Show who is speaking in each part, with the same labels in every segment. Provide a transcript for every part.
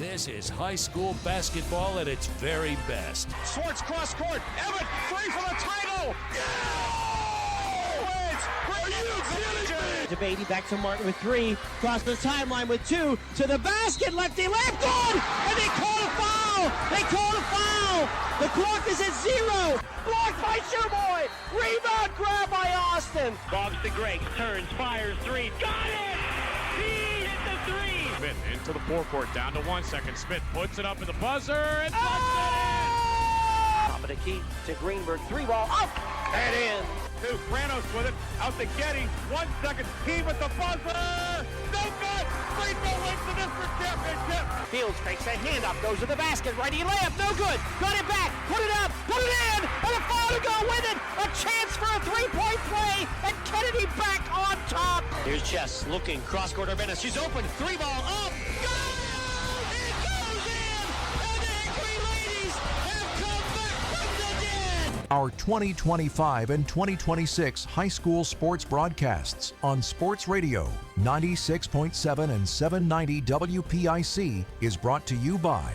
Speaker 1: This is high school basketball at its very best.
Speaker 2: Swartz cross court. Evan, free for the title.
Speaker 3: DeBady back to Martin with 3. Cross the timeline with 2. To the basket. Lefty left. Good. And they call a foul. The clock is at 0. Blocked by Shoeboy. Rebound grab by Austin.
Speaker 4: Bobs to Griggs. Turns. Fires. 3. Got it. He hit the 3.
Speaker 2: Smith into the forecourt. Down to 1 second. Smith puts it up at the buzzer and puts
Speaker 3: Top of the key to Greenberg. 3 ball up and in.
Speaker 2: it in. Pranos with it. Out to Getty. 1 second. He with the buzzer. No good. Greenville wins the district championship.
Speaker 3: Fields fakes a hand up. Goes to the basket. Righty layup. No good. Got it back. Put it up. Put it in. And a foul to go with it. A chance for a 3-point play. And Kennedy back on top. Here's Chess looking. Cross court Venice. She's open. 3 ball up. Go! It goes in. And the Hickory ladies have come back from the dead.
Speaker 5: Our 2025 and 2026 high school sports broadcasts on Sports Radio 96.7 and 790 WPIC is brought to you by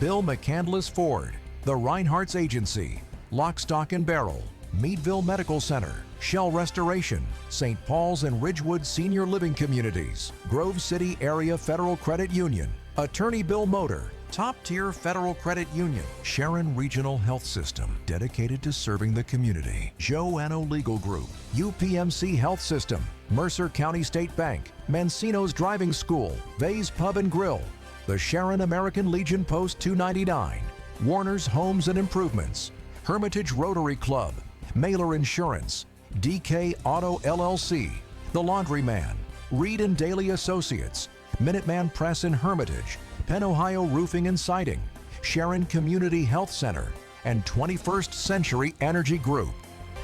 Speaker 5: Bill McCandless Ford, the Reinhardt's Agency, Lock, Stock and Barrel, Meadville Medical Center, Shell Restoration, St. Paul's and Ridgewood Senior Living Communities, Grove City Area Federal Credit Union, Attorney Bill Motor, Top-tier Federal Credit Union, Sharon Regional Health System, dedicated to serving the community, Joanno Legal Group, UPMC Health System, Mercer County State Bank, Mancino's Driving School, Vay's Pub and Grill, the Sharon American Legion Post 299, Warner's Homes and Improvements, Hermitage Rotary Club, Mailer Insurance, DK Auto LLC, The Laundryman, Reed and Daly Associates, Minuteman Press in Hermitage, Penn Ohio Roofing and Siding, Sharon Community Health Center, and 21st Century Energy Group.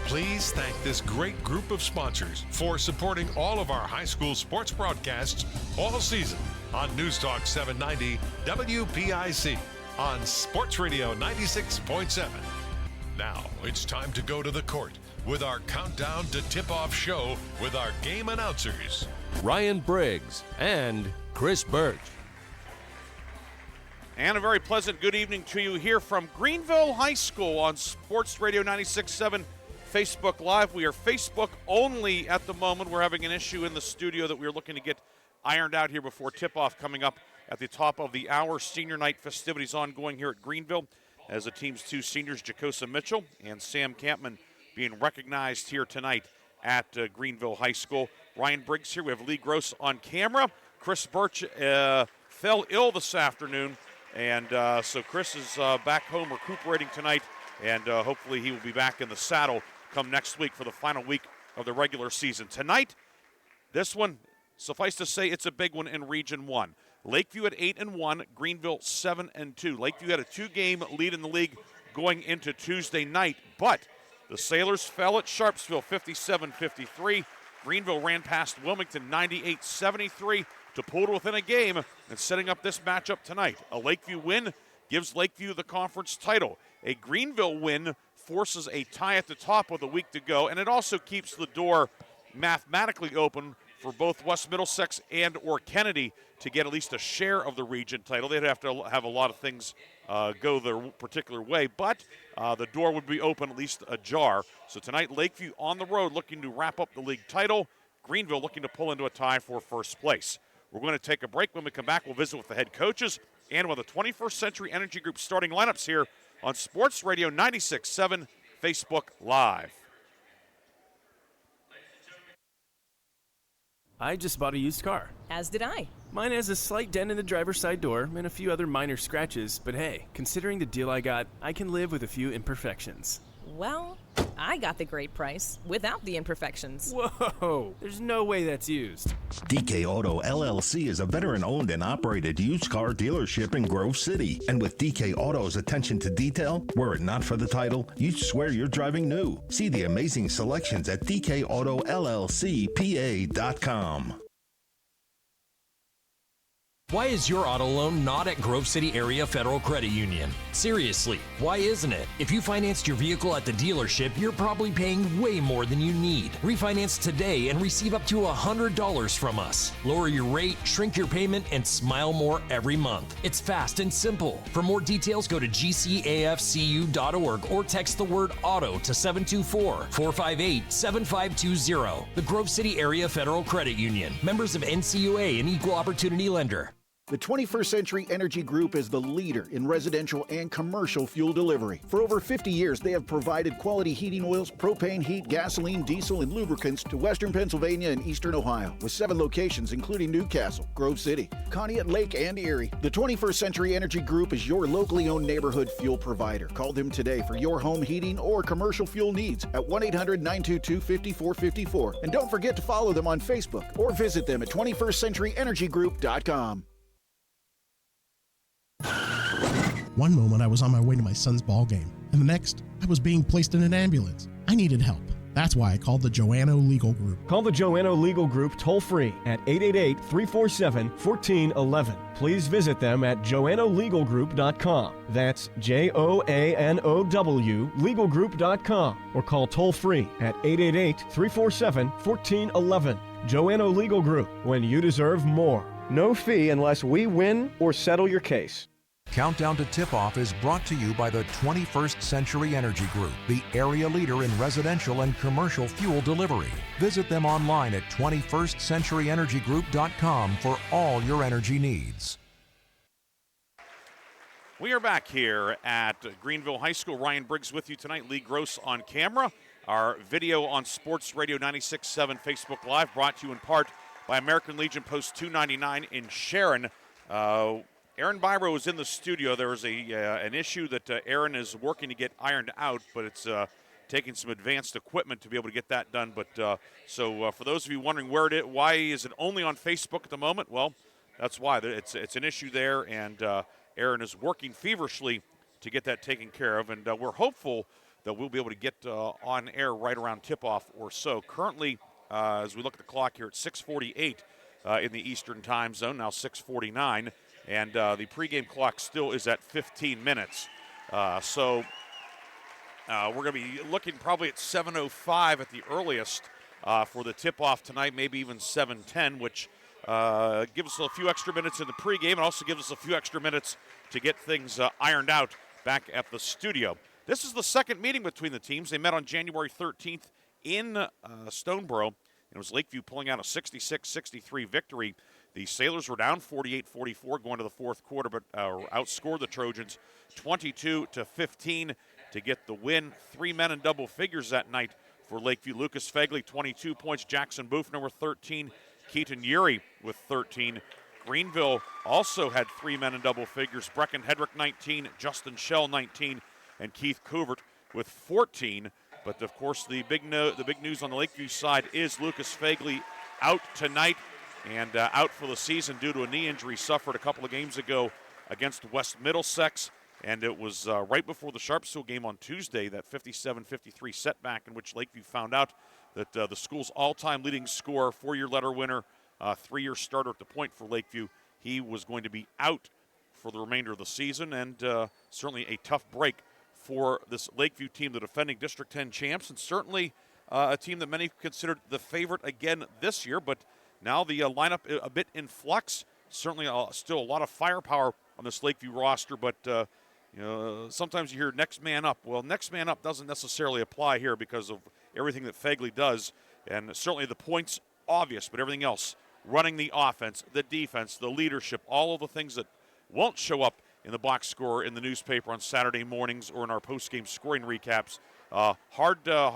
Speaker 6: Please thank this great group of sponsors for supporting all of our high school sports broadcasts all season on News Talk 790 WPIC on Sports Radio 96.7. Now it's time to go to the court with our countdown to tip-off show with our game announcers,
Speaker 1: Ryan Briggs and Chris Birch.
Speaker 7: And a very pleasant good evening to you here from Greenville High School on Sports Radio 96.7 Facebook Live. We are Facebook only at the moment. We're having an issue in the studio that we're looking to get ironed out here before tip-off coming up at the top of the hour. Senior night festivities ongoing here at Greenville as the team's 2 seniors, Jacosa Mitchell and Sam Campman, being recognized here tonight at Greenville High School. Ryan Briggs here. We have Lee Gross on camera. Chris Birch fell ill this afternoon. And so Chris is back home recuperating tonight, and hopefully he will be back in the saddle come next week for the final week of the regular season. Tonight, this one, suffice to say, it's a big one in Region 1. Lakeview at 8-1, Greenville 7-2. Lakeview had a 2-game lead in the league going into Tuesday night, but the Sailors fell at Sharpsville 57-53. Greenville ran past Wilmington 98-73. to pull it within a game and setting up this matchup tonight. A Lakeview win gives Lakeview the conference title. A Greenville win forces a tie at the top with a week to go, and it also keeps the door mathematically open for both West Middlesex and or Kennedy to get at least a share of the region title. They'd have to have a lot of things go their particular way, but the door would be open, at least ajar. So tonight, Lakeview on the road looking to wrap up the league title. Greenville looking to pull into a tie for first place. We're going to take a break. When we come back, we'll visit with the head coaches and with the 21st Century Energy Group starting lineups here on Sports Radio 96.7 Facebook Live.
Speaker 8: I just bought a used car.
Speaker 9: As did I.
Speaker 8: Mine has a slight dent in the driver's side door and a few other minor scratches, but hey, considering the deal I got, I can live with a few imperfections.
Speaker 9: Well, I got the great price without the imperfections.
Speaker 8: Whoa, there's no way that's used.
Speaker 10: DK Auto LLC is a veteran-owned and operated used car dealership in Grove City. And with DK Auto's attention to detail, were it not for the title, you'd swear you're driving new. See the amazing selections at DKAutoLLCPA.com.
Speaker 11: Why is your auto loan not at Grove City Area Federal Credit Union? Seriously, why isn't it? If you financed your vehicle at the dealership, you're probably paying way more than you need. Refinance today and receive up to $100 from us. Lower your rate, shrink your payment, and smile more every month. It's fast and simple. For more details, go to gcafcu.org or text the word auto to 724-458-7520. The Grove City Area Federal Credit Union. Members of NCUA and Equal Opportunity Lender.
Speaker 12: The 21st Century Energy Group is the leader in residential and commercial fuel delivery. For over 50 years, they have provided quality heating oils, propane, heat, gasoline, diesel, and lubricants to Western Pennsylvania and Eastern Ohio, with 7 locations including Newcastle, Grove City, Conneaut Lake, and Erie. The 21st Century Energy Group is your locally owned neighborhood fuel provider. Call them today for your home heating or commercial fuel needs at 1-800-922-5454. And don't forget to follow them on Facebook or visit them at 21stcenturyenergygroup.com.
Speaker 13: One moment I was on my way to my son's ball game, and the next I was being placed in an ambulance. I needed help. That's why I called the Joanno Legal Group.
Speaker 14: Call the Joanno Legal Group toll-free at 888-347-1411. Please visit them at joannolegalgroup.com. That's Joanow legalgroup.com, or call toll-free at 888-347-1411. Joanno Legal Group, when you deserve more. No fee unless we win or settle your case.
Speaker 5: Countdown to Tip-Off is brought to you by the 21st Century Energy Group, the area leader in residential and commercial fuel delivery. Visit them online at 21stcenturyenergygroup.com for all your energy needs.
Speaker 7: We are back here at Greenville High School. Ryan Briggs with you tonight. Lee Gross on camera. Our video on Sports Radio 96.7 Facebook Live, brought to you in part by American Legion Post 299 in Sharon. Aaron Biro is in the studio. There is an issue that Aaron is working to get ironed out, but it's taking some advanced equipment to be able to get that done. But so for those of you wondering why is it only on Facebook at the moment? Well, that's why. It's an issue there, and Aaron is working feverishly to get that taken care of. And we're hopeful that we'll be able to get on air right around tip-off or so. Currently, as we look at the clock here, it's 6:48 in the Eastern time zone, now 6:49. And the pregame clock still is at 15 minutes. So we're going to be looking probably at 7:05 at the earliest for the tip-off tonight, maybe even 7:10, which gives us a few extra minutes in the pregame and also gives us a few extra minutes to get things ironed out back at the studio. This is the second meeting between the teams. They met on January 13th in Stoneboro, and it was Lakeview pulling out a 66-63 victory. The Sailors were down 48-44 going to the fourth quarter, but outscored the Trojans 22-15 to get the win. 3 men in double figures that night for Lakeview. Lucas Fegley, 22 points. Jackson Bufner with 13. Keaton Urey with 13. Greenville also had 3 men in double figures. Brecken Hedrick, 19. Justin Schell, 19. And Keith Covert with 14. But, of course, the big news on the Lakeview side is Lucas Fegley out tonight and out for the season due to a knee injury suffered a couple of games ago against West Middlesex. And it was right before the Sharpsville game on Tuesday, that 57-53 setback in which Lakeview found out that the school's all-time leading scorer, 4-year letter winner, 3-year starter at the point for Lakeview, he was going to be out for the remainder of the season, and certainly a tough break for this Lakeview team, the defending District 10 champs, and certainly a team that many considered the favorite again this year, but now the lineup a bit in flux. Certainly still a lot of firepower on this Lakeview roster, but sometimes you hear next man up. Well, next man up doesn't necessarily apply here because of everything that Fegley does, and certainly the points obvious, but everything else, running the offense, the defense, the leadership, all of the things that won't show up in the box score in the newspaper on Saturday mornings or in our post-game scoring recaps. Hard to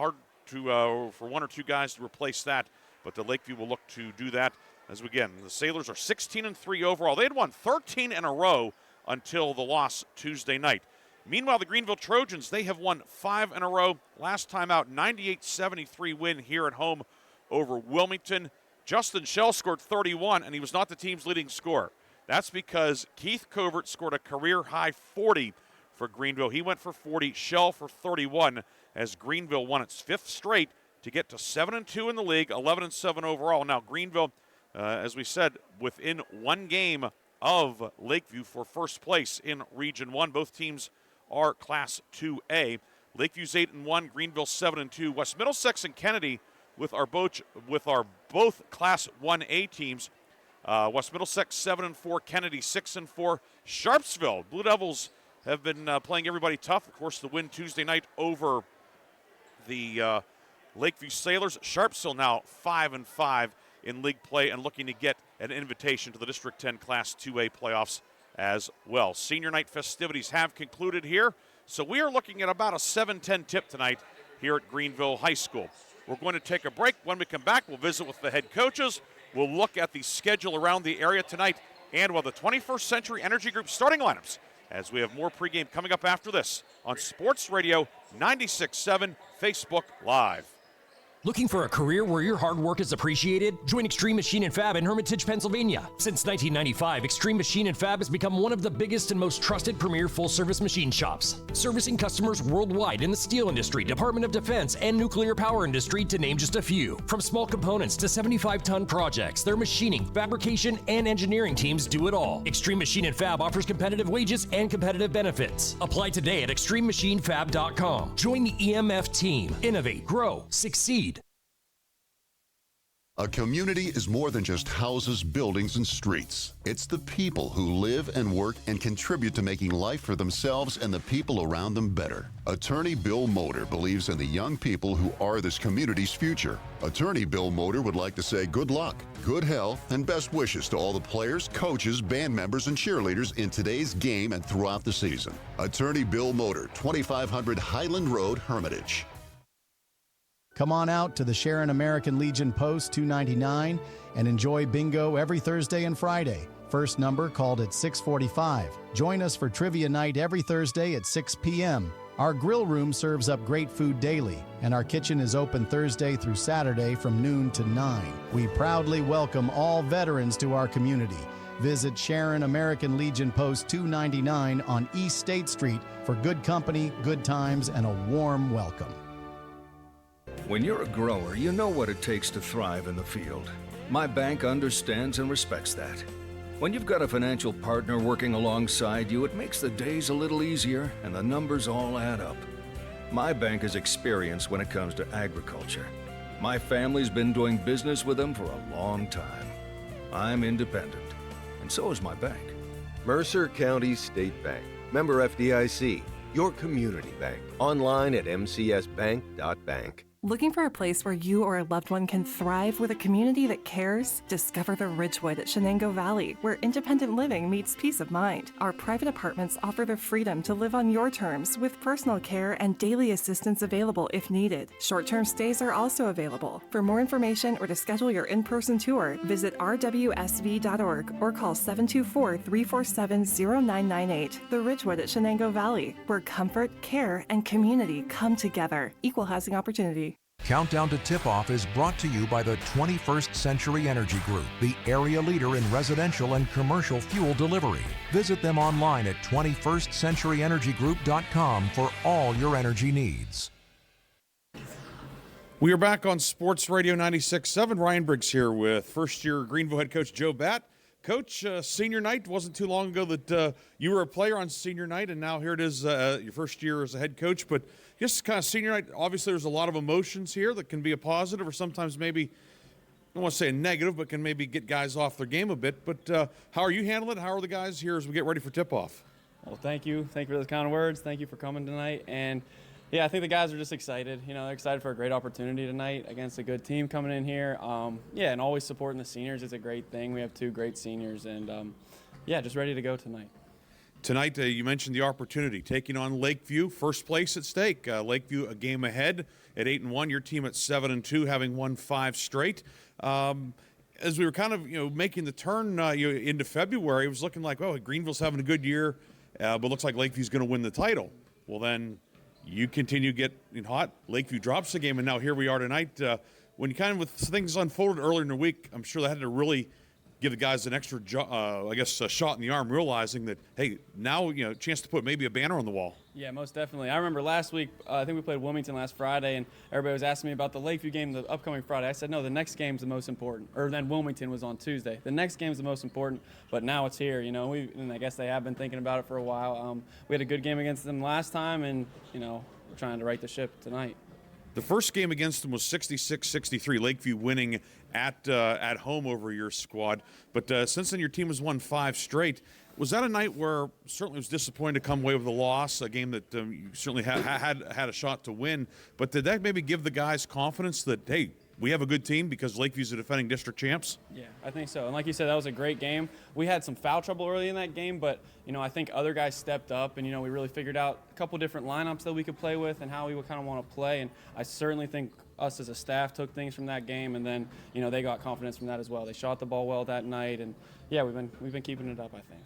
Speaker 7: for one or two guys to replace that, but the Lakeview will look to do that. As again, the Sailors are 16-3 overall. They had won 13 in a row until the loss Tuesday night. Meanwhile, the Greenville Trojans, they have won 5 in a row. Last time out, 98-73 win here at home over Wilmington. Justin Schell scored 31, and he was not the team's leading scorer. That's because Keith Covert scored a career-high 40 for Greenville. He went for 40, Schell for 31, as Greenville won its 5th straight to get to 7-2 in the league, 11-7 overall. Now, Greenville, as we said, within one game of Lakeview for first place in Region 1. Both teams are Class 2A. Lakeview's 8-1, Greenville 7-2. West Middlesex and Kennedy with our both Class 1A teams. West Middlesex 7-4, Kennedy 6-4. Sharpsville, Blue Devils have been playing everybody tough. Of course, the win Tuesday night over the Lakeview Sailors. Sharpsville now 5-5 in league play and looking to get an invitation to the District 10 Class 2A playoffs as well. Senior night festivities have concluded here, so we are looking at about a 7-10 tip tonight here at Greenville High School. We're going to take a break. When we come back, we'll visit with the head coaches. We'll look at the schedule around the area tonight and the 21st Century Energy Group starting lineups as we have more pregame coming up after this on Sports Radio 96.7 Facebook Live.
Speaker 11: Looking for a career where your hard work is appreciated? Join Extreme Machine & Fab in Hermitage, Pennsylvania. Since 1995, Extreme Machine & Fab has become one of the biggest and most trusted premier full-service machine shops, servicing customers worldwide in the steel industry, Department of Defense, and nuclear power industry, to name just a few. From small components to 75-ton projects, their machining, fabrication, and engineering teams do it all. Extreme Machine & Fab offers competitive wages and competitive benefits. Apply today at extrememachinefab.com. Join the EMF team. Innovate, grow, succeed.
Speaker 15: A community is more than just houses, buildings, and streets. It's the people who live and work and contribute to making life for themselves and the people around them better. Attorney Bill Motor believes in the young people who are this community's future. Attorney Bill Motor would like to say good luck, good health, and best wishes to all the players, coaches, band members, and cheerleaders in today's game and throughout the season. Attorney Bill Motor, 2500 Highland Road, Hermitage.
Speaker 16: Come on out to the Sharon American Legion Post 299 and enjoy bingo every Thursday and Friday. First number called at 6:45. Join us for trivia night every Thursday at 6 p.m. Our grill room serves up great food daily, and our kitchen is open Thursday through Saturday from noon to 9. We proudly welcome all veterans to our community. Visit Sharon American Legion Post 299 on East State Street for good company, good times, and a warm welcome.
Speaker 17: When you're a grower, you know what it takes to thrive in the field. My bank understands and respects that. When you've got a financial partner working alongside you, it makes the days a little easier and the numbers all add up. My bank has experience when it comes to agriculture. My family's been doing business with them for a long time. I'm independent, and so is my bank.
Speaker 18: Mercer County State Bank. Member FDIC. Your community bank. Online at mcsbank.bank.
Speaker 19: Looking for a place where you or a loved one can thrive with a community that cares? Discover the Ridgewood at Shenango Valley, where independent living meets peace of mind. Our private apartments offer the freedom to live on your terms with personal care and daily assistance available if needed. Short-term stays are also available. For more information or to schedule your in-person tour, visit rwsv.org or call 724-347-0998. The Ridgewood at Shenango Valley, where comfort, care, and community come together. Equal housing opportunity.
Speaker 5: Countdown to Tip-Off is brought to you by the 21st Century Energy Group, the area leader in residential and commercial fuel delivery. Visit them online at 21stcenturyenergygroup.com for all your energy needs.
Speaker 7: We are back on Sports Radio 96.7. Ryan Briggs here with first-year Greenville head coach Joe Batt. Coach, senior night, wasn't too long ago that you were a player on senior night, and now here it is, your first year as a head coach. But just kind of senior night, obviously there's a lot of emotions here that can be a positive or sometimes maybe, I don't want to say a negative, but can maybe get guys off their game a bit. But how are you handling it? How are the guys here as we get ready for tip-off?
Speaker 20: Well, thank you. Thank you for those kind words. Thank you for coming tonight. And yeah, I think the guys are just excited. You know, they're excited for a great opportunity tonight against a good team coming in here. Yeah, and always supporting the seniors is a great thing. We have two great seniors, and yeah, just ready to go tonight.
Speaker 7: Tonight, you mentioned the opportunity, taking on Lakeview, first place at stake. Lakeview a game ahead at 8-1. Your team at 7-2, having won 5 straight. As we were kind of making the turn into February, it was looking like, oh, Greenville's having a good year, but looks like Lakeview's going to win the title. Well, then you continue to get hot. Lakeview drops the game, and now here we are tonight. When you kind of with things unfolded earlier in the week, I'm sure that had to really give the guys an extra, a shot in the arm, realizing that, hey, now, chance to put maybe a banner on the wall.
Speaker 20: Yeah, most definitely. I remember last week, I think we played Wilmington last Friday, and everybody was asking me about the Lakeview game the upcoming Friday. I said, no, the next game's the most important. Or then Wilmington was on Tuesday. The next game's the most important, but now it's here. And I guess they have been thinking about it for a while. We had a good game against them last time, and, we're trying to right the ship tonight.
Speaker 7: The first game against them was 66-63, Lakeview winning at home over your squad. But since then, your team has won 5 straight. Was that a night where certainly it was disappointing to come away with a loss, a game that you certainly had a shot to win? But did that maybe give the guys confidence that, hey, we have a good team because Lakeview's the defending district champs?
Speaker 20: Yeah, I think so. And like you said, that was a great game. We had some foul trouble early in that game, but, I think other guys stepped up and, we really figured out a couple different lineups that we could play with and how we would kind of want to play. And I certainly think us as a staff took things from that game, and then, they got confidence from that as well. They shot the ball well that night, and, yeah, we've been keeping it up, I think.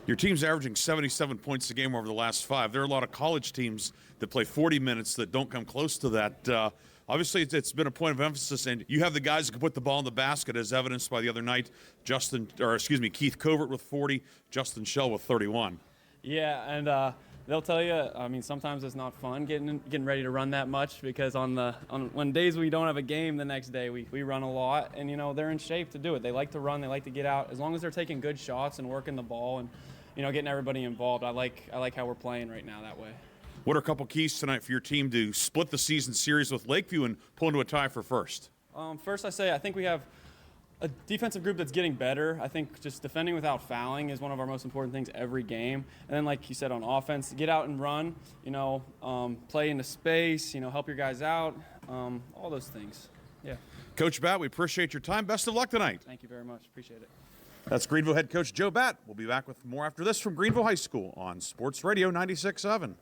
Speaker 7: Your team's averaging 77 points a game over the last 5. There are a lot of college teams that play 40 minutes that don't come close to that. Obviously, it's been a point of emphasis, and you have the guys that can put the ball in the basket, as evidenced by the other night. Keith Covert with 40, Justin Schell with 31.
Speaker 20: Yeah, and they'll tell you. Sometimes it's not fun getting ready to run that much because when days we don't have a game, the next day we run a lot, and they're in shape to do it. They like to run, they like to get out. As long as they're taking good shots and working the ball and getting everybody involved, I like how we're playing right now that way.
Speaker 7: What are a couple keys tonight for your team to split the season series with Lakeview and pull into a tie for first?
Speaker 20: First, I think we have a defensive group that's getting better. I think just defending without fouling is one of our most important things every game. And then, like you said, on offense, get out and run, play into space, help your guys out, all those things. Yeah.
Speaker 7: Coach Batt, we appreciate your time. Best of luck tonight.
Speaker 20: Thank you very much. Appreciate it.
Speaker 7: That's Greenville head coach Joe Batt. We'll be back with more after this from Greenville High School on Sports Radio 96.7.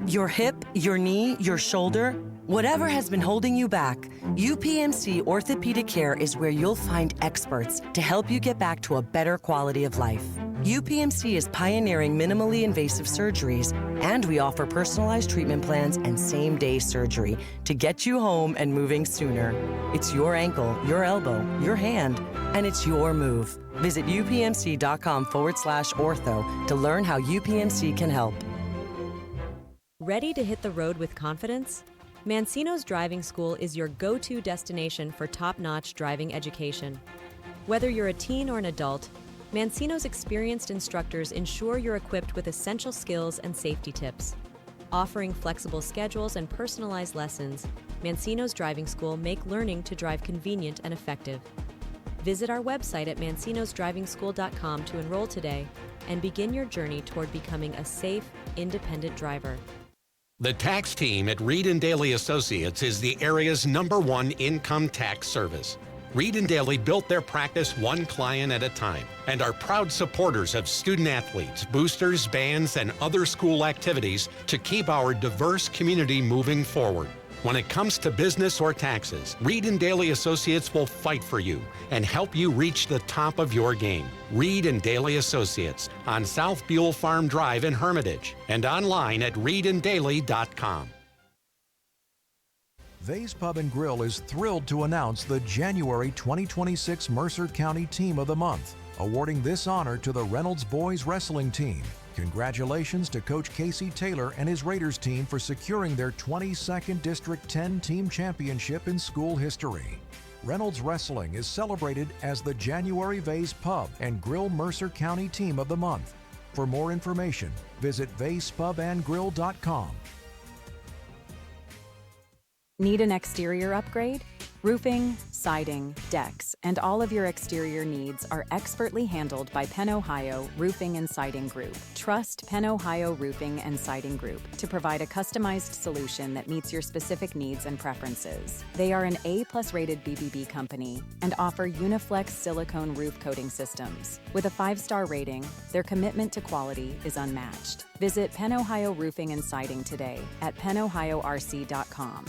Speaker 21: Your hip, your knee, your shoulder, whatever has been holding you back, UPMC Orthopedic Care is where you'll find experts to help you get back to a better quality of life. UPMC is pioneering minimally invasive surgeries, and we offer personalized treatment plans and same-day surgery to get you home and moving sooner. It's your ankle, your elbow, your hand, and it's your move. Visit upmc.com/ortho to learn how UPMC can help.
Speaker 22: Ready to hit the road with confidence? Mancino's Driving School is your go-to destination for top-notch driving education. Whether you're a teen or an adult, Mancino's experienced instructors ensure you're equipped with essential skills and safety tips. Offering flexible schedules and personalized lessons, Mancino's Driving School make learning to drive convenient and effective. Visit our website at mancinosdrivingschool.com to enroll today and begin your journey toward becoming a safe, independent driver.
Speaker 23: The tax team at Reed & Daly Associates is the area's #1 income tax service. Reed & Daly built their practice one client at a time and are proud supporters of student athletes, boosters, bands, and other school activities to keep our diverse community moving forward. When it comes to business or taxes, Reed & Daly Associates will fight for you and help you reach the top of your game. Reed & Daly Associates on South Buell Farm Drive in Hermitage and online at reedanddaly.com.
Speaker 5: Vay's Pub and Grill is thrilled to announce the January 2026 Mercer County Team of the Month, awarding this honor to the Reynolds Boys Wrestling Team. Congratulations to Coach Casey Taylor and his Raiders team for securing their 22nd District 10 Team Championship in school history. Reynolds Wrestling is celebrated as the January Vay's Pub and Grill Mercer County Team of the Month. For more information, visit vayspubandgrill.com.
Speaker 24: Need an exterior upgrade? Roofing, siding, decks, and all of your exterior needs are expertly handled by Penn Ohio Roofing and Siding Group. Trust Penn Ohio Roofing and Siding Group to provide a customized solution that meets your specific needs and preferences. They are an A+ rated BBB company and offer Uniflex silicone roof coating systems. With a 5-star rating, their commitment to quality is unmatched. Visit Penn Ohio Roofing and Siding today at pennohiorc.com.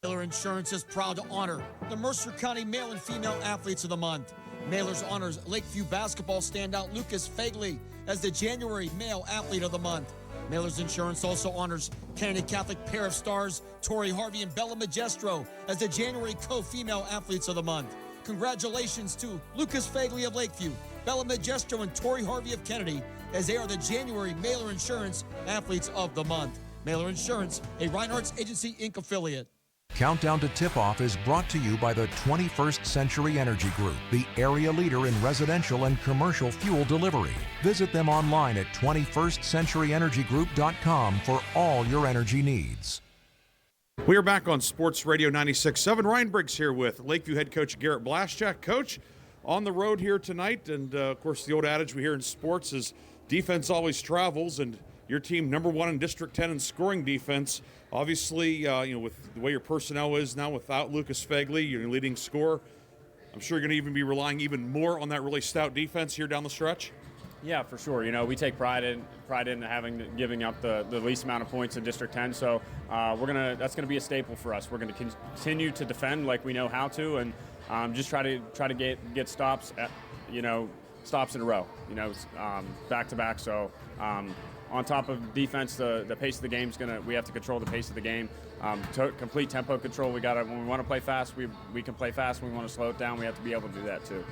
Speaker 25: Mailer Insurance is proud to honor the Mercer County Male and Female Athletes of the Month. Mailers honors Lakeview basketball standout Lucas Fagley as the January Male Athlete of the Month. Mailers Insurance also honors Kennedy Catholic pair of stars Tori Harvey and Bella Magestro as the January Co-Female Athletes of the Month. Congratulations to Lucas Fagley of Lakeview, Bella Magestro, and Tori Harvey of Kennedy, as they are the January Mailer Insurance Athletes of the Month. Mailer Insurance, a Reinhardt's Agency Inc. affiliate.
Speaker 5: Countdown to Tip-Off is brought to you by the 21st Century Energy Group, the area leader in residential and commercial fuel delivery. Visit them online at 21stcenturyenergygroup.com for all your energy needs.
Speaker 7: We are back on Sports Radio 96.7. Ryan Briggs here with Lakeview head coach Garrett Blaschak. Coach, on the road here tonight, and of course the old adage we hear in sports is defense always travels, and your team number one in District 10 in scoring defense. Obviously, with the way your personnel is now without Lucas Fagley, your leading scorer, I'm sure you're going to even be relying even more on that really stout defense here down the stretch.
Speaker 20: Yeah, for sure. We take pride in giving up the least amount of points in District 10. So that's gonna be a staple for us. We're gonna continue to defend like we know how to, and just try to get stops stops in a row. Back to back. So. On top of defense, the pace of the game's we have to control the pace of the game. Complete tempo control. When we want to play fast, we can play fast. When we want to slow it down, we have to be able to do that too.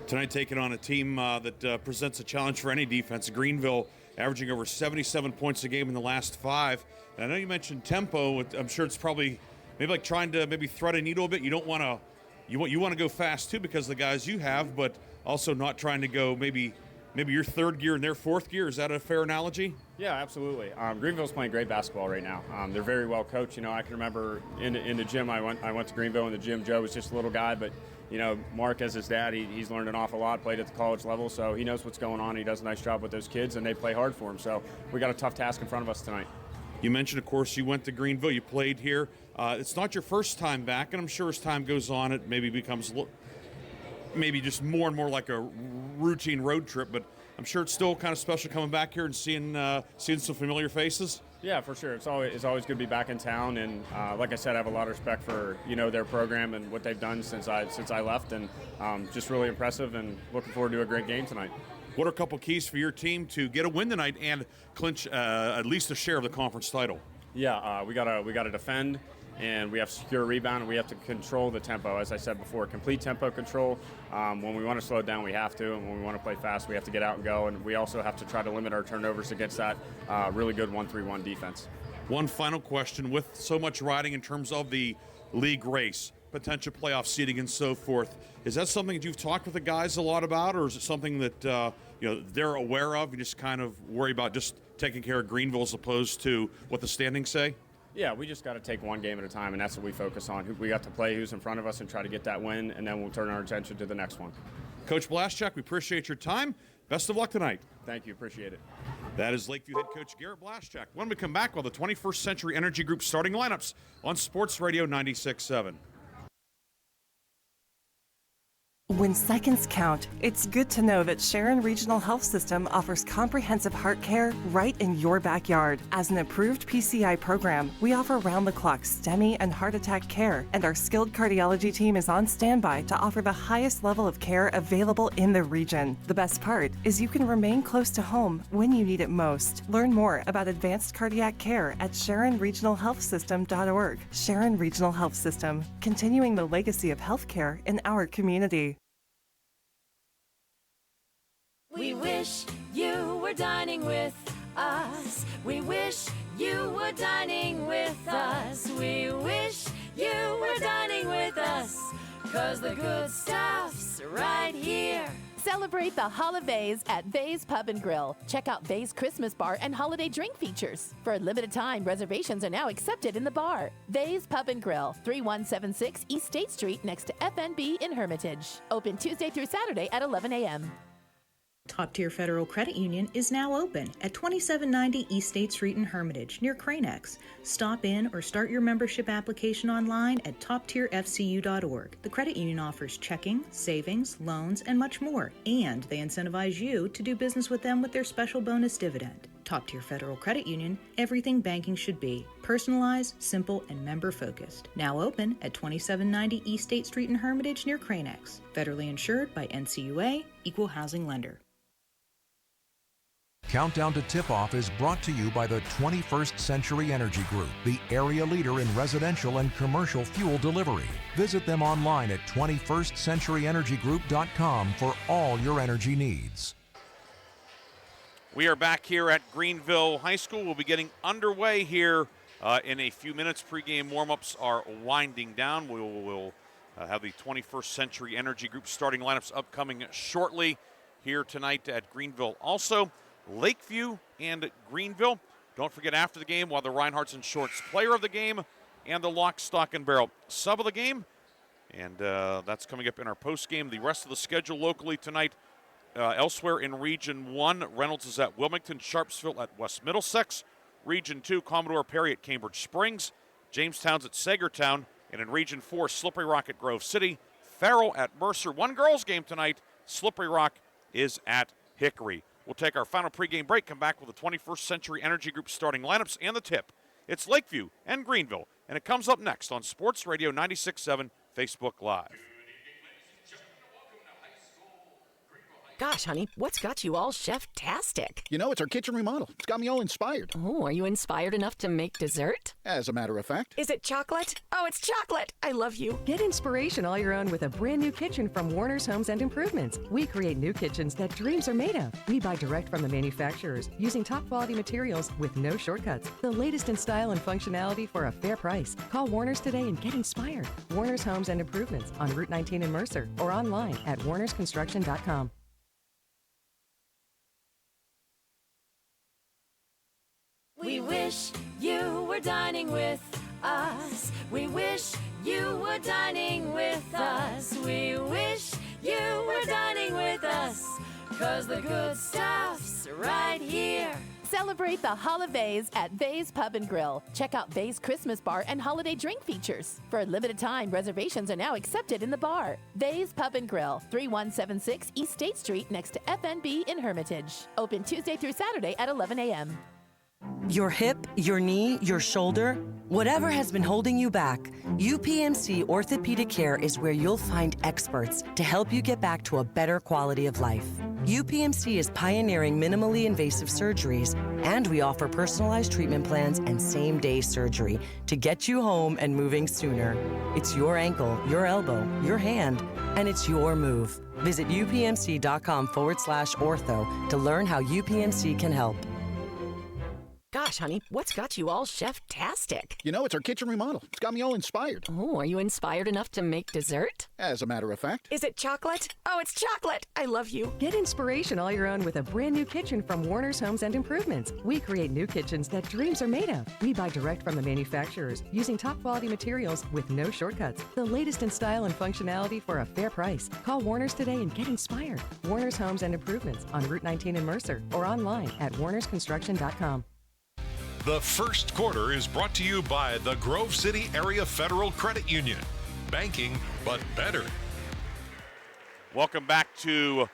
Speaker 7: Tonight, taking on a team that presents a challenge for any defense. Greenville averaging over 77 points a game in the last 5. And I know you mentioned tempo. I'm sure it's probably maybe like trying to thread a needle a bit. You don't want to. You want to go fast too because of the guys you have, but also not trying to go maybe your third gear and their fourth gear. Is that a fair analogy?
Speaker 20: Yeah, absolutely. Greenville's playing great basketball right now. They're very well coached. I can remember in the gym, I went to Greenville in the gym. Joe was just a little guy, but Mark as his dad, he's learned an awful lot, played at the college level, so he knows what's going on. He does a nice job with those kids, and they play hard for him. So we got a tough task in front of us tonight.
Speaker 7: You mentioned, of course, you went to Greenville. You played here. It's not your first time back, and I'm sure as time goes on, it maybe becomes maybe just more and more like a routine road trip, but I'm sure it's still kind of special coming back here and seeing some familiar faces.
Speaker 20: Yeah, for sure. It's always good to be back in town, and like I said, I have a lot of respect for their program and what they've done since I left, and just really impressive, and looking forward to a great game tonight.
Speaker 7: What are a couple keys for your team to get a win tonight and clinch at least a share of the conference title?
Speaker 20: Yeah, we gotta defend, and we have to secure a rebound, and we have to control the tempo. As I said before, complete tempo control. When we want to slow it down, we have to, and when we want to play fast, we have to get out and go, and we also have to try to limit our turnovers against that really good 1-3-1 defense.
Speaker 7: One final question. With so much riding in terms of the league race, potential playoff seeding and so forth, is that something that you've talked with the guys a lot about, or is it something that they're aware of? You just kind of worry about just taking care of Greenville as opposed to what the standings say?
Speaker 20: Yeah, we just got to take one game at a time, and that's what we focus on. We got to play who's in front of us and try to get that win, and then we'll turn our attention to the next one.
Speaker 7: Coach Blaschak, we appreciate your time. Best of luck tonight.
Speaker 20: Thank you. Appreciate it.
Speaker 7: That is Lakeview head coach Garrett Blaschak. When we come back, the 21st Century Energy Group starting lineups on Sports Radio 96.7.
Speaker 19: When seconds count, it's good to know that Sharon Regional Health System offers comprehensive heart care right in your backyard. As an approved PCI program, we offer round-the-clock STEMI and heart attack care, and our skilled cardiology team is on standby to offer the highest level of care available in the region. The best part is you can remain close to home when you need it most. Learn more about advanced cardiac care at SharonRegionalHealthSystem.org. Sharon Regional Health System, continuing the legacy of healthcare in our community.
Speaker 1: We wish you were dining with us. We wish you were dining with us. We wish you were dining with us. 'Cause the good stuff's right here.
Speaker 2: Celebrate the holidays at Bay's Pub and Grill. Check out Bay's Christmas bar and holiday drink features. For a limited time, reservations are now accepted in the bar. Bay's Pub and Grill, 3176 East State Street next to FNB in Hermitage. Open Tuesday through Saturday at 11 a.m.
Speaker 3: Top Tier Federal Credit Union is now open at 2790 East State Street in Hermitage, near Cranex. Stop in or start your membership application online at toptierfcu.org. The credit union offers checking, savings, loans, and much more, and they incentivize you to do business with them with their special bonus dividend. Top Tier Federal Credit Union, everything banking should be. Personalized, simple, and member-focused. Now open at 2790 East State Street in Hermitage, near Cranex. Federally insured by NCUA, Equal Housing Lender.
Speaker 5: Countdown to Tip-Off is brought to you by the 21st Century Energy Group, the area leader in residential and commercial fuel delivery. Visit them online at 21stcenturyenergygroup.com for all your energy needs.
Speaker 7: We are back here at Greenville High School. We'll be getting underway here in a few minutes. Pre-game warm-ups are winding down. We'll have the 21st Century Energy Group starting lineups upcoming shortly here tonight at Greenville. Also, Lakeview and Greenville. Don't forget, after the game, while the Reinhardts and Shorts player of the game and the Lock, Stock, and Barrel sub of the game. And that's coming up in our post game. The rest of the schedule locally tonight, elsewhere in Region 1, Reynolds is at Wilmington, Sharpsville at West Middlesex. Region 2, Commodore Perry at Cambridge Springs. Jamestown's at Sagertown. And in Region 4, Slippery Rock at Grove City. Farrell at Mercer. One girls game tonight. Slippery Rock is at Hickory. We'll take our final pregame break, come back with the 21st Century Energy Group starting lineups and the tip. It's Lakeview and Greenville, and it comes up next on Sports Radio 96.7 Facebook Live.
Speaker 4: Gosh, honey, what's got you all chef-tastic?
Speaker 12: You know, it's our kitchen remodel. It's got me all inspired.
Speaker 4: Oh, are you inspired enough to make dessert?
Speaker 12: As a matter of fact.
Speaker 4: Is it chocolate? Oh, it's chocolate! I love you.
Speaker 6: Get inspiration all your own with a brand new kitchen from Warner's Homes and Improvements. We create new kitchens that dreams are made of. We buy direct from the manufacturers using top quality materials with no shortcuts. The latest in style and functionality for a fair price. Call Warner's today and get inspired. Warner's Homes and Improvements on Route 19 in Mercer or online at warnersconstruction.com.
Speaker 1: We wish you were dining with us. We wish you were dining with us. We wish you were dining with us. 'Cause the good stuff's right here.
Speaker 2: Celebrate the holidays at Vay's Pub and Grill. Check out Vay's Christmas bar and holiday drink features. For a limited time, reservations are now accepted in the bar. Vay's Pub and Grill, 3176 East State Street next to FNB in Hermitage. Open Tuesday through Saturday at 11 a.m.
Speaker 21: Your hip, your knee, your shoulder, whatever has been holding you back, UPMC Orthopedic Care is where you'll find experts to help you get back to a better quality of life. UPMC is pioneering minimally invasive surgeries, and we offer personalized treatment plans and same-day surgery to get you home and moving sooner. It's your ankle, your elbow, your hand, and it's your move. Visit upmc.com/ortho to learn how UPMC can help.
Speaker 4: Gosh, honey, what's got you all chef-tastic?
Speaker 12: You know, it's our kitchen remodel. It's got me all inspired.
Speaker 4: Oh, are you inspired enough to make dessert?
Speaker 12: As a matter of fact.
Speaker 4: Is it chocolate? Oh, it's chocolate! I love you.
Speaker 6: Get inspiration all your own with a brand new kitchen from Warner's Homes and Improvements. We create new kitchens that dreams are made of. We buy direct from the manufacturers using top quality materials with no shortcuts. The latest in style and functionality for a fair price. Call Warner's today and get inspired. Warner's Homes and Improvements on Route 19 in Mercer or online at warnersconstruction.com.
Speaker 8: The first quarter is brought to you by the Grove City Area Federal Credit Union. Banking, but better.
Speaker 7: Welcome back to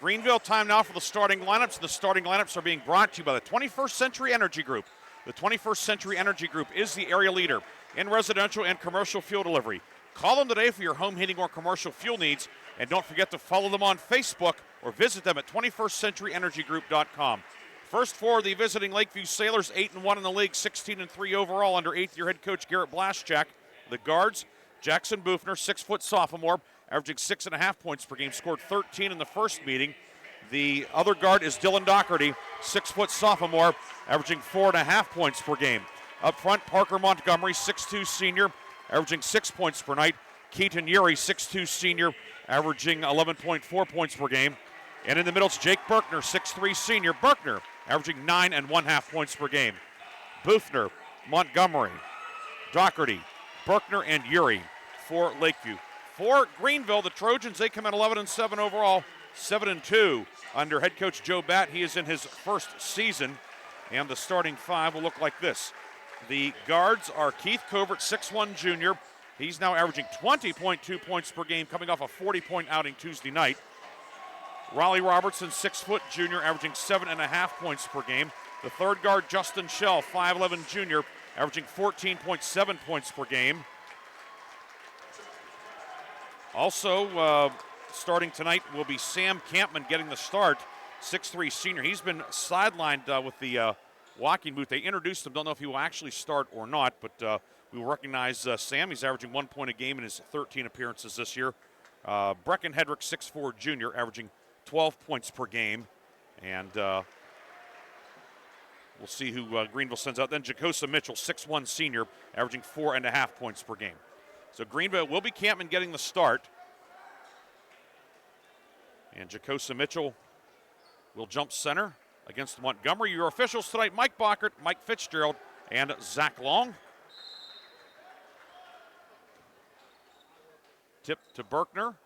Speaker 7: Greenville. Time now for the starting lineups. The starting lineups are being brought to you by the 21st Century Energy Group. The 21st Century Energy Group is the area leader in residential and commercial fuel delivery. Call them today for your home heating or commercial fuel needs. And don't forget to follow them on Facebook or visit them at 21stcenturyenergygroup.com. First for the visiting Lakeview Sailors, 8-1 in the league, 16-3 overall under eighth-year head coach Garrett Blaschak. The guards, Jackson Bufner, 6-foot sophomore, averaging 6.5 points per game, scored 13 in the first meeting. The other guard is Dylan Doherty, 6-foot sophomore, averaging 4.5 points per game. Up front, Parker Montgomery, 6'2 senior, averaging 6 points per night. Keaton Urey, 6'2 senior, averaging 11.4 points per game. And in the middle, it's Jake Berkner, 6'3 senior. Berkner averaging 9.5 points per game. Bufner, Montgomery, Doherty, Berkner, and Urey for Lakeview. For Greenville, the Trojans, they come in 11-7 overall, 7-2 under head coach Joe Batt. He is in his first season, and the starting five will look like this. The guards are Keith Covert, 6'1 junior. He's now averaging 20.2 points per game, coming off a 40-point outing Tuesday night. Raleigh Robertson, 6-foot junior, averaging 7.5 points per game. The third guard, Justin Schell, 5'11 junior, averaging 14.7 points per game. Also, starting tonight will be Sam Campman getting the start. 6'3" senior. He's been sidelined with the walking boot. They introduced him. Don't know if he will actually start or not, but we will recognize Sam. He's averaging 1 point a game in his 13 appearances this year. Brecken Hedrick, 6'4" junior, averaging 12 points per game. And we'll see who Greenville sends out. Then Jacosa Mitchell, 6'1" senior, averaging 4.5 points per game. So Greenville will be Campman getting the start. And Jacosa Mitchell will jump center against Montgomery. Your officials tonight, Mike Bockert, Mike Fitzgerald, and Zach Long. Tip to Berkner.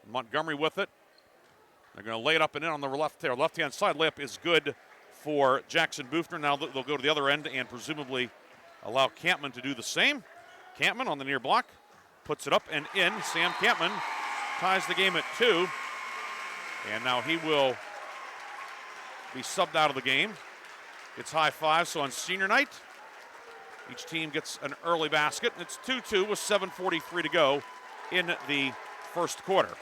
Speaker 7: Montgomery with it. They're going to lay it up and in on the left-hand side. Layup is good for Jackson Bufner. Now they'll go to the other end and presumably allow Campman to do the same. Campman on the near block. Puts it up and in. Sam Campman ties the game at 2. And now he will be subbed out of the game. It's high five, so on senior night, each team gets an early basket. It's 2-2 with 7:43 to go in the first quarter.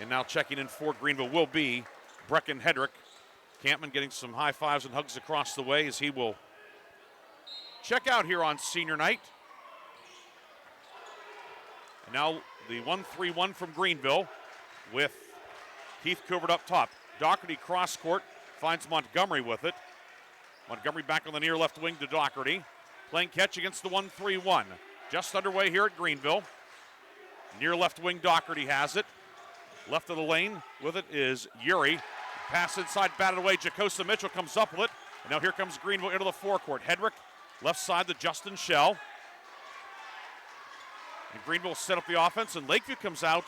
Speaker 7: And now checking in for Greenville will be Brecken Hedrick. Campman getting some high fives and hugs across the way as he will check out here on senior night. And now the 1-3-1 from Greenville with Keith Couvert up top. Doherty cross court finds Montgomery with it. Montgomery back on the near left wing to Doherty. Playing catch against the 1-3-1. Just underway here at Greenville. Near left wing Doherty has it. Left of the lane with it is Uri. Pass inside, batted away. Jacosa Mitchell comes up with it. And now here comes Greenville into the forecourt. Hedrick left side to Justin Shell. And Greenville set up the offense, and Lakeview comes out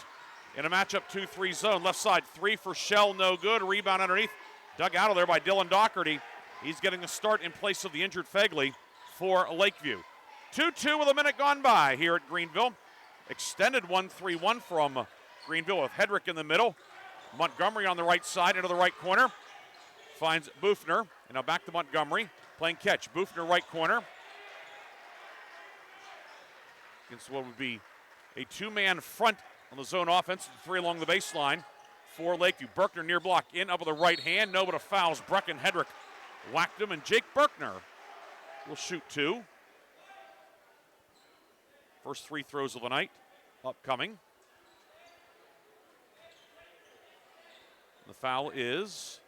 Speaker 7: in a matchup 2-3 zone. Left side, 3 for Shell, no good. Rebound underneath, dug out of there by Dylan Doherty. He's getting the start in place of the injured Fegley for Lakeview. 2-2 with a minute gone by here at Greenville. Extended 1-3-1 from Greenville with Hedrick in the middle. Montgomery on the right side into the right corner. Finds Bufner, and now back to Montgomery. Playing catch, Bufner right corner. Against what would be a 2-man front on the zone offense, 3 along the baseline for Lakeview. Berkner near block, in up with the right hand, no but a fouls. Brecken Hedrick whacked him, and Jake Berkner will shoot 2. First 3 throws of the night upcoming. The foul is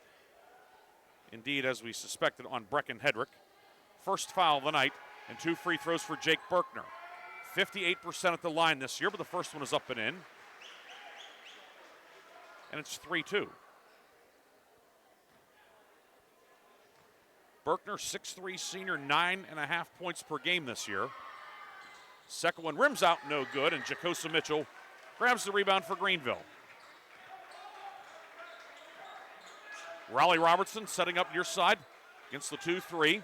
Speaker 7: indeed, as we suspected, on Brecken Hedrick. First foul of the night, and 2 free throws for Jake Berkner. 58% at the line this year, but the first one is up and in. And it's 3-2. Berkner, 6'3" senior, 9.5 points per game this year. Second one rims out, no good, and Jacosa Mitchell grabs the rebound for Greenville. Raleigh Robertson setting up near side against the 2-3. It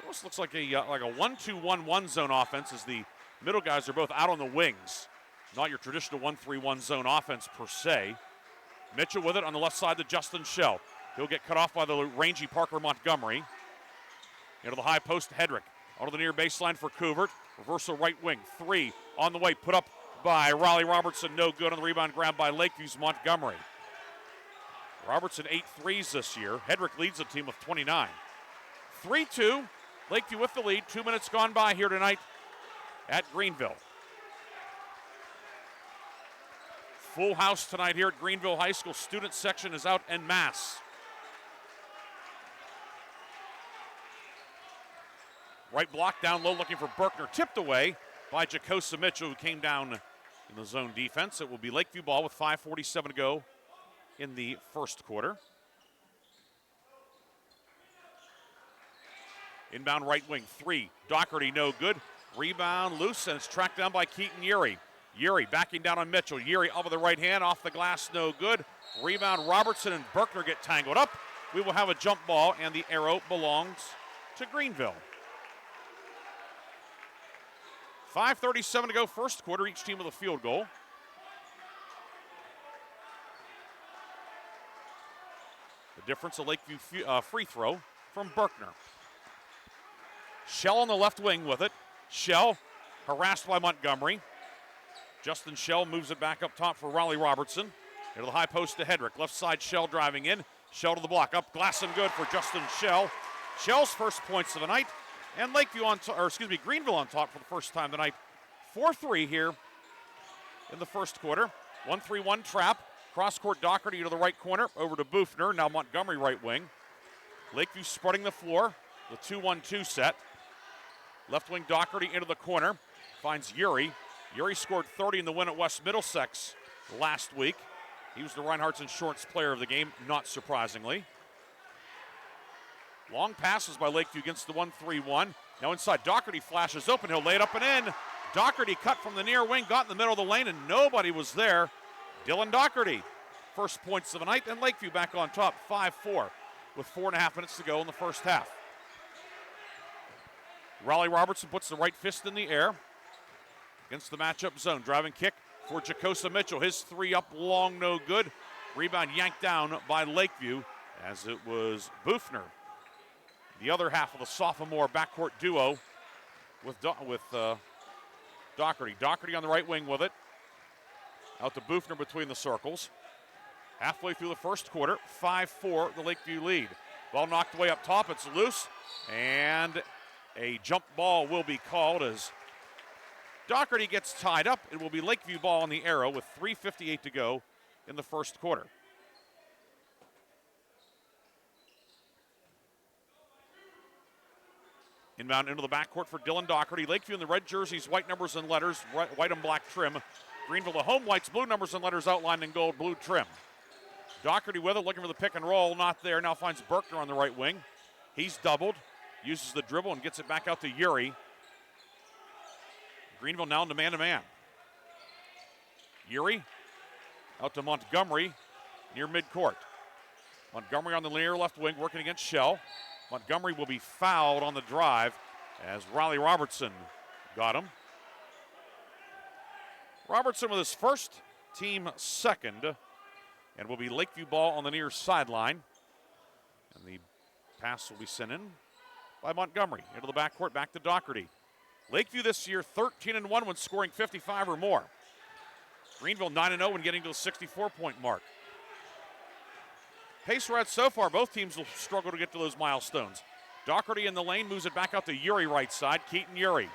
Speaker 7: almost looks like a 1-2-1-1 zone offense as the middle guys are both out on the wings. Not your traditional 1-3-1 zone offense per se. Mitchell with it on the left side to Justin Shell. He'll get cut off by the rangy Parker Montgomery. Into the high post, Hedrick. Onto the near baseline for Couvert. Reversal right wing. 3 on the way, put up by Raleigh Robertson. No good on the rebound, grab by Lakeview's Montgomery. Robertson 8 threes this year. Hedrick leads the team with 29. 3-2. Lakeview with the lead. 2 minutes gone by here tonight at Greenville. Full house tonight here at Greenville High School. Student section is out en masse. Right block down low looking for Berkner. Tipped away by Jacosa Mitchell, who came down in the zone defense. It will be Lakeview ball with 5:47 to go in the first quarter. Inbound right wing, 3. Doherty, no good. Rebound loose, and it's tracked down by Keaton Uri. Uri backing down on Mitchell. Uri up with the right hand, off the glass, no good. Rebound, Robertson and Berkner get tangled up. We will have a jump ball, and the arrow belongs to Greenville. 5:37 to go, first quarter, each team with a field goal. The difference, a Lakeview free throw from Berkner. Shell on the left wing with it. Shell harassed by Montgomery. Justin Shell moves it back up top for Raleigh Robertson. Into the high post to Hedrick. Left side, Shell driving in. Shell to the block. Up glass and good for Justin Shell. Shell's first points of the night. And Greenville on top for the first time tonight. 4-3 here in the first quarter. 1-3-1 trap. Cross-court Doherty to the right corner. Over to Bufner. Now Montgomery right wing. Lakeview spreading the floor. The 2-1-2 set. Left wing Doherty into the corner. Finds Uri. Uri scored 30 in the win at West Middlesex last week. He was the Reinhardt's Insurance player of the game, not surprisingly. Long passes by Lakeview against the 1-3-1. Now inside, Doherty flashes open. He'll lay it up and in. Doherty cut from the near wing, got in the middle of the lane, and nobody was there. Dylan Doherty, first points of the night, and Lakeview back on top, 5-4, with 4.5 minutes to go in the first half. Raleigh Robertson puts the right fist in the air against the matchup zone. Driving kick for Jacosa Mitchell. His three up long, no good. Rebound yanked down by Lakeview as it was Bufner. The other half of the sophomore backcourt duo with Doherty. Doherty on the right wing with it. Out to Bufner between the circles. Halfway through the first quarter, 5-4, the Lakeview lead. Ball knocked away up top, it's loose, and a jump ball will be called as Doherty gets tied up. It will be Lakeview ball on the arrow with 3:58 to go in the first quarter. Inbound into the backcourt for Dylan Doherty. Lakeview in the red jerseys, white numbers and letters, white and black trim. Greenville the home whites, blue numbers and letters outlined in gold, blue trim. Doherty with it, looking for the pick and roll, not there. Now finds Berkner on the right wing. He's doubled, uses the dribble and gets it back out to Uri. Greenville now into man-to-man. Uri out to Montgomery near midcourt. Montgomery on the near left wing working against Shell. Montgomery will be fouled on the drive as Raleigh Robertson got him. Robertson with his first, team second, and will be Lakeview ball on the near sideline. And the pass will be sent in by Montgomery into the backcourt, back to Doherty. Lakeview this year 13-1 when scoring 55 or more. Greenville 9-0 when getting to the 64-point mark. Pace we're at so far, both teams will struggle to get to those milestones. Doherty in the lane moves it back out to Uri right side. Keaton Uri.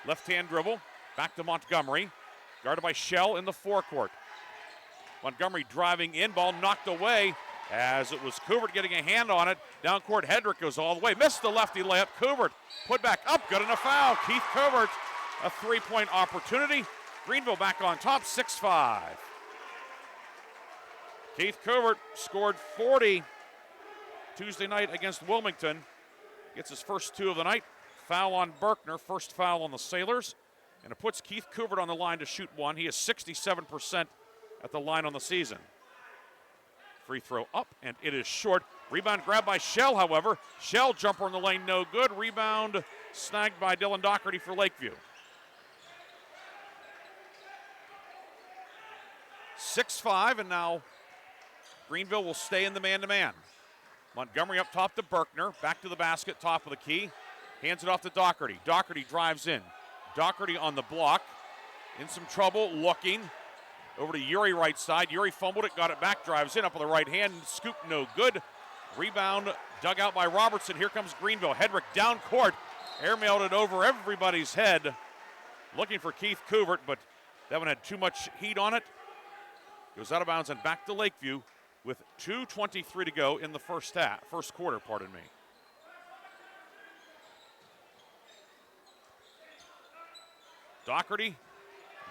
Speaker 7: Left-hand dribble, back to Montgomery. Guarded by Shell in the forecourt. Montgomery driving in, ball knocked away as it was Kubert getting a hand on it. Down court, Hedrick goes all the way. Missed the lefty layup. Kubert put back up, good enough foul. Keith Kubert, a three-point opportunity. Greenville back on top, 6-5. Keith Kubert scored 40 Tuesday night against Wilmington. Gets his first two of the night. Foul on Berkner, first foul on the Sailors. And it puts Keith Kubert on the line to shoot one. He is 67% at the line on the season. Free throw up, and it is short. Rebound grabbed by Shell, however. Shell jumper in the lane, no good. Rebound snagged by Dylan Doherty for Lakeview. 6-5, and now Greenville will stay in the man-to-man. Montgomery up top to Berkner. Back to the basket, top of the key. Hands it off to Doherty. Doherty drives in. Doherty on the block. In some trouble, looking. Over to Uri right side. Uri fumbled it, got it back, drives in up on the right hand. Scoop no good. Rebound dug out by Robertson. Here comes Greenville. Hedrick down court. Airmailed it over everybody's head. Looking for Keith Kubert, but that one had too much heat on it. Goes out of bounds and back to Lakeview with 2:23 to go in the first quarter, pardon me. Doherty,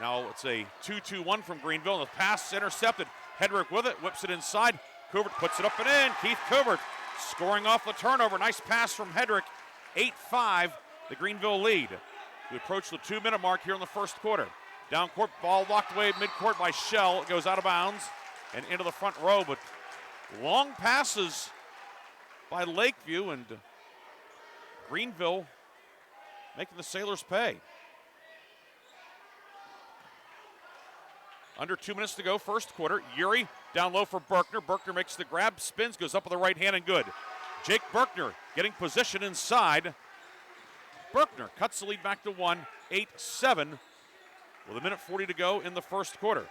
Speaker 7: now it's a 2-2-1 from Greenville. The pass is intercepted. Hedrick with it, whips it inside. Kubert puts it up and in. Keith Kubert scoring off the turnover. Nice pass from Hedrick. 8-5, the Greenville lead. We approach the 2-minute mark here in the first quarter. Down court, ball locked away midcourt by Shell. It goes out of bounds and into the front row, but long passes by Lakeview, and Greenville making the Sailors pay. Under 2 minutes to go, first quarter. Uri down low for Berkner. Berkner makes the grab, spins, goes up with the right hand and good. Jake Berkner getting position inside. Berkner cuts the lead back to 1, 8-7. with 1:40 to go in the first quarter.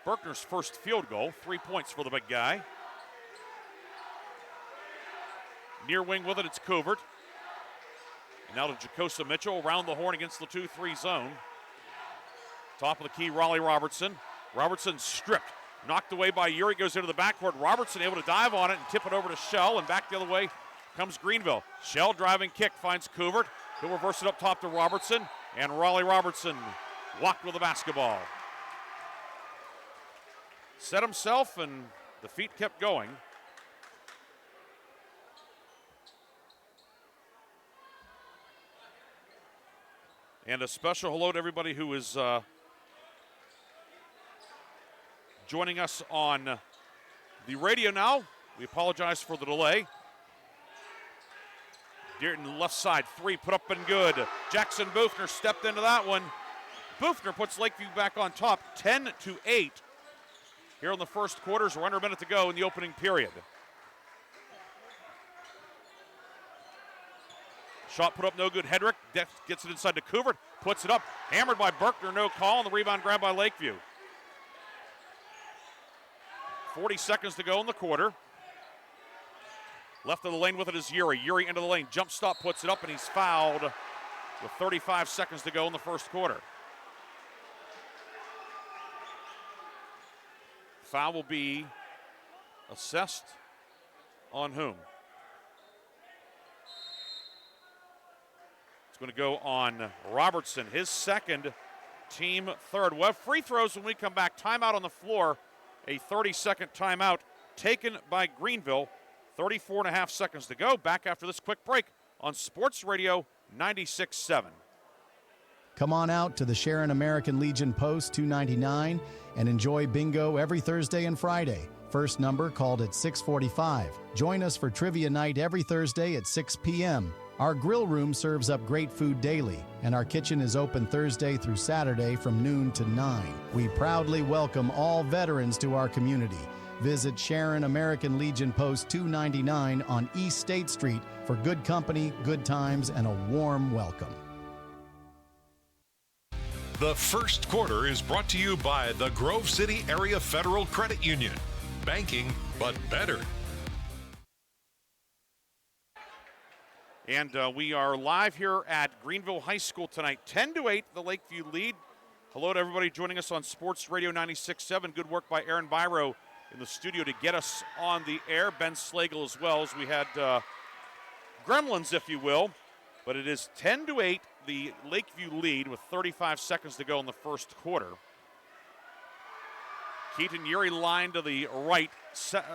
Speaker 7: Berkner's first field goal, 3 points for the big guy. Near wing with it, it's Covert. And now to Jacosa Mitchell, around the horn against the 2-3 zone. Top of the key, Raleigh Robertson. Robertson stripped, knocked away by Uri, goes into the backcourt. Robertson able to dive on it and tip it over to Shell, and back the other way comes Greenville. Shell driving kick finds Covert. He'll reverse it up top to Robertson, and Raleigh Robertson walked with the basketball. Set himself, and the feet kept going. And a special hello to everybody who is joining us on the radio now. We apologize for the delay. Dearton left side, 3 put up and good. Jackson Boothner stepped into that one. Boothner puts Lakeview back on top, 10-8. Here in the first quarters, we're under a minute to go in the opening period. Shot put up no good. Hedrick gets it inside to Covert, puts it up. Hammered by Berkner, no call, and the rebound grabbed by Lakeview. 40 seconds to go in the quarter. Left of the lane with it is Uri. Uri into the lane, jump stop, puts it up, and he's fouled with 35 seconds to go in the first quarter. Foul will be assessed on whom? It's going to go on Robertson, his second, team third. We'll have free throws when we come back. Timeout on the floor, a 30-second timeout taken by Greenville. 34.5 seconds to go. Back after this quick break on Sports Radio 96.7.
Speaker 16: Come on out to the Sharon American Legion Post 299 and enjoy bingo every Thursday and Friday. First number called at 6:45. Join us for trivia night every Thursday at 6 p.m. Our grill room serves up great food daily, and our kitchen is open Thursday through Saturday from noon to 9. We proudly welcome all veterans to our community. Visit Sharon American Legion Post 299 on East State Street for good company, good times, and a warm welcome.
Speaker 8: The first quarter is brought to you by the Grove City Area Federal Credit Union. Banking, but better.
Speaker 7: And we are live here at Greenville High School tonight. 10-8, the Lakeview lead. Hello to everybody joining us on Sports Radio 96.7. Good work by Aaron Byro in the studio to get us on the air. Ben Slagle as well, as we had gremlins, if you will. But it is 10-8, the Lakeview lead with 35 seconds to go in the first quarter. Keaton Uri line to the right,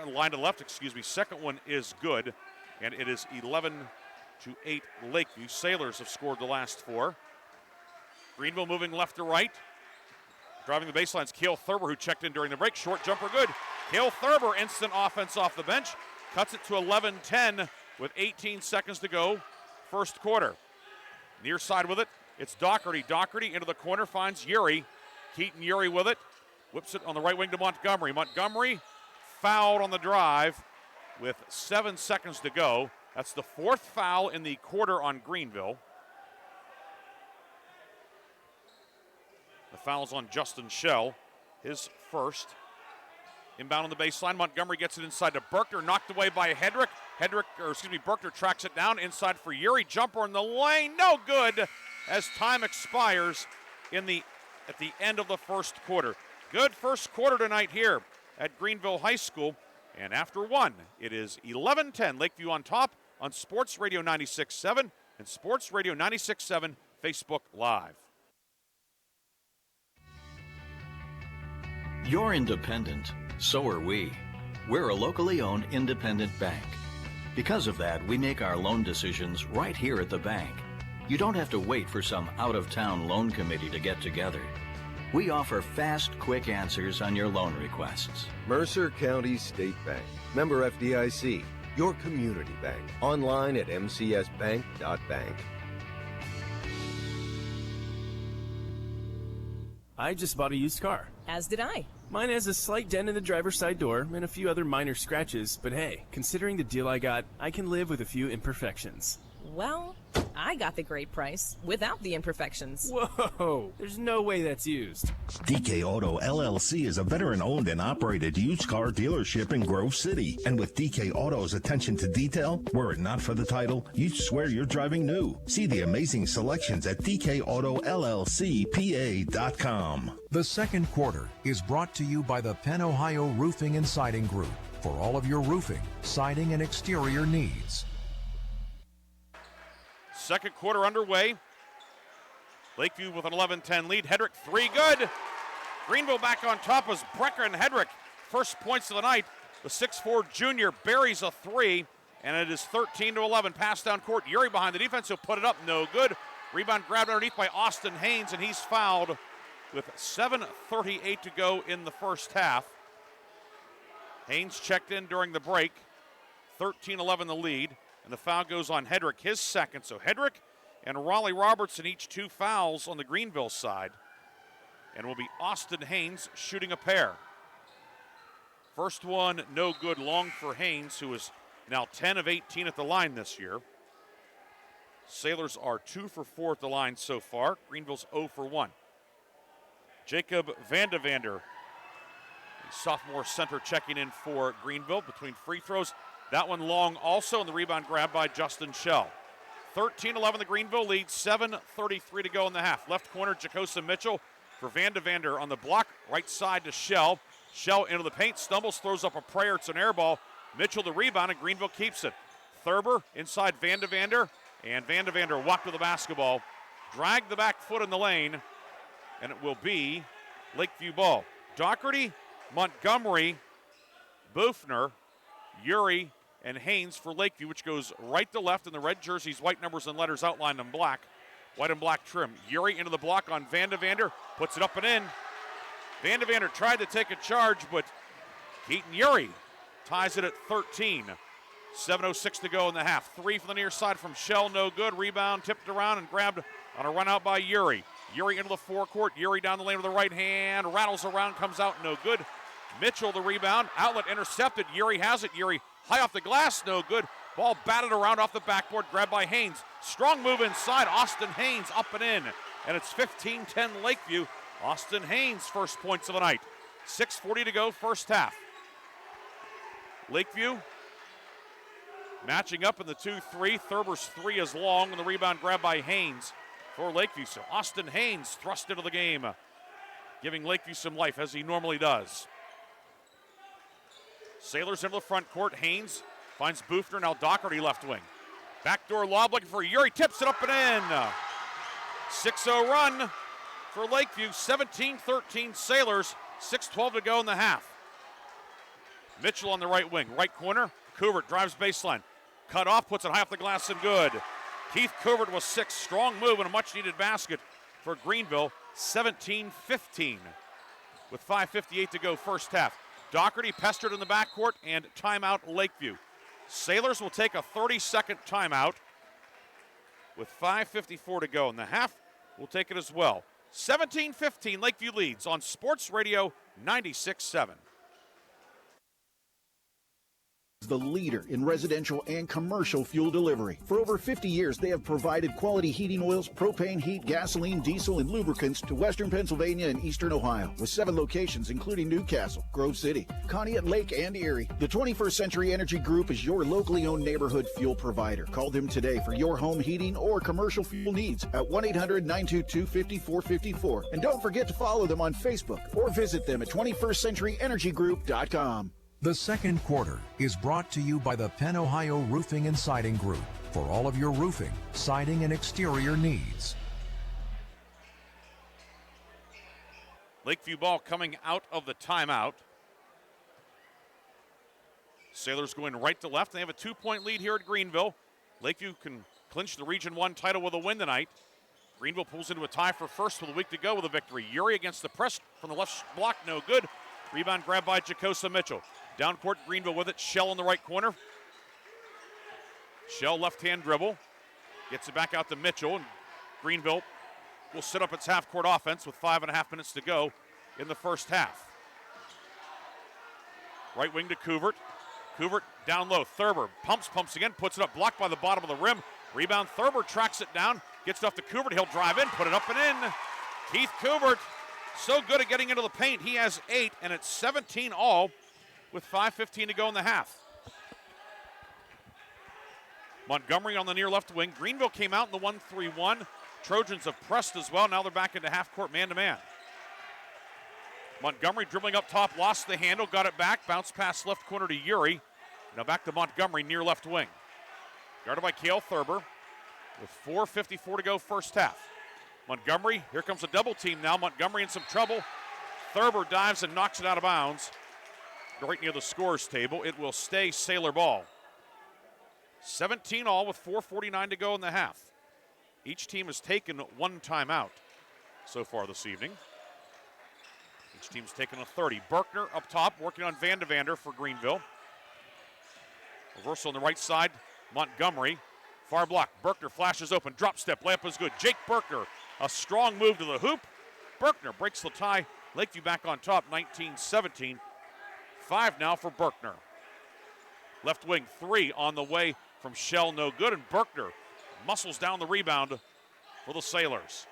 Speaker 7: line to left, Second one is good, and it is 11-8 Lakeview. Sailors have scored the last 4. Greenville moving left to right. Driving the baselines, Cale Thurber, who checked in during the break. Short jumper good. Cale Thurber, instant offense off the bench. Cuts it to 11-10 with 18 seconds to go. First quarter. Near side with it, it's Doherty. Doherty into the corner, finds Uri. Keaton Uri with it. Whips it on the right wing to Montgomery. Montgomery fouled on the drive with 7 seconds to go. That's the 4th foul in the quarter on Greenville. The foul's on Justin Shell, his first. Inbound on the baseline. Montgomery gets it inside to Berkner, knocked away by Hedrick. Berkner tracks it down inside for Uri. Jumper in the lane, no good as time expires at the end of the first quarter. Good first quarter tonight here at Greenville High School. And after one, it is 11-10. Lakeview on top on Sports Radio 96.7 and Sports Radio 96.7 Facebook Live.
Speaker 9: You're independent, so are we. We're a locally owned independent bank. Because of that, we make our loan decisions right here at the bank. You don't have to wait for some out-of-town loan committee to get together. We offer fast, quick answers on your loan requests.
Speaker 18: Mercer County State Bank. Member FDIC. Your community bank. Online at mcsbank.bank.
Speaker 10: I just bought a used car.
Speaker 11: As did I.
Speaker 10: Mine has a slight dent in the driver's side door and a few other minor scratches, but hey, considering the deal I got, I can live with a few imperfections.
Speaker 11: Well, I got the great price without the imperfections.
Speaker 10: Whoa, there's no way that's used.
Speaker 13: DK Auto LLC is a veteran-owned and operated used car dealership in Grove City. And with DK Auto's attention to detail, were it not for the title, you'd swear you're driving new. See the amazing selections at DKAutoLLCPA.com.
Speaker 5: The second quarter is brought to you by the Penn Ohio Roofing and Siding Group for all of your roofing, siding, and exterior needs.
Speaker 7: Second quarter underway. Lakeview with an 11-10 lead. Hedrick, three, good. Greenville back on top as Brecker and Hedrick. First points of the night. The 6'4 junior buries a three, and it is 13-11. Pass down court. Uri behind the defense. He'll put it up. No good. Rebound grabbed underneath by Austin Haynes, and he's fouled with 7:38 to go in the first half. Haynes checked in during the break. 13-11 the lead, and the foul goes on Hedrick, his second. So Hedrick and Raleigh Robertson each two fouls on the Greenville side. And will be Austin Haynes shooting a pair. First one, no good, long for Haynes, who is now 10 of 18 at the line this year. Sailors are 2 for 4 at the line so far. Greenville's 0 for 1. Jacob Vandavander, the sophomore center, checking in for Greenville between free throws. That one long also, and the rebound grabbed by Justin Shell. 13-11 the Greenville lead, 7:33 to go in the half. Left corner, Jacosa Mitchell for Vandavander on the block, right side to Shell. Shell into the paint, stumbles, throws up a prayer. It's an air ball. Mitchell the rebound, and Greenville keeps it. Thurber inside Vandavander, and Vandavander walked to the basketball, dragged the back foot in the lane, and it will be Lakeview ball. Doherty, Montgomery, Bufner, Uri, and Haynes for Lakeview, which goes right to left in the red jerseys, white numbers and letters outlined in black. White and black trim. Uri into the block on Vandavander, puts it up and in. Vandavander tried to take a charge, but Keaton Uri ties it at 13. 7:06 to go in the half. Three from the near side from Shell, no good. Rebound tipped around and grabbed on a run out by Uri. Uri into the forecourt. Uri down the lane with the right hand, rattles around, comes out, no good. Mitchell the rebound, outlet intercepted. Uri has it. Uri high off the glass, no good. Ball batted around off the backboard, grabbed by Haynes. Strong move inside, Austin Haynes up and in. And it's 15-10 Lakeview. Austin Haynes first points of the night. 6:40 to go, first half. Lakeview matching up in the 2-3. Thurber's three is long, and the rebound grabbed by Haynes for Lakeview. So Austin Haynes thrust into the game, giving Lakeview some life as he normally does. Sailors into the front court. Haynes finds Bufner, now Doherty left wing. Backdoor lob looking for Uri, tips it up and in. 6-0 run for Lakeview, 17-13 Sailors, 6:12 to go in the half. Mitchell on the right wing, right corner. Couvert drives baseline. Cut off, puts it high off the glass and good. Keith Couvert was 6. Strong move and a much-needed basket for Greenville, 17-15 with 5:58 to go first half. Doherty pestered in the backcourt and timeout Lakeview. Sailors will take a 30-second timeout with 5:54 to go in the half. We'll take it as well. 17-15 Lakeview leads on Sports Radio 96.7.
Speaker 12: The leader in residential and commercial fuel delivery. For over 50 years, they have provided quality heating oils, propane, heat, gasoline, diesel, and lubricants to Western Pennsylvania and Eastern Ohio, with 7 locations including Newcastle, Grove City, Conneaut Lake, and Erie. The 21st Century Energy Group is your locally owned neighborhood fuel provider. Call them today for your home heating or commercial fuel needs at 1-800-922-5454. And don't forget to follow them on Facebook or visit them at 21stcenturyenergygroup.com.
Speaker 5: The second quarter is brought to you by the Penn Ohio Roofing and Siding Group for all of your roofing, siding, and exterior needs.
Speaker 7: Lakeview ball coming out of the timeout. Sailors going right to left. They have a 2-point lead here at Greenville. Lakeview can clinch the Region 1 title with a win tonight. Greenville pulls into a tie for first with a week to go with a victory. Uri against the press from the left block, no good. Rebound grabbed by Jacosa Mitchell. Down court, Greenville with it. Shell in the right corner. Shell left-hand dribble. Gets it back out to Mitchell, and Greenville will set up its half-court offense with 5.5 minutes to go in the first half. Right wing to Couvert. Couvert down low. Thurber pumps again, puts it up, blocked by the bottom of the rim. Rebound, Thurber tracks it down, gets it off to Kubert. He'll drive in, put it up and in. Keith Kubert, so good at getting into the paint. He has 8, and it's 17 all with 5:15 to go in the half. Montgomery on the near left wing. Greenville came out in the 1-3-1. Trojans have pressed as well. Now they're back into half court man-to-man. Montgomery dribbling up top, lost the handle, got it back, bounced pass left corner to Uri. Now back to Montgomery near left wing. Guarded by Cale Thurber with 4:54 to go first half. Montgomery, here comes a double team now. Montgomery in some trouble. Thurber dives and knocks it out of bounds. Right near the scores table. It will stay Sailor ball. 17 all with 4:49 to go in the half. Each team has taken one timeout so far this evening. Each team's taken a 30. Berkner up top working on Vandevander for Greenville. Reversal on the right side. Montgomery. Far block. Berkner flashes open. Drop step. Layup is good. Jake Berkner. A strong move to the hoop. Berkner breaks the tie. Lakeview back on top. 19-17. 5 now for Berkner. Left wing 3 on the way from Shell. No good. And Berkner muscles down the rebound for the Sailors.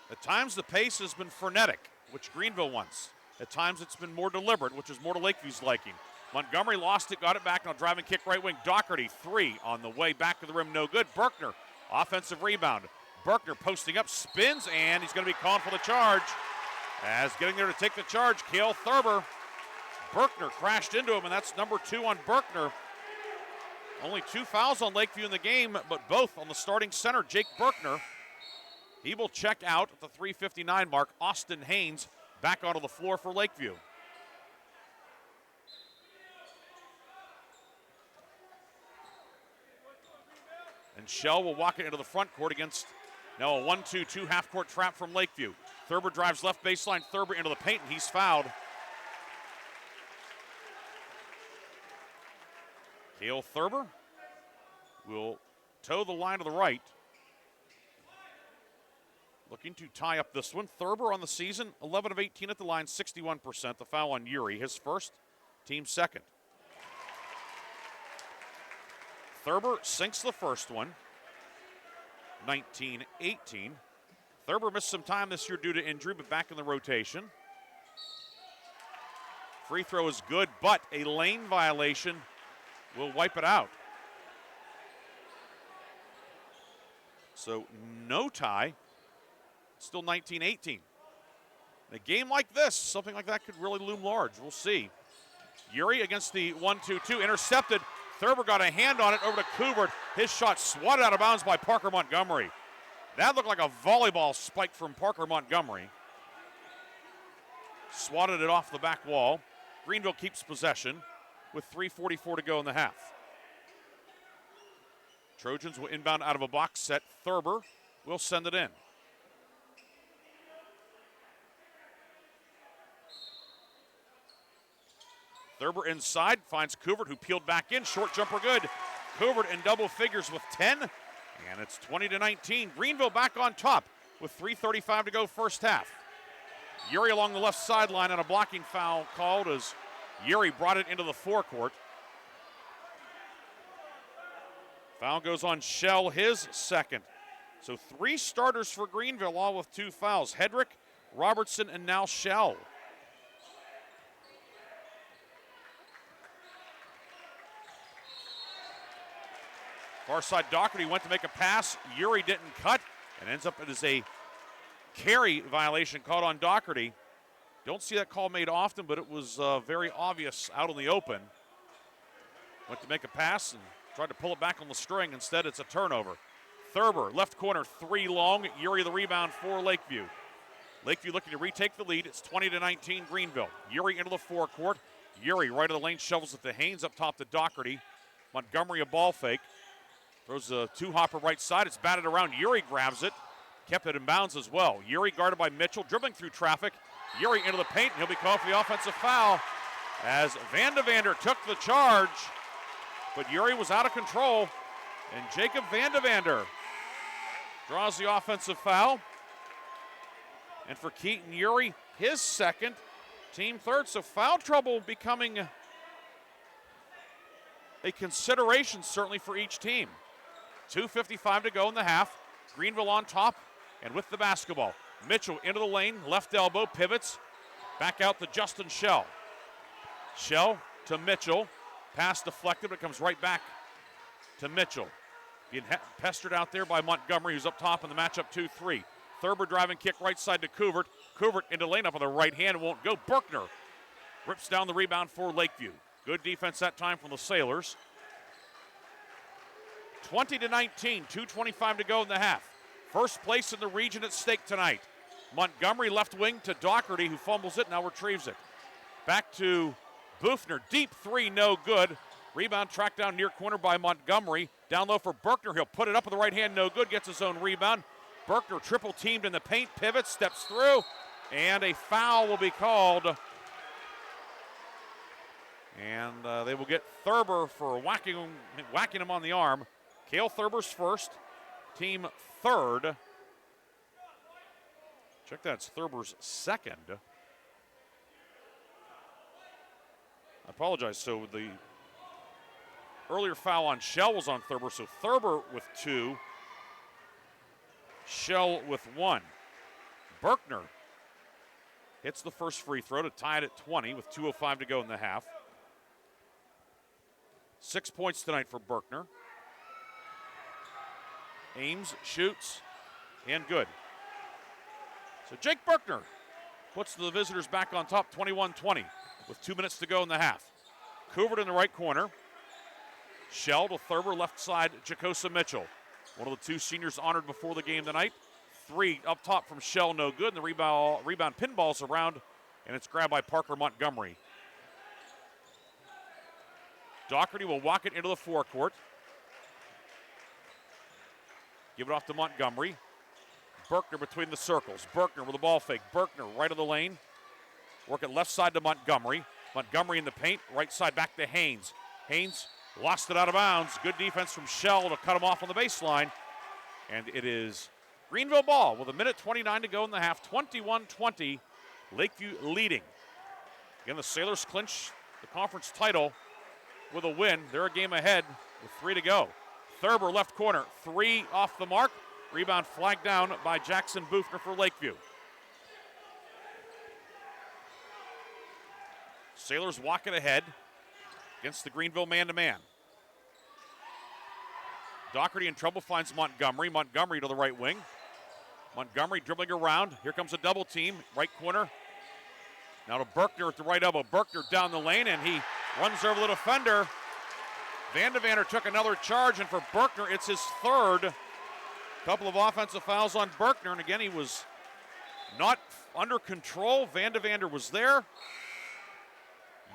Speaker 7: At times the pace has been frenetic, which Greenville wants. At times it's been more deliberate, which is more to Lakeview's liking. Montgomery lost it, got it back, now driving kick right wing. Doherty, 3 on the way, back to the rim, no good. Berkner, offensive rebound. Berkner posting up, spins, and he's going to be called for the charge. As getting there to take the charge, Cale Thurber. Berkner crashed into him, and that's number 2 on Berkner. Only 2 fouls on Lakeview in the game, but both on the starting center, Jake Berkner. He will check out at the 3:59 mark. Austin Haynes back onto the floor for Lakeview. And Shell will walk it into the front court against now a 1-2-2 half-court trap from Lakeview. Thurber drives left baseline, Thurber into the paint, and he's fouled. Cale Thurber will toe the line to the right. Looking to tie up this one. Thurber on the season, 11 of 18 at the line, 61%. The foul on Uri, his first, team second. Thurber sinks the first one, 19-18. Thurber missed some time this year due to injury, but back in the rotation. Free throw is good, but a lane violation will wipe it out. So no tie. Still 19-18. In a game like this, something like that could really loom large. We'll see. Uri against the 1-2-2. Intercepted. Thurber got a hand on it over to Kubert. His shot swatted out of bounds by Parker Montgomery. That looked like a volleyball spike from Parker Montgomery. Swatted it off the back wall. Greenville keeps possession with 3:44 to go in the half. Trojans will inbound out of a box set. Thurber will send it in. Thurber inside, finds Kubert, who peeled back in. Short jumper good. Kubert in double figures with 10, and it's 20-19. Greenville back on top with 3:35 to go first half. Uri along the left sideline, and a blocking foul called as Uri brought it into the forecourt. Foul goes on Shell, his second. So 3 starters for Greenville, all with 2 fouls. Hedrick, Robertson, and now Shell. Far side Doherty went to make a pass. Uri didn't cut and ends up as a carry violation called on Doherty. Don't see that call made often, but it was very obvious out in the open. Went to make a pass and tried to pull it back on the string. Instead, it's a turnover. Thurber, left corner, 3 long. Uri the rebound for Lakeview. Lakeview looking to retake the lead. It's 20-19 Greenville. Uri into the forecourt. Uri right of the lane, shovels it to Haynes up top to Doherty. Montgomery a ball fake. Throws a 2-hopper right side. It's batted around. Uri grabs it. Kept it in bounds as well. Uri guarded by Mitchell, dribbling through traffic. Uri into the paint, and he'll be called for the offensive foul as Vandevander took the charge. But Uri was out of control, and Jacob Vandevander draws the offensive foul. And for Keaton Uri, his second, team third. So foul trouble becoming a consideration certainly for each team. 2:55 to go in the half. Greenville on top and with the basketball. Mitchell into the lane, left elbow, pivots. Back out to Justin Shell. Shell to Mitchell. Pass deflected, but it comes right back to Mitchell. Being pestered out there by Montgomery, who's up top in the matchup 2-3. Thurber driving kick right side to Couvert. Couvert into lane up on the right hand, won't go. Berkner rips down the rebound for Lakeview. Good defense that time from the Sailors. 20-19, 2:25 to go in the half. First place in the region at stake tonight. Montgomery left wing to Doherty, who fumbles it, now retrieves it. Back to Bufner, deep three, no good. Rebound tracked down near corner by Montgomery. Down low for Berkner, he'll put it up with the right hand, no good, gets his own rebound. Berkner triple teamed in the paint, pivots, steps through, and a foul will be called. And they will get Thurber for whacking him on the arm. Cale Thurber's first, team third. Check that, it's Thurber's second. I apologize, so the earlier foul on Shell was on Thurber, so Thurber with 2, Shell with 1. Berkner hits the first free throw to tie it at 20 with 2:05 to go in the half. 6 points tonight for Berkner. Ames shoots, and good. So Jake Berkner puts the visitors back on top, 21-20, with 2 minutes to go in the half. Couvert in the right corner. Shell to Thurber, left side, Jacosa Mitchell. One of the 2 seniors honored before the game tonight. 3 up top from Shell, no good, and the rebound pinballs around, and it's grabbed by Parker Montgomery. Doherty will walk it into the forecourt. Give it off to Montgomery. Berkner between the circles. Berkner with a ball fake. Berkner right of the lane. Work it left side to Montgomery. Montgomery in the paint. Right side back to Haynes. Haynes lost it out of bounds. Good defense from Shell to cut him off on the baseline. And it is Greenville ball with 1:29 to go in the half. 21-20. Lakeview leading. Again, the Sailors clinch the conference title with a win. They're a game ahead with 3 to go. Thurber left corner, 3 off the mark. Rebound flagged down by Jackson Bufner for Lakeview. Sailors walk it ahead against the Greenville man-to-man. Doherty in trouble, finds Montgomery. Montgomery to the right wing. Montgomery dribbling around. Here comes a double team, right corner. Now to Berkner at the right elbow. Berkner down the lane, and he runs over the defender. Vandevander took another charge, and for Berkner, it's his third. Couple of offensive fouls on Berkner, and again, he was not under control. Vandevander was there.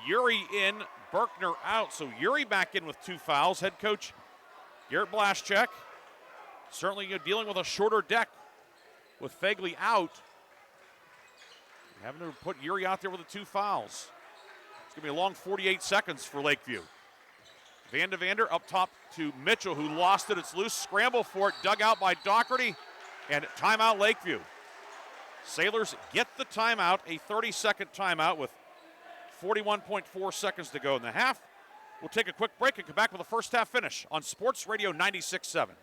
Speaker 7: Uri in, Berkner out. So Uri back in with 2 fouls. Head coach Garrett Blaschek certainly dealing with a shorter deck with Fegley out. Having to put Uri out there with the 2 fouls. It's going to be a long 48 seconds for Lakeview. Vandevander up top to Mitchell, who lost it. It's loose. Scramble for it. Dug out by Doherty. And timeout Lakeview. Sailors get the timeout, a 30-second timeout with 41.4 seconds to go in the half. We'll take a quick break and come back with a first half finish on Sports Radio 96.7.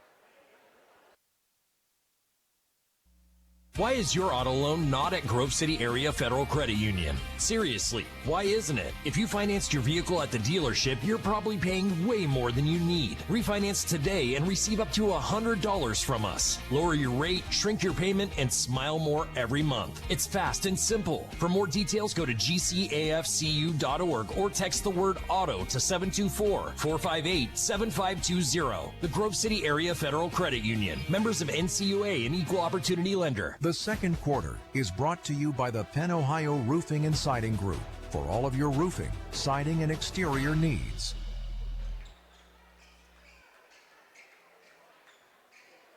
Speaker 14: Why is your auto loan not at Grove City Area Federal Credit Union? Seriously, why isn't it? If you financed your vehicle at the dealership, you're probably paying way more than you need. Refinance today and receive up to $100 from us. Lower your rate, shrink your payment, and smile more every month. It's fast and simple. For more details, go to gcafcu.org or text the word auto to 724-458-7520. The Grove City Area Federal Credit Union. Members of NCUA and Equal Opportunity Lender.
Speaker 5: The second quarter is brought to you by the Penn Ohio Roofing and Siding Group for all of your roofing, siding, and exterior needs.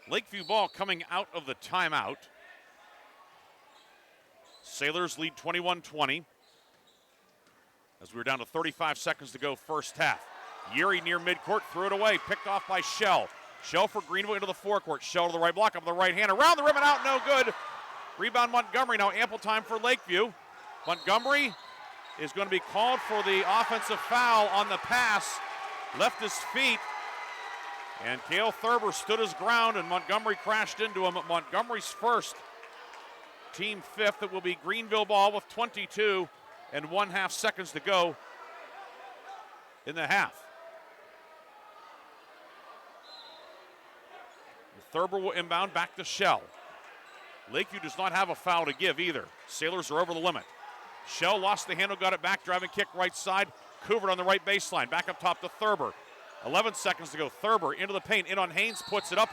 Speaker 7: Lakeview ball coming out of the timeout. Sailors lead 21-20 as we're down to 35 seconds to go first half. Uri near midcourt, threw it away, picked off by Shell. Shell for Greenville into the forecourt. Shell to the right block, up the right hand, around the rim and out, no good. Rebound Montgomery, now ample time for Lakeview. Montgomery is going to be called for the offensive foul on the pass left his feet, and Cale Thurber stood his ground, and Montgomery crashed into him. Montgomery's first, team fifth. It will be Greenville ball with 22 and 1/2 seconds to go in the half. Thurber will inbound back to Shell. Lakeview does not have a foul to give either. Sailors are over the limit. Shell lost the handle, got it back, driving kick right side. Couvert on the right baseline, back up top to Thurber. 11 seconds to go. Thurber into the paint, in on Haynes, puts it up,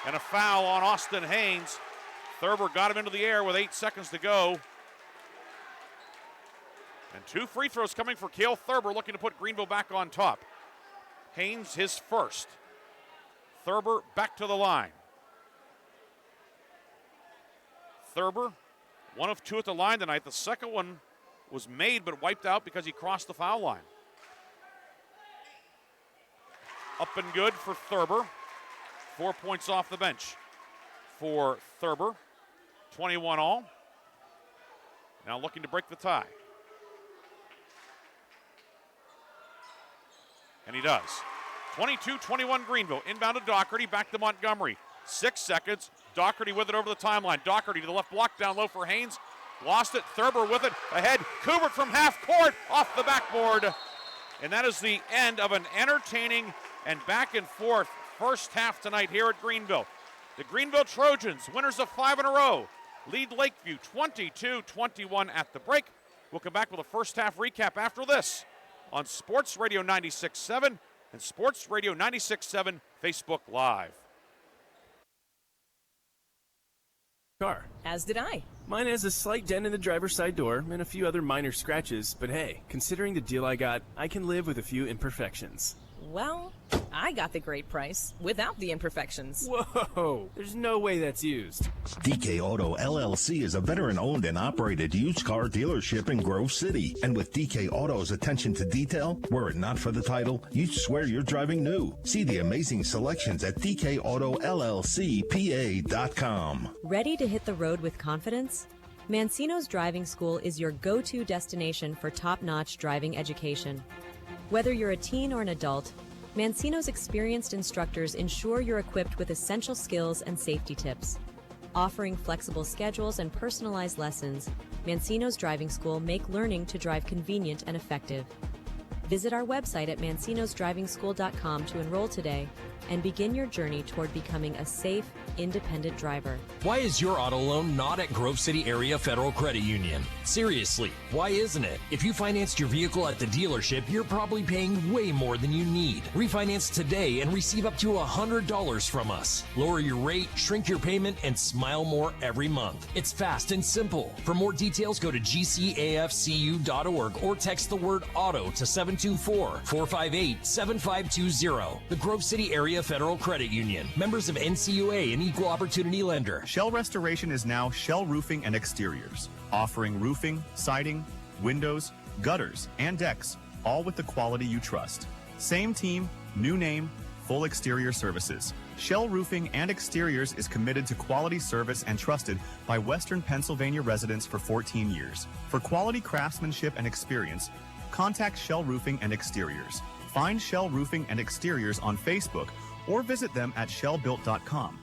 Speaker 7: and a foul on Austin Haynes. Thurber got him into the air with 8 seconds to go. And 2 free throws coming for Cale Thurber, looking to put Greenville back on top. Haynes his first. Thurber back to the line. Thurber, 1 of 2 at the line tonight. The second one was made but wiped out because he crossed the foul line. Up and good for Thurber. 4 points off the bench for Thurber. 21 all. Now looking to break the tie. And he does. 22-21 Greenville. Inbound to Doherty, back to Montgomery. 6 seconds. Doherty with it over the timeline. Doherty to the left block, down low for Haynes. Lost it. Thurber with it. Ahead. Couvert from half court, off the backboard. And that is the end of an entertaining and back and forth first half tonight here at Greenville. The Greenville Trojans, winners of 5 in a row, lead Lakeview 22-21 at the break. We'll come back with a first half recap after this on Sports Radio 96.7 and Sports Radio 96.7 Facebook Live.
Speaker 10: Car.
Speaker 11: As did I.
Speaker 10: Mine has a slight dent in the driver's side door and a few other minor scratches, but hey, considering the deal I got, I can live with a few imperfections.
Speaker 11: Well, I got the great price without the imperfections.
Speaker 10: Whoa, there's no way that's used.
Speaker 13: DK Auto LLC is a veteran-owned and operated used car dealership in Grove City. And with DK Auto's attention to detail, were it not for the title, you'd swear you're driving new. See the amazing selections at DKAutoLLCPA.com.
Speaker 15: Ready to hit the road with confidence? Mancino's Driving School is your go-to destination for top-notch driving education. Whether you're a teen or an adult, Mancino's experienced instructors ensure you're equipped with essential skills and safety tips. Offering flexible schedules and personalized lessons, Mancino's Driving School make learning to drive convenient and effective. Visit our website at mancinosdrivingschool.com to enroll today and begin your journey toward becoming a safe, independent driver.
Speaker 14: Why is your auto loan not at Grove City Area Federal Credit Union? Seriously, why isn't it? If you financed your vehicle at the dealership, you're probably paying way more than you need. Refinance today and receive up to $100 from us. Lower your rate, shrink your payment, and smile more every month. It's fast and simple. For more details, go to gcafcu.org or text the word AUTO to 724-458-7520. The Grove City Area Federal Credit Union. Members of NCUA and Equal Opportunity Lender.
Speaker 17: Shell Restoration is now Shell Roofing and Exteriors, offering roofing, siding, windows, gutters, and decks, all with the quality you trust. Same team, new name, full exterior services. Shell Roofing and Exteriors is committed to quality service and trusted by Western Pennsylvania residents for 14 years. For quality craftsmanship and experience, contact Shell Roofing and Exteriors. Find Shell Roofing and Exteriors on Facebook or visit them at shellbuilt.com.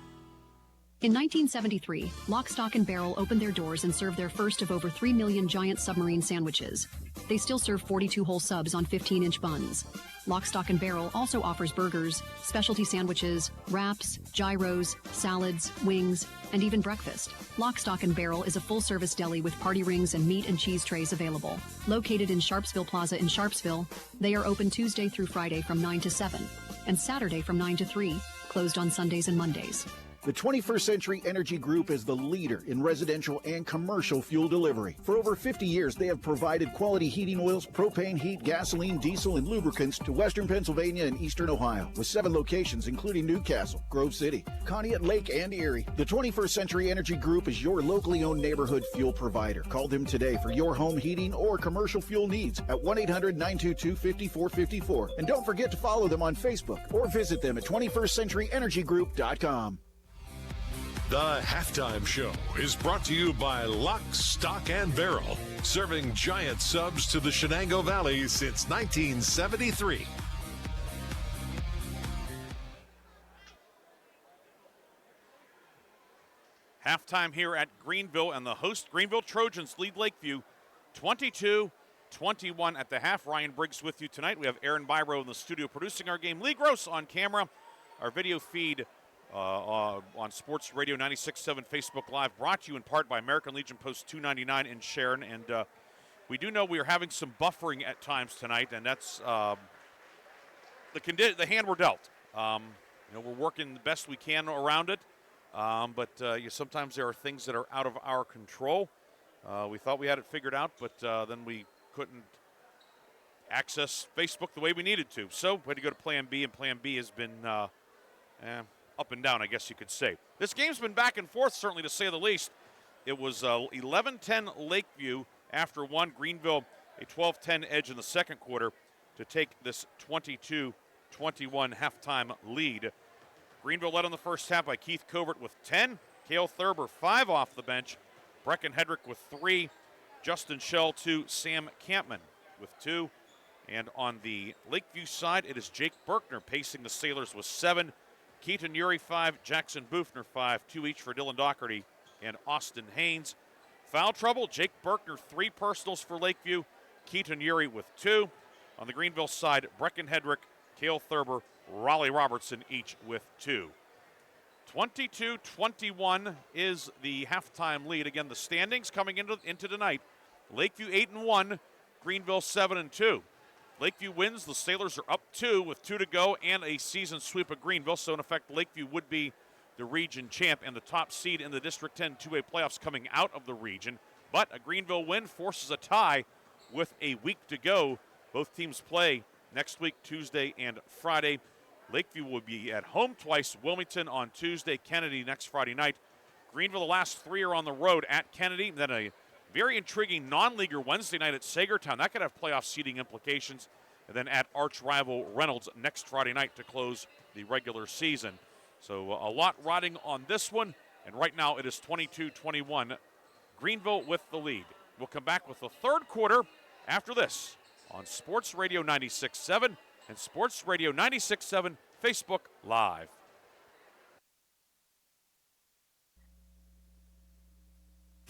Speaker 22: In 1973, Lock, Stock, and Barrel opened their doors and served their first of over 3 million giant submarine sandwiches. They still serve 42-hole subs on 15-inch buns. Lock, Stock, and Barrel also offers burgers, specialty sandwiches, wraps, gyros, salads, wings, and even breakfast. Lock, Stock, and Barrel is a full-service deli with party rings and meat and cheese trays available. Located in Sharpsville Plaza in Sharpsville, they are open Tuesday through Friday from 9 to 7 and Saturday from 9 to 3, closed on Sundays and Mondays.
Speaker 12: The 21st Century Energy Group is the leader in residential and commercial fuel delivery. For over 50 years, they have provided quality heating oils, propane, heat, gasoline, diesel, and lubricants to Western Pennsylvania and Eastern Ohio, with 7 locations including Newcastle, Grove City, Conneaut, Lake, and Erie. The 21st Century Energy Group is your locally owned neighborhood fuel provider. Call them today for your home heating or commercial fuel needs at 1-800-922-5454. And don't forget to follow them on Facebook or visit them at 21stcenturyenergygroup.com.
Speaker 8: The Halftime Show is brought to you by Lock, Stock, and Barrel, serving giant subs to the Shenango Valley since 1973.
Speaker 7: Halftime here at Greenville, and the host Greenville Trojans lead Lakeview 22-21 at the half. Ryan Briggs with you tonight. We have Aaron Biro in the studio producing our game. Lee Gross on camera. Our video feed on Sports Radio 96.7 Facebook Live, brought to you in part by American Legion Post 299 in Sharon. And we do know we are having some buffering at times tonight, and that's the hand we're dealt. We're working the best we can around it, but sometimes there are things that are out of our control. We thought we had it figured out, but then we couldn't access Facebook the way we needed to. So we had to go to Plan B, and Plan B has been up and down, I guess you could say. This game's been back and forth, certainly, to say the least. It was 11-10 Lakeview after one. Greenville a 12-10 edge in the second quarter to take this 22-21 halftime lead. Greenville led in the first half by Keith Covert with 10. Cale Thurber 5 off the bench. Brecken Hedrick with 3. Justin Schell 2. Sam Campman with 2. And on the Lakeview side, it is Jake Berkner pacing the Sailors with 7. Keaton Urey 5. Jackson Bufner 5. 2 each for Dylan Doherty and Austin Haynes. Foul trouble, Jake Berkner 3 personals for Lakeview. Keaton Urey with 2. On the Greenville side, Brecken Hedrick, Cale Thurber, Raleigh Robertson each with 2. 22-21 is the halftime lead. Again, the standings coming into tonight. Lakeview 8-1, Greenville 7-2. Lakeview wins. The Sailors are up 2 with 2 to go and a season sweep of Greenville. So, in effect, Lakeview would be the region champ and the top seed in the District 10 2A playoffs coming out of the region. But a Greenville win forces a tie with a week to go. Both teams play next week, Tuesday and Friday. Lakeview will be at home twice. Wilmington on Tuesday, Kennedy next Friday night. Greenville, the last 3 are on the road at Kennedy. Then a very intriguing non-leaguer Wednesday night at Sagertown. That could have playoff seeding implications. And then at arch rival Reynolds next Friday night to close the regular season. So a lot riding on this one. And right now it is 22-21. Greenville with the lead. We'll come back with the third quarter after this on Sports Radio 96.7 and Sports Radio 96.7 Facebook Live.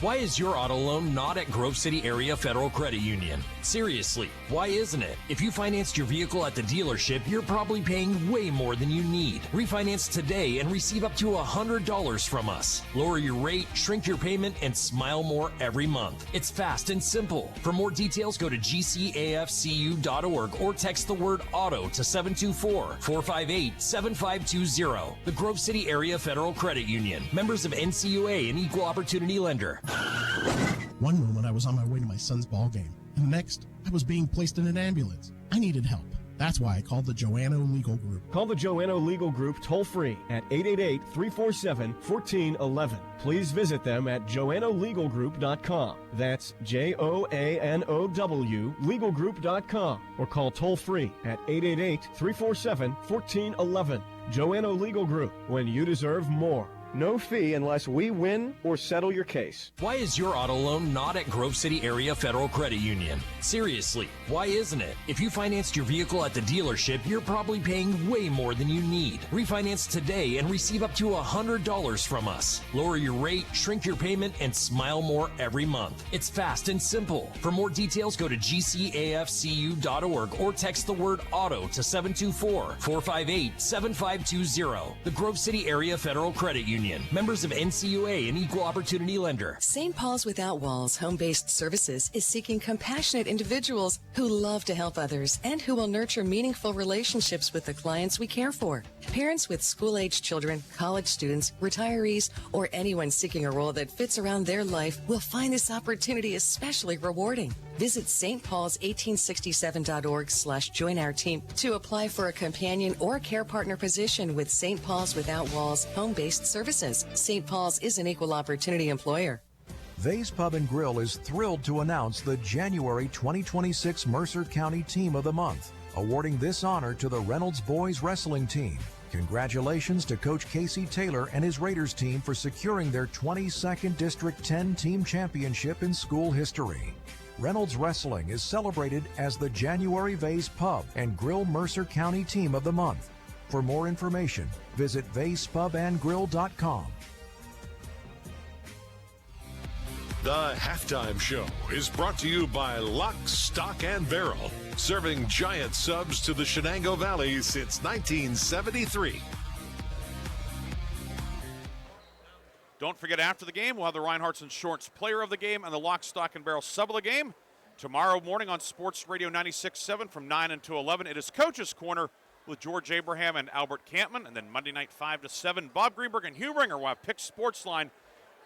Speaker 14: Why is your auto loan not at Grove City Area Federal Credit Union? Seriously, why isn't it? If you financed your vehicle at the dealership, you're probably paying way more than you need. Refinance today and receive up to $100 from us. Lower your rate, shrink your payment, and smile more every month. It's fast and simple. For more details, go to gcafcu.org or text the word AUTO to 724-458-7520. The Grove City Area Federal Credit Union. Members of NCUA and Equal Opportunity Lender.
Speaker 19: One moment I was on my way to my son's ball game, and the next I was being placed in an ambulance. I needed help. That's why I called the Joanno Legal Group.
Speaker 20: Call the Joanno Legal Group toll-free at 888-347-1411. Please visit them at joannolegalgroup.com. That's Joanow legalgroup.com, or call toll-free at 888-347-1411. Joanno Legal Group, when you deserve more. No fee unless we win or settle your case.
Speaker 14: Why is your auto loan not at Grove City Area Federal Credit Union? Seriously, why isn't it? If you financed your vehicle at the dealership, you're probably paying way more than you need. Refinance today and receive up to $100 from us. Lower your rate, shrink your payment, and smile more every month. It's fast and simple. For more details, go to gcafcu.org or text the word AUTO to 724-458-7520. The Grove City Area Federal Credit Union. Members of NCUA and Equal Opportunity Lender.
Speaker 23: St. Paul's Without Walls Home-Based Services is seeking compassionate individuals who love to help others and who will nurture meaningful relationships with the clients we care for. Parents with school-age children, college students, retirees, or anyone seeking a role that fits around their life will find this opportunity especially rewarding. Visit stpaul's1867.org/join our team to apply for a companion or care partner position with St. Paul's Without Walls Home-Based Services. St. Paul's is an equal opportunity employer.
Speaker 5: Vay's Pub and Grill is thrilled to announce the January 2026 Mercer County Team of the Month, awarding this honor to the Reynolds Boys Wrestling Team. Congratulations to Coach Casey Taylor and his Raiders team for securing their 22nd District 10 Team Championship in school history. Reynolds Wrestling is celebrated as the January Vay's Pub and Grill Mercer County Team of the Month. For more information, visit Vay'sPubandGrill.com.
Speaker 8: The Halftime Show is brought to you by Lock, Stock, and Barrel, serving giant subs to the Shenango Valley since 1973.
Speaker 7: Don't forget, after the game, we'll have the Reinhardt's Insurance Player of the Game and the Lock, Stock, and Barrel Sub of the Game. Tomorrow morning on Sports Radio 96.7 from 9 until 11, it is Coach's Corner with George Abraham and Albert Campman. And then Monday night, 5 to 7, Bob Greenberg and Hugh Ringer will have Pick Sportsline.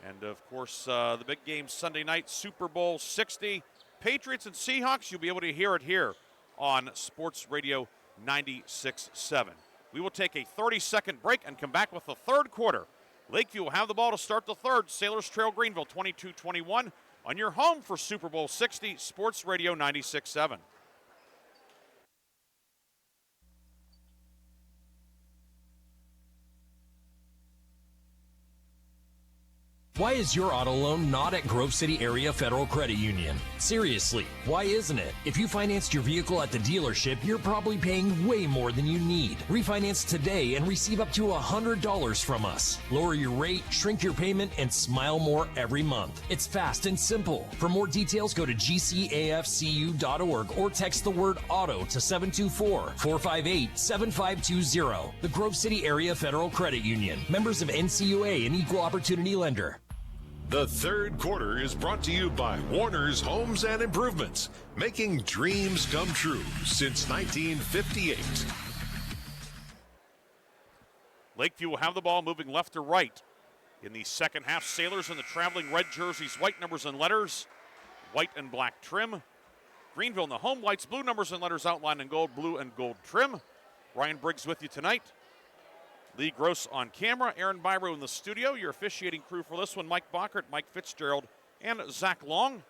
Speaker 7: And, of course, the big game Sunday night, Super Bowl 60. Patriots and Seahawks, you'll be able to hear it here on Sports Radio 96.7. We will take a 30-second break and come back with the third quarter. Lakeview will have the ball to start the third. Sailors trail Greenville 22-21 on your home for Super Bowl 60, Sports Radio 96.7.
Speaker 14: Why is your auto loan not at Grove City Area Federal Credit Union? Seriously, why isn't it? If you financed your vehicle at the dealership, you're probably paying way more than you need. Refinance today and receive up to $100 from us. Lower your rate, shrink your payment, and smile more every month. It's fast and simple. For more details, go to gcafcu.org or text the word AUTO to 724-458-7520. The Grove City Area Federal Credit Union. Members of NCUA and Equal Opportunity Lender.
Speaker 8: The third quarter is brought to you by Warner's Homes and Improvements, making dreams come true since 1958.
Speaker 7: Lakeview will have the ball moving left to right. In the second half, Sailors in the traveling red jerseys, white numbers and letters, white and black trim. Greenville in the home whites, blue numbers and letters outlined in gold, blue and gold trim. Ryan Briggs with you tonight. Lee Gross on camera, Aaron Biro in the studio. Your officiating crew for this one, Mike Bockert, Mike Fitzgerald, and Zach Long.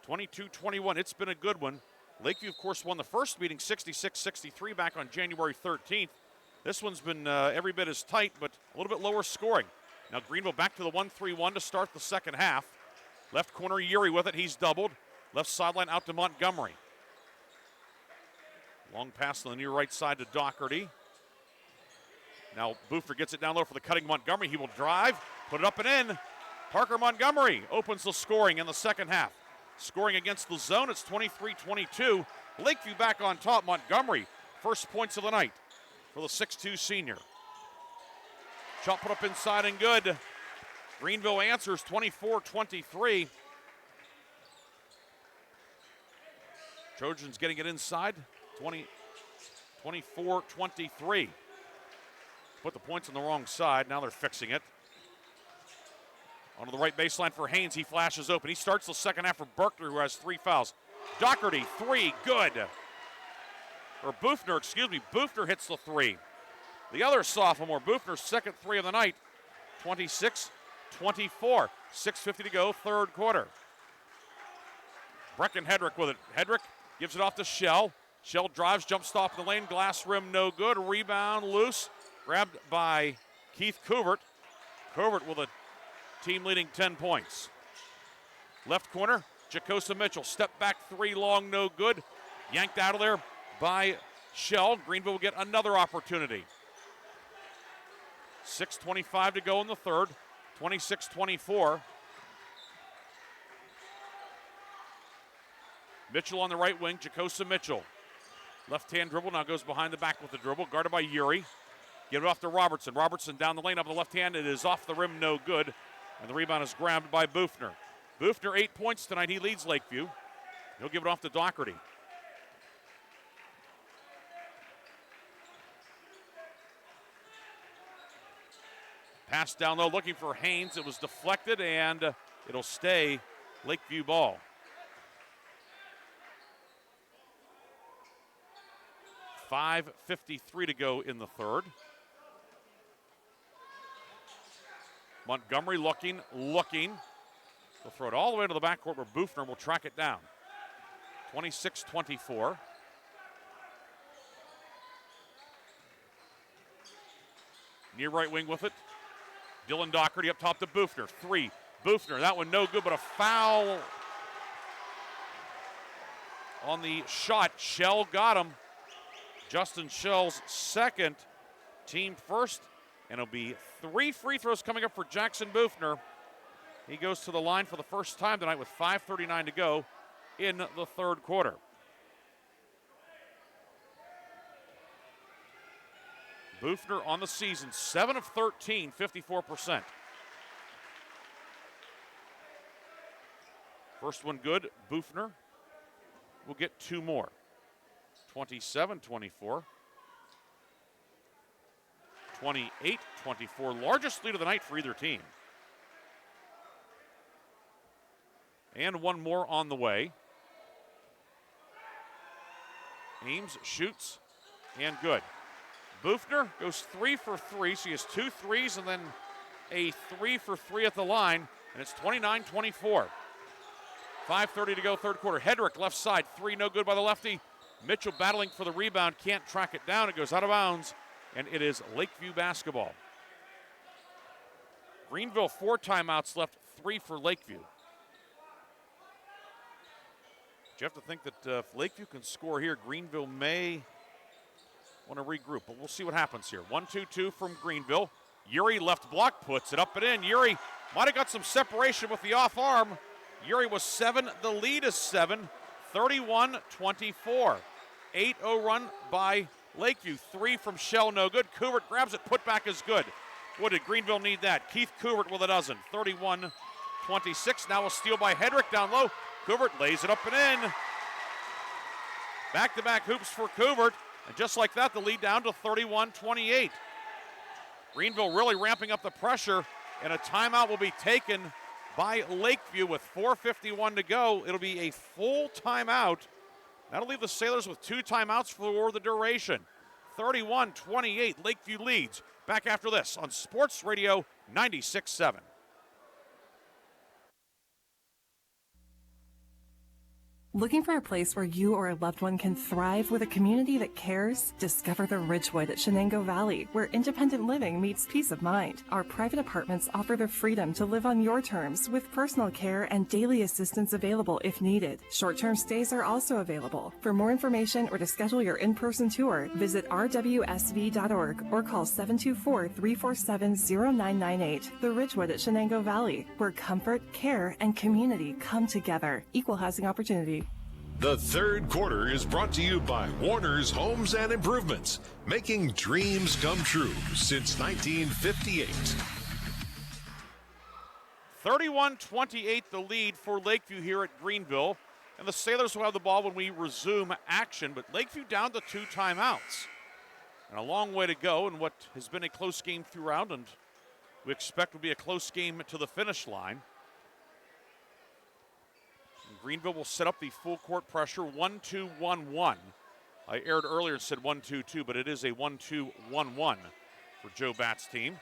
Speaker 7: 22-21, it's been a good one. Lakeview, of course, won the first meeting 66-63 back on January 13th. This one's been every bit as tight, but a little bit lower scoring. Now Greenville back to the 1-3-1 to start the second half. Left corner, Uri with it, he's doubled. Left sideline out to Montgomery. Long pass on the near right side to Doherty. Now Boofner gets it down low for the cutting Montgomery. He will drive, put it up and in. Parker Montgomery opens the scoring in the second half. Scoring against the zone, it's 23-22. Lakeview back on top. Montgomery, first points of the night for the 6'2 senior. Shot put up inside and good. Greenville answers 24-23. Trojans getting it inside, 24-23. Put the points on the wrong side. Now they're fixing it. Onto the right baseline for Haynes. He flashes open. He starts the second half for Berkner, who has 3 fouls. Doherty, 3, good. Or Boofner, excuse me. Boofner hits the 3. The other sophomore, Boofner's second 3 of the night. 26-24. 6:50 to go, third quarter. Brecken Hedrick with it. Hedrick gives it off to Shell. Shell drives, jump stop in the lane. Glass rim, no good. Rebound, loose. Grabbed by Keith Covert. Covert with a team-leading 10 points. Left corner, Jacosa Mitchell. Step back 3, long, no good. Yanked out of there by Shell. Greenville will get another opportunity. 6:25 to go in the third. 26-24. Mitchell on the right wing, Jacosa Mitchell. Left-hand dribble, now goes behind the back with the dribble, guarded by Uri. Give it off to Robertson. Robertson down the lane up the left hand. It is off the rim, no good. And the rebound is grabbed by Boofner. Boofner, 8 points tonight. He leads Lakeview. He'll give it off to Doherty. Pass down low, looking for Haynes. It was deflected, and it'll stay Lakeview ball. .53 to go in the third. Montgomery looking. They'll throw it all the way to the backcourt where Boofner will track it down. 26-24. Near right wing with it. Dylan Doherty up top to Boofner. 3. Boofner, that one no good, but a foul on the shot. Shell got him. Justin Shell's second, team first, and it'll be 3 free throws coming up for Jackson Boofner. He goes to the line for the first time tonight with 5:39 to go in the third quarter. Bufner on the season, 7 of 13, 54%. First one good, Bufner will get 2 more. 27-24. 28-24, largest lead of the night for either team. And one more on the way. Ames shoots, and good. Bufner goes 3 for 3, so he has 2 threes and then a 3 for 3 at the line, and it's 29-24. 5:30 to go, third quarter. Hedrick, left side, 3, no good by the lefty. Mitchell battling for the rebound, can't track it down. It goes out of bounds, and it is Lakeview basketball. Greenville, 4 timeouts left, 3 for Lakeview. But you have to think that if Lakeview can score here, Greenville may want to regroup, but we'll see what happens here. 1-2-2 from Greenville. Uri left block, puts it up and in. Uri might have got some separation with the off arm. Uri was 7, the lead is 7, 31-24. 8-0 run by Lakeview. 3 from Shell, no good. Kubert grabs it, put back is good. What did Greenville need that? Keith Kubert with a dozen. 31-26, now a steal by Hedrick down low. Kubert lays it up and in. Back-to-back hoops for Kubert. And just like that, the lead down to 31-28. Greenville really ramping up the pressure, and a timeout will be taken by Lakeview with 4:51 to go. It'll be a full timeout. That'll leave the Sailors with 2 timeouts for the duration. 31-28, Lakeview leads. Back after this on Sports Radio 96.7.
Speaker 1: Looking for a place where you or a loved one can thrive with a community that cares? Discover the Ridgewood at Shenango Valley, where independent living meets peace of mind. Our private apartments offer the freedom to live on your terms with personal care and daily assistance available if needed. Short-term stays are also available. For more information or to schedule your in-person tour, visit rwsv.org or call 724-347-0998. The Ridgewood at Shenango Valley, where comfort, care, and community come together. Equal housing opportunity.
Speaker 8: The third quarter is brought to you by Warner's Homes and Improvements, making dreams come true since 1958.
Speaker 7: 31-28 the lead for Lakeview here at Greenville. And the Sailors will have the ball when we resume action, but Lakeview down to 2 timeouts. And a long way to go in what has been a close game throughout, and we expect will be a close game to the finish line. Greenville will set up the full court pressure, 1-2-1-1. I aired earlier and said 1-2-2, but it is a 1-2-1-1 for Joe Batt's team.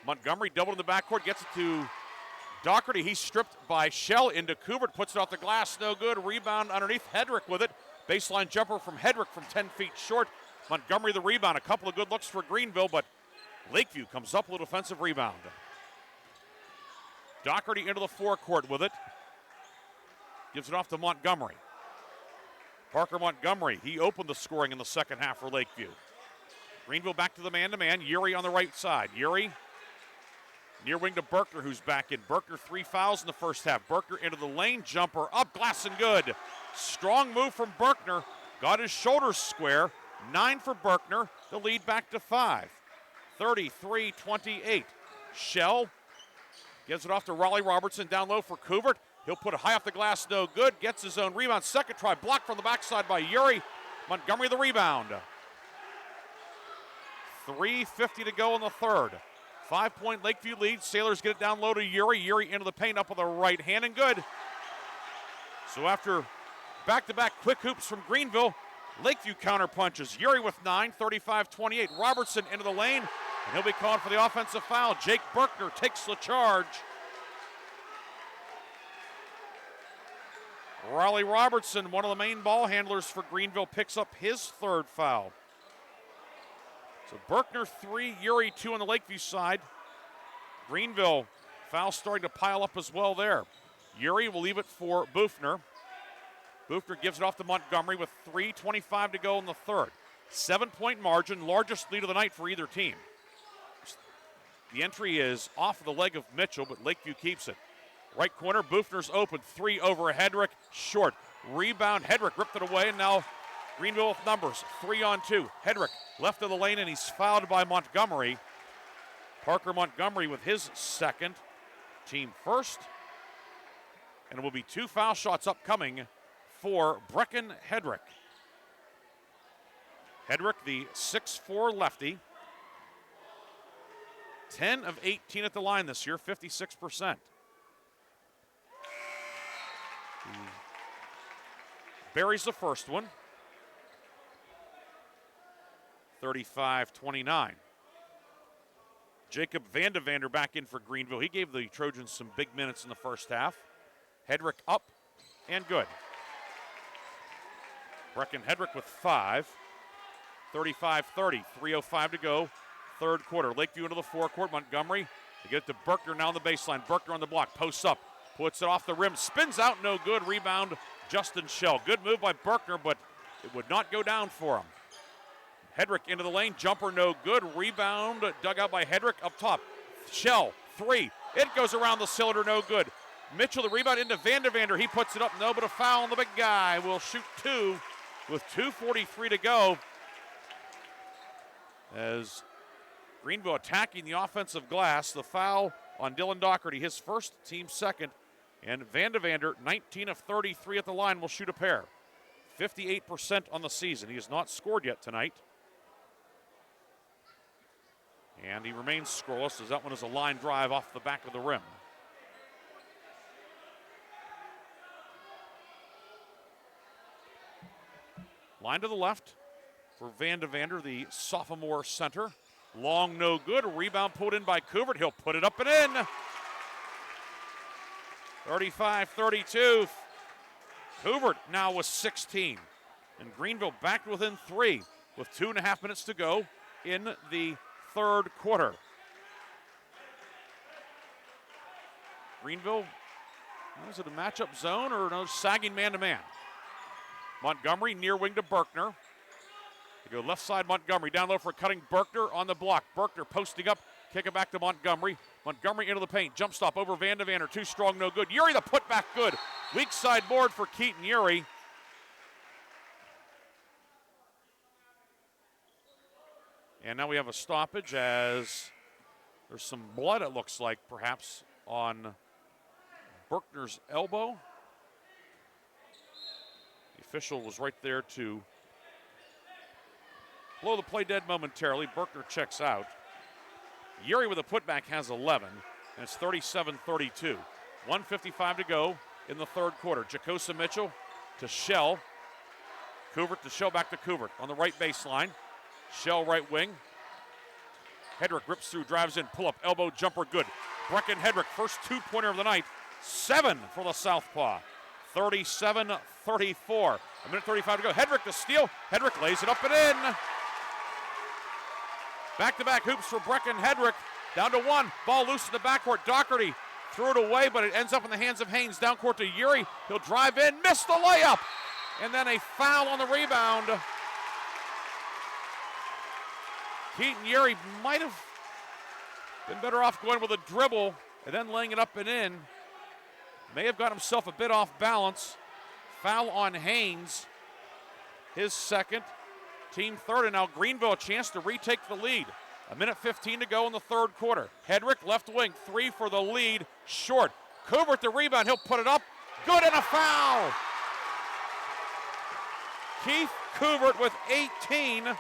Speaker 7: Montgomery doubled in the backcourt, gets it to Doherty. He's stripped by Shell into Kubert, puts it off the glass, no good. Rebound underneath, Hedrick with it. Baseline jumper from Hedrick from 10 feet short. Montgomery the rebound, a couple of good looks for Greenville, but Lakeview comes up with a defensive rebound. Doherty into the forecourt with it. Gives it off to Montgomery. Parker Montgomery, he opened the scoring in the second half for Lakeview. Greenville back to the man-to-man. Uri on the right side. Uri near wing to Berkner, who's back in. Berkner 3 fouls in the first half. Berkner into the lane, jumper up, glass and good. Strong move from Berkner. Got his shoulders square. 9 for Berkner. The lead back to 5. 33-28. Shell gives it off to Raleigh Robertson down low for Kubert. He'll put it high off the glass, no good. Gets his own rebound. Second try, blocked from the backside by Uri. Montgomery the rebound. 3:50 to go in the third. 5-point Lakeview lead. Sailors get it down low to Uri. Uri into the paint up with the right hand and good. So after back-to-back quick hoops from Greenville, Lakeview counter punches. Uri with 9, 35-28. Robertson into the lane, and he'll be called for the offensive foul. Jake Berkner takes the charge. Raleigh Robertson, one of the main ball handlers for Greenville, picks up his third foul. So Berkner 3, Uri 2 on the Lakeview side. Greenville foul starting to pile up as well there. Uri will leave it for Bufner. Bufner gives it off to Montgomery with 3:25 to go in the third. 7-point margin, largest lead of the night for either team. The entry is off the leg of Mitchell, but Lakeview keeps it. Right corner, Bufner's open. 3 over Hedrick, short. Rebound, Hedrick ripped it away, and now Greenville with numbers. 3-on-2. Hedrick left of the lane, and he's fouled by Montgomery. Parker Montgomery with his second, team first. And it will be 2 foul shots upcoming for Brecken Hedrick. Hedrick, the 6'4 lefty. 10 of 18 at the line this year, 56%. Buries the first one. 35-29. Jacob Vandavander back in for Greenville. He gave the Trojans some big minutes in the first half. Hedrick up and good. Brecken Hedrick with 5. 35-30. 3:05 to go. Third quarter. Lakeview into the forecourt. Montgomery. They get it to Berkner now on the baseline. Berkner on the block. Posts up. Puts it off the rim. Spins out. No good. Rebound. Justin Schell. Good move by Berkner, but it would not go down for him. Hedrick into the lane. Jumper no good. Rebound dug out by Hedrick up top. Schell. 3. It goes around the cylinder. No good. Mitchell the rebound into Vandavander. He puts it up. No, but a foul on the big guy. Will shoot 2 with 2:43 to go. As Greenville attacking the offensive glass. The foul on Dylan Doherty, his first, team second. And Vandavander, 19 of 33 at the line, will shoot a pair. 58% on the season. He has not scored yet tonight. And he remains scoreless as that one is a line drive off the back of the rim. Line to the left for Vandavander, the sophomore center. Long, no good. A rebound pulled in by Couvert. He'll put it up and in. 35-32. Couvert now with 16. And Greenville back within 3 with 2.5 minutes to go in the third quarter. Greenville, is it a matchup zone or no, sagging man-to-man? Montgomery near wing to Berkner. They go left side, Montgomery down low for cutting Berkner on the block. Berkner posting up, kick it back to Montgomery. Montgomery into the paint, jump stop over Vandavander, too strong, no good. Uri the putback, good. Weak side board for Keaton Uri. And now we have a stoppage as there's some blood, it looks like, perhaps on Berkner's elbow. The official was right there to blow the play dead momentarily. Berkner checks out. Uri with a putback has 11, and it's 37-32. 1:55 to go in the third quarter. Jacosa Mitchell to Schell. Couvert to Schell, back to Couvert on the right baseline. Schell right wing. Hedrick rips through, drives in, pull up, elbow jumper, good. Brecken Hedrick, first 2-pointer of the night. 7 for the Southpaw. 37-34. 1:35 to go. Hedrick to steal. Hedrick lays it up and in. Back-to-back hoops for Brecken Hedrick. Down to 1. Ball loose in the backcourt. Doherty threw it away, but it ends up in the hands of Haynes. Down court to Uri. He'll drive in, miss the layup. And then a foul on the rebound. Keaton Uri might have been better off going with a dribble and then laying it up and in. May have got himself a bit off balance. Foul on Haynes. His second. Team third, and now Greenville a chance to retake the lead. 1:15 to go in the third quarter. Hedrick left wing, 3 for the lead, short. Couvert the rebound, he'll put it up. Good, and a foul. Keith Couvert with 18.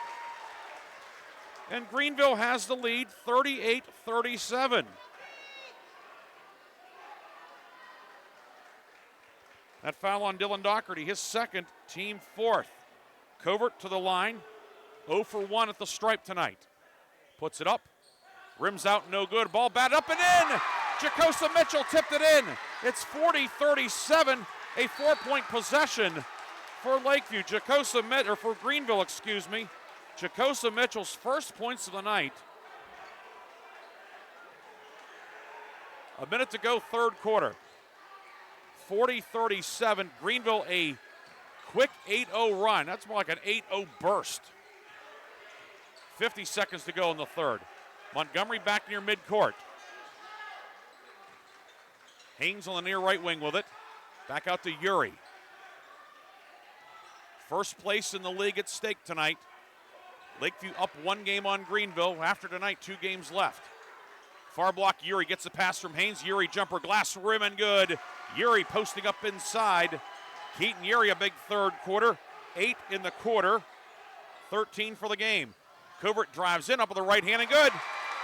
Speaker 7: And Greenville has the lead, 38-37. That foul on Dylan Doherty, his second, team fourth. Couvert to the line, 0 for 1 at the stripe tonight. Puts it up, rims out, no good. Ball batted up and in. Jacosa Mitchell tipped it in. It's 40-37, a 4-point possession for Lakeview. For Greenville, excuse me. Jacosa Mitchell's first points of the night. A minute to go, third quarter. 40-37, Greenville a quick 8-0 run. That's more like an 8-0 burst. 50 seconds to go in the third. Montgomery back near midcourt. Haynes on the near right wing with it. Back out to Uri. First place in the league at stake tonight. Lakeview up 1 game on Greenville. After tonight, 2 games left. Far block, Uri gets the pass from Haynes. Uri jumper, glass rim and good. Uri posting up inside. Keaton Uri, a big third quarter. 8 in the quarter. 13 for the game. Covert drives in up with the right hand and good.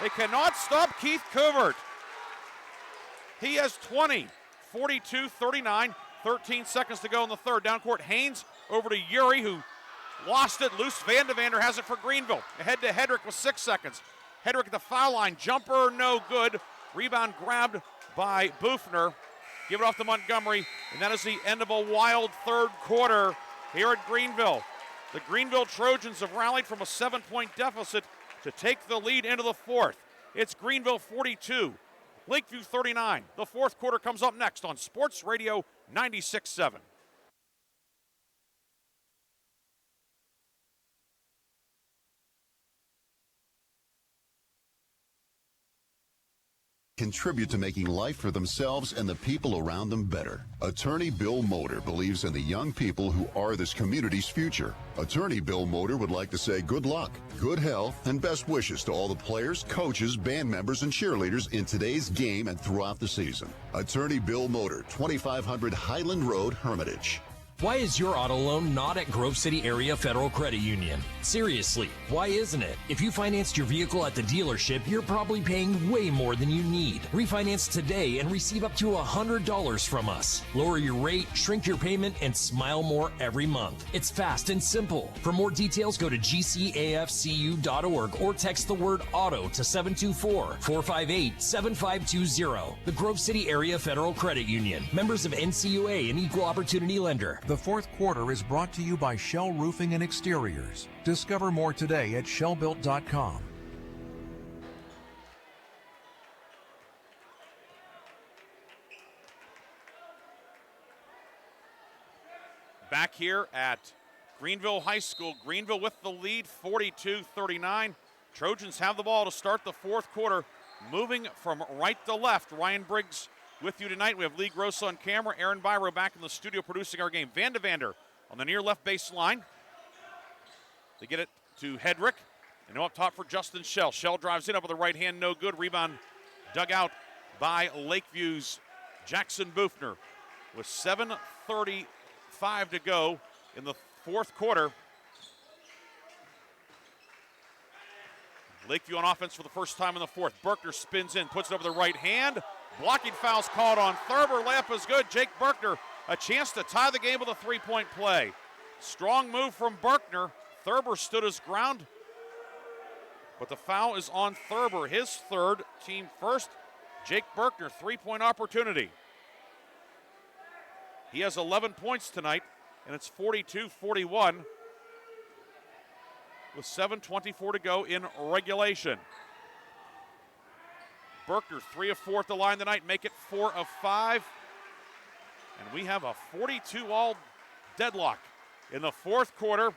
Speaker 7: They cannot stop Keith Covert. He has 20, 42-39, 13 seconds to go in the third. Down court, Haynes over to Uri, who lost it loose. Van de Vander has it for Greenville. Ahead to Hedrick with 6 seconds. Hedrick at the foul line. Jumper, no good. Rebound grabbed by Bufner. Give it off to Montgomery, and that is the end of a wild third quarter here at Greenville. The Greenville Trojans have rallied from a 7-point deficit to take the lead into the fourth. It's Greenville 42, Lakeview 39. The fourth quarter comes up next on Sports Radio 96.7.
Speaker 2: Contribute to making life for themselves and the people around them better. Attorney Bill Motor believes in the young people who are this community's future. Attorney Bill Motor would like to say good luck, good health, and best wishes to all the players, coaches, band members, and cheerleaders in today's game and throughout the season. Attorney Bill Motor, 2500 Highland Road, Hermitage.
Speaker 14: Why is your auto loan not at Grove City Area Federal Credit Union? Seriously, why isn't it? If you financed your vehicle at the dealership, you're probably paying way more than you need. Refinance today and receive up to $100 from us. Lower your rate, shrink your payment, and smile more every month. It's fast and simple. For more details, go to gcafcu.org or text the word auto to 724-458-7520. The Grove City Area Federal Credit Union. Members of NCUA and Equal Opportunity Lender.
Speaker 5: The fourth quarter is brought to you by Shell Roofing and Exteriors. Discover more today at shellbuilt.com.
Speaker 7: Back here at Greenville High School. Greenville with the lead, 42-39. Trojans have the ball to start the fourth quarter. Moving from right to left, Ryan Briggs with you tonight. We have Lee Gross on camera, Aaron Byro back in the studio producing our game. Van de Vander on the near left baseline. They get it to Hedrick. And now up top for Justin Shell. Shell drives in up with the right hand, no good. Rebound dug out by Lakeview's Jackson Bufner. With 7:35 to go in the fourth quarter. Lakeview on offense for the first time in the fourth. Berkner spins in, puts it over the right hand. Blocking fouls called on Thurber. Layup is good. Jake Berkner, a chance to tie the game with a three-point play. Strong move from Berkner. Thurber stood his ground, but the foul is on Thurber. His third, team first. Jake Berkner, three-point opportunity. He has 11 points tonight, and it's 42-41 with 7:24 to go in regulation. Berkner, 3 of 4 at the line tonight, make it 4 of 5. And we have a 42-all deadlock in the fourth quarter.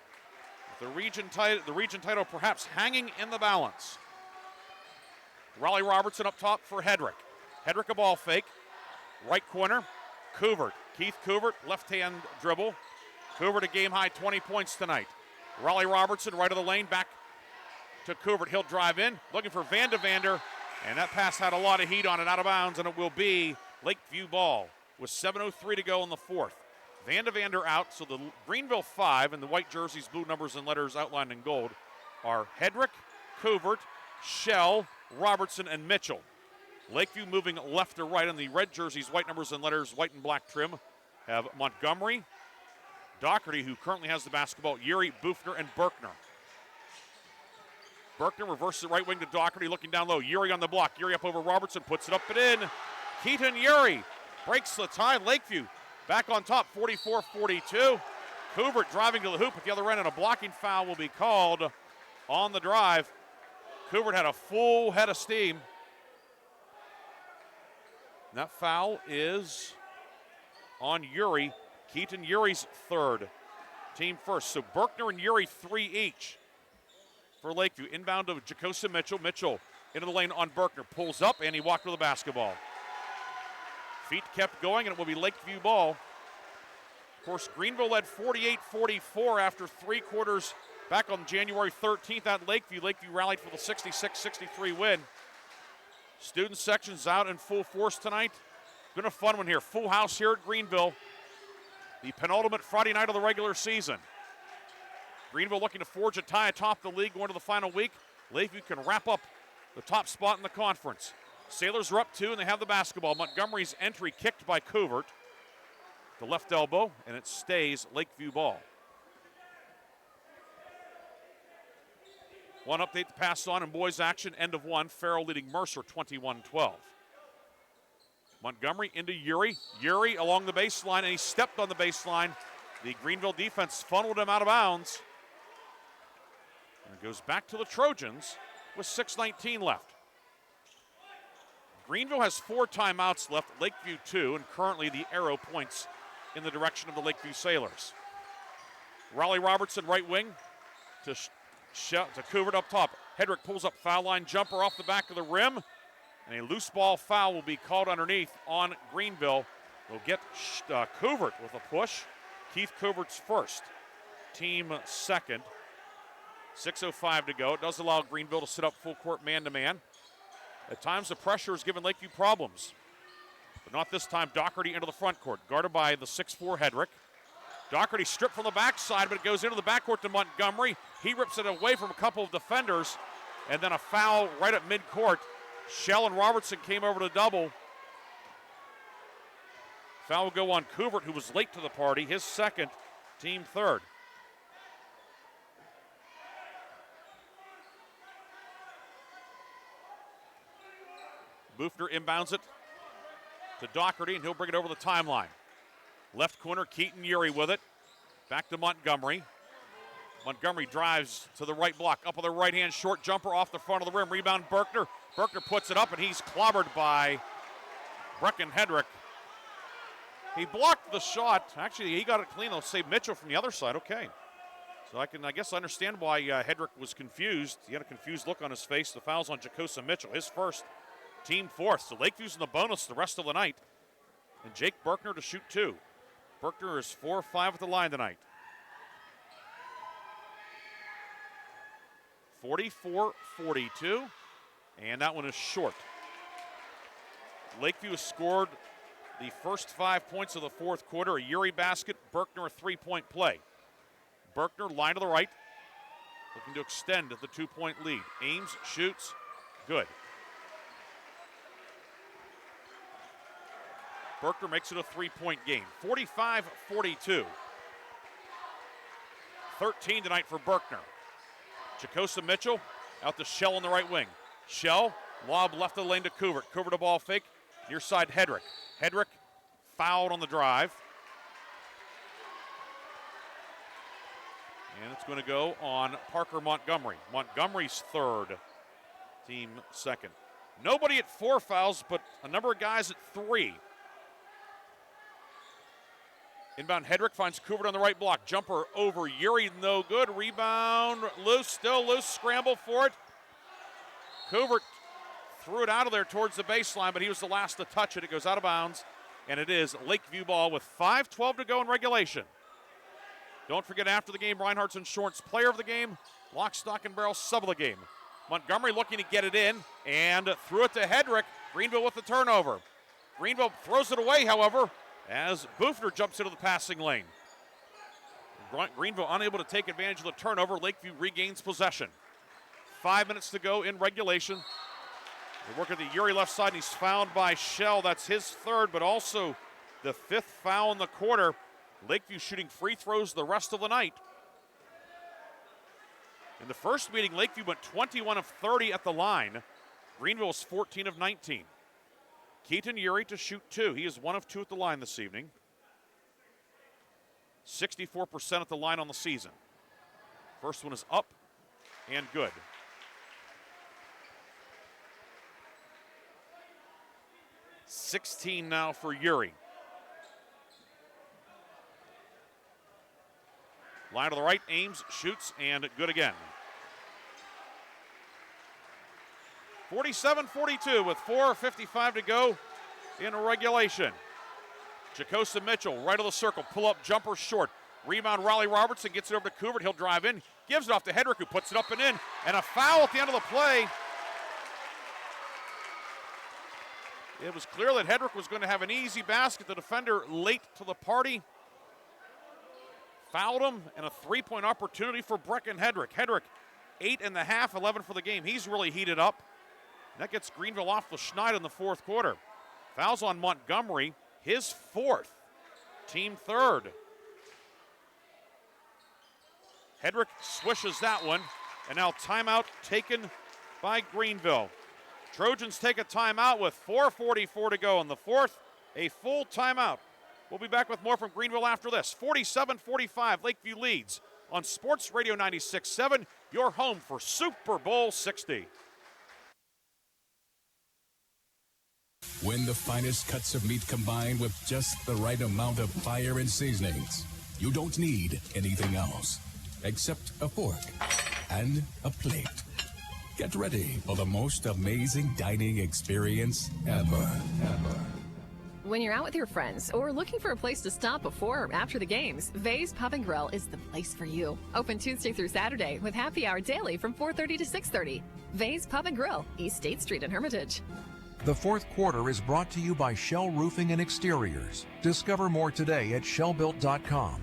Speaker 7: The region title perhaps hanging in the balance. Raleigh Robertson up top for Hedrick. Hedrick a ball fake. Right corner, Couvert. Keith Couvert, left-hand dribble. Couvert a game-high 20 points tonight. Raleigh Robertson right of the lane, back to Couvert. He'll drive in, looking for Van de Vander. And that pass had a lot of heat on it, out of bounds, and it will be Lakeview ball with 7:03 to go in the fourth. Van de Vander out, so the Greenville 5 and the white jerseys, blue numbers and letters outlined in gold are Hedrick, Couvert, Shell, Robertson, and Mitchell. Lakeview moving left to right on the red jerseys, white numbers and letters, white and black trim, have Montgomery, Doherty, who currently has the basketball, Uri, Bufner, and Berkner. Berkner reverses the right wing to Doherty, looking down low. Uri on the block. Uri up over Robertson, puts it up and in. Keaton Uri breaks the tie. Lakeview back on top, 44-42. Couvert driving to the hoop at the other end, and a blocking foul will be called on the drive. Couvert had a full head of steam. And that foul is on Uri. Keaton Uri's third, team first. So Berkner and Uri 3 each. For Lakeview, inbound of Jacosa Mitchell. Mitchell into the lane on Berkner. Pulls up, and he walked with the basketball. Feet kept going, and it will be Lakeview ball. Of course, Greenville led 48-44 after 3 quarters back on January 13th at Lakeview. Lakeview rallied for the 66-63 win. Student section's out in full force tonight. Been a fun one here. Full house here at Greenville. The penultimate Friday night of the regular season. Greenville looking to forge a tie atop the league going to the final week. Lakeview can wrap up the top spot in the conference. Sailors are up 2, and they have the basketball. Montgomery's entry kicked by Covert. The left elbow, and it stays Lakeview ball. One update to pass on in boys action, end of 1. Farrell leading Mercer 21-12. Montgomery into Uri. Uri along the baseline, and he stepped on the baseline. The Greenville defense funneled him out of bounds. And it goes back to the Trojans with 6:19 left. Greenville has 4 timeouts left, Lakeview 2, and currently the arrow points in the direction of the Lakeview Sailors. Raleigh Robertson, right wing, to Covert up top. Hedrick pulls up foul line jumper off the back of the rim, and a loose ball foul will be called underneath on Greenville. We'll get Covert with a push. Keith Covert's first, team second. 6:05 to go. It does allow Greenville to sit up full court man-to-man. At times the pressure has given Lakeview problems, but not this time. Doherty into the front court, guarded by the 6'4 Hedrick. Doherty stripped from the backside, but it goes into the backcourt to Montgomery. He rips it away from a couple of defenders, and then a foul right at midcourt. Shell and Robertson came over to double. Foul will go on Covert, who was late to the party, his second, team third. Bufner inbounds it to Doherty, and he'll bring it over the timeline. Left corner, Keaton Uri with it. Back to Montgomery. Montgomery drives to the right block. Up on the right hand, short jumper off the front of the rim. Rebound, Berkner. Berkner puts it up, and he's clobbered by Brecken Hedrick. He blocked the shot. Actually, he got it clean. They'll save Mitchell from the other side. Okay. So I guess understand why Hedrick was confused. He had a confused look on his face. The foul's on Jacosa Mitchell, his first, team fourth. So Lakeview's in the bonus the rest of the night. And Jake Berkner to shoot 2. Berkner is 4-5 at the line tonight. 44-42. And that one is short. Lakeview has scored the first 5 points of the fourth quarter. A Uri basket, Berkner a 3-point play. Berkner, line to the right, looking to extend the 2-point lead. Ames shoots, good. Berkner makes it a 3-point game. 45-42. 13 tonight for Berkner. Jacosa Mitchell out to Shell on the right wing. Shell, lob left of the lane to Covert. Covert a ball fake, near side Hedrick. Hedrick fouled on the drive. And it's going to go on Parker Montgomery. Montgomery's third, team second. Nobody at 4 fouls, but a number of guys at 3. Inbound Hedrick finds Covert on the right block. Jumper over Uri, no good. Rebound, loose, still loose, scramble for it. Covert threw it out of there towards the baseline, but he was the last to touch it. It goes out of bounds, and it is Lakeview ball with 5:12 to go in regulation. Don't forget, after the game, Reinhardt's Insurance player of the game, lock, stock, and barrel sub of the game. Montgomery looking to get it in, and threw it to Hedrick. Greenville with the turnover. Greenville throws it away, however, as Bufner jumps into the passing lane. Greenville unable to take advantage of the turnover. Lakeview regains possession. 5 minutes to go in regulation. They work at the Uri left side, and he's fouled by Shell. That's his third, but also the 5th foul in the quarter. Lakeview shooting free throws the rest of the night. In the first meeting, Lakeview went 21 of 30 at the line. Greenville was 14 of 19. Keaton Uri to shoot 2. He is 1 of 2 at the line this evening. 64% at the line on the season. First one is up and good. $16 now for Uri. Line to the right, Ames shoots, and good again. 47-42 with 4:55 to go in regulation. Jacosa Mitchell, right of the circle, pull-up jumper short. Rebound, Raleigh Robertson gets it over to Couvert. He'll drive in, gives it off to Hedrick, who puts it up and in. And a foul at the end of the play. It was clear that Hedrick was going to have an easy basket. The defender late to the party fouled him, and a three-point opportunity for Brecken Hedrick. Hedrick, 8.5, 11 for the game. He's really heated up. That gets Greenville off the schneid in the fourth quarter. Fouls on Montgomery, his fourth, team third. Hedrick swishes that one, and now timeout taken by Greenville. Trojans take a timeout with 4:44 to go in the fourth, a full timeout. We'll be back with more from Greenville after this. 47-45, Lakeview leads on Sports Radio 96.7, your home for Super Bowl 60.
Speaker 3: When the finest cuts of meat combine with just the right amount of fire and seasonings, you don't need anything else except a fork and a plate. Get ready for the most amazing dining experience ever.
Speaker 4: When you're out with your friends or looking for a place to stop before or after the games, Vay's Pub and Grill is the place for you. Open Tuesday through Saturday with happy hour daily from 4:30 to 6:30. Vay's Pub and Grill, East State Street in Hermitage.
Speaker 5: The fourth quarter is brought to you by Shell Roofing and Exteriors. Discover more today at shellbuilt.com.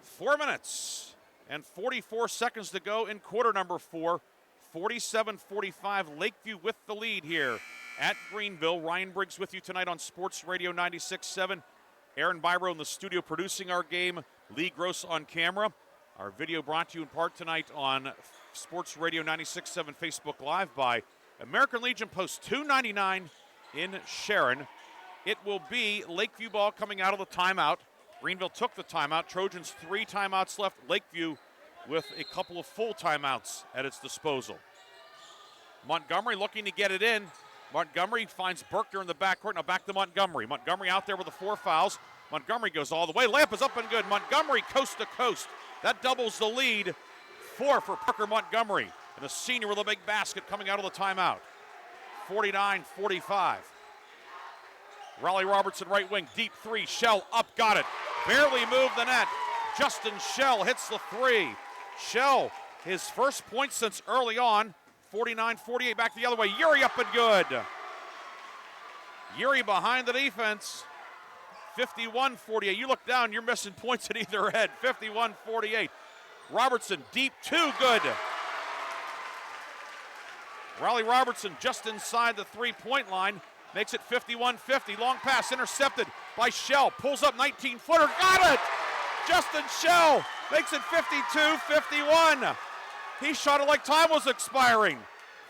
Speaker 7: Four minutes and 44 seconds to go in quarter number 4. 47-45, Lakeview with the lead here at Greenville. Ryan Briggs with you tonight on Sports Radio 96.7. Aaron Biro in the studio producing our game. Lee Gross on camera. Our video brought to you in part tonight on Sports Radio 96.7 Facebook Live by American Legion Post 299 in Sharon. It will be Lakeview ball coming out of the timeout. Greenville took the timeout. Trojans 3 timeouts left. Lakeview with a couple of full timeouts at its disposal. Montgomery looking to get it in. Montgomery finds Berkner in the backcourt. Now back to Montgomery. Montgomery out there with the 4 fouls. Montgomery goes all the way. Layup is up and good. Montgomery coast to coast. That doubles the lead. 4 for Parker Montgomery. And the senior with a big basket coming out of the timeout. 49-45. Raleigh Robertson right wing, deep 3. Shell up, got it. Barely moved the net. Justin Shell hits the 3. Shell, his first point since early on. 49-48, back the other way. Yuri up and good. Yuri behind the defense. 51-48. You look down, you're missing points at either end. 51-48. Robertson deep 2, good. Raleigh Robertson just inside the 3-point line. Makes it 51-50. Long pass intercepted by Shell. Pulls up 19-footer. Got it! Justin Shell makes it 52-51. He shot it like time was expiring.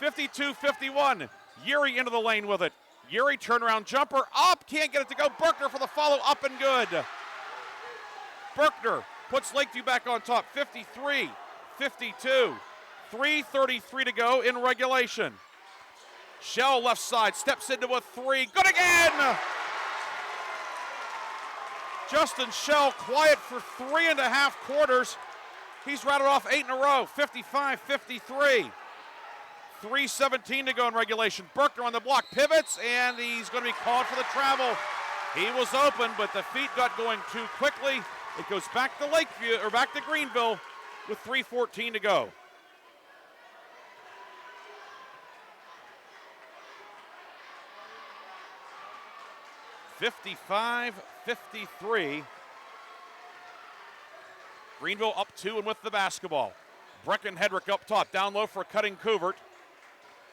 Speaker 7: 52-51. Yuri into the lane with it. Yuri turnaround jumper up. Can't get it to go. Berkner for the follow. Up and good. Berkner puts Lakeview back on top. 53-52. 3:33 to go in regulation. Shell left side, steps into a 3, good again! Justin Shell quiet for 3.5 quarters. He's rattled off 8 in a row, 55-53. 3:17 to go in regulation. Berkner on the block, pivots, and he's going to be called for the travel. He was open, but the feet got going too quickly. It goes back to Lakeview, or back to Greenville with 3:14 to go. (55-53). Greenville up 2 and with the basketball. Brecken Hedrick up top, down low for a cutting Couvert.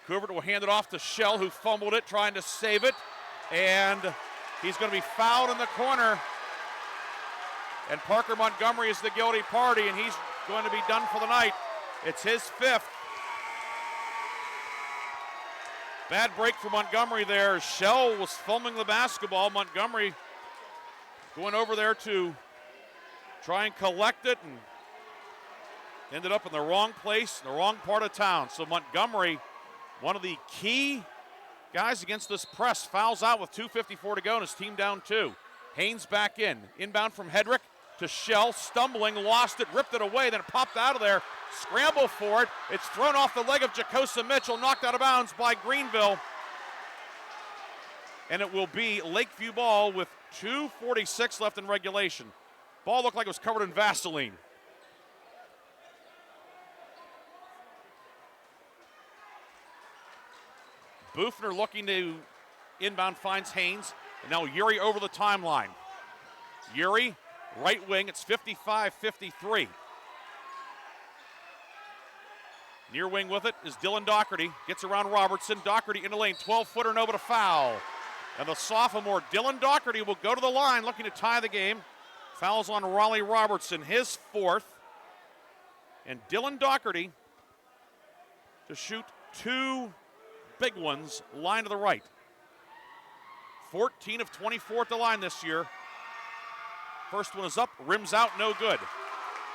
Speaker 7: Couvert will hand it off to Shell, who fumbled it, trying to save it. And he's going to be fouled in the corner. And Parker Montgomery is the guilty party, and he's going to be done for the night. It's his 5th. Bad break for Montgomery there. Shell was fumbling the basketball. Montgomery going over there to try and collect it and ended up in the wrong place, in the wrong part of town. So Montgomery, one of the key guys against this press, fouls out with 2:54 to go and his team down 2. Haynes back in. Inbound from Hedrick. to Shell, stumbling, lost it, ripped it away, then it popped out of there. Scramble for it. It's thrown off the leg of Jacosa Mitchell, knocked out of bounds by Greenville. And it will be Lakeview ball with 2:46 left in regulation. Ball looked like it was covered in Vaseline. Bufner looking to inbound, finds Haynes. And now Uri over the timeline. Uri, right wing, it's 55-53. Near wing with it is Dylan Doherty. Gets around Robertson. Doherty in the lane, 12-footer, no but a foul. And the sophomore, Dylan Doherty, will go to the line looking to tie the game. Fouls on Raleigh Robertson, his fourth. And Dylan Doherty to shoot two big ones, line to the right. 14 of 24 at the line this year. First one is up, rims out, no good.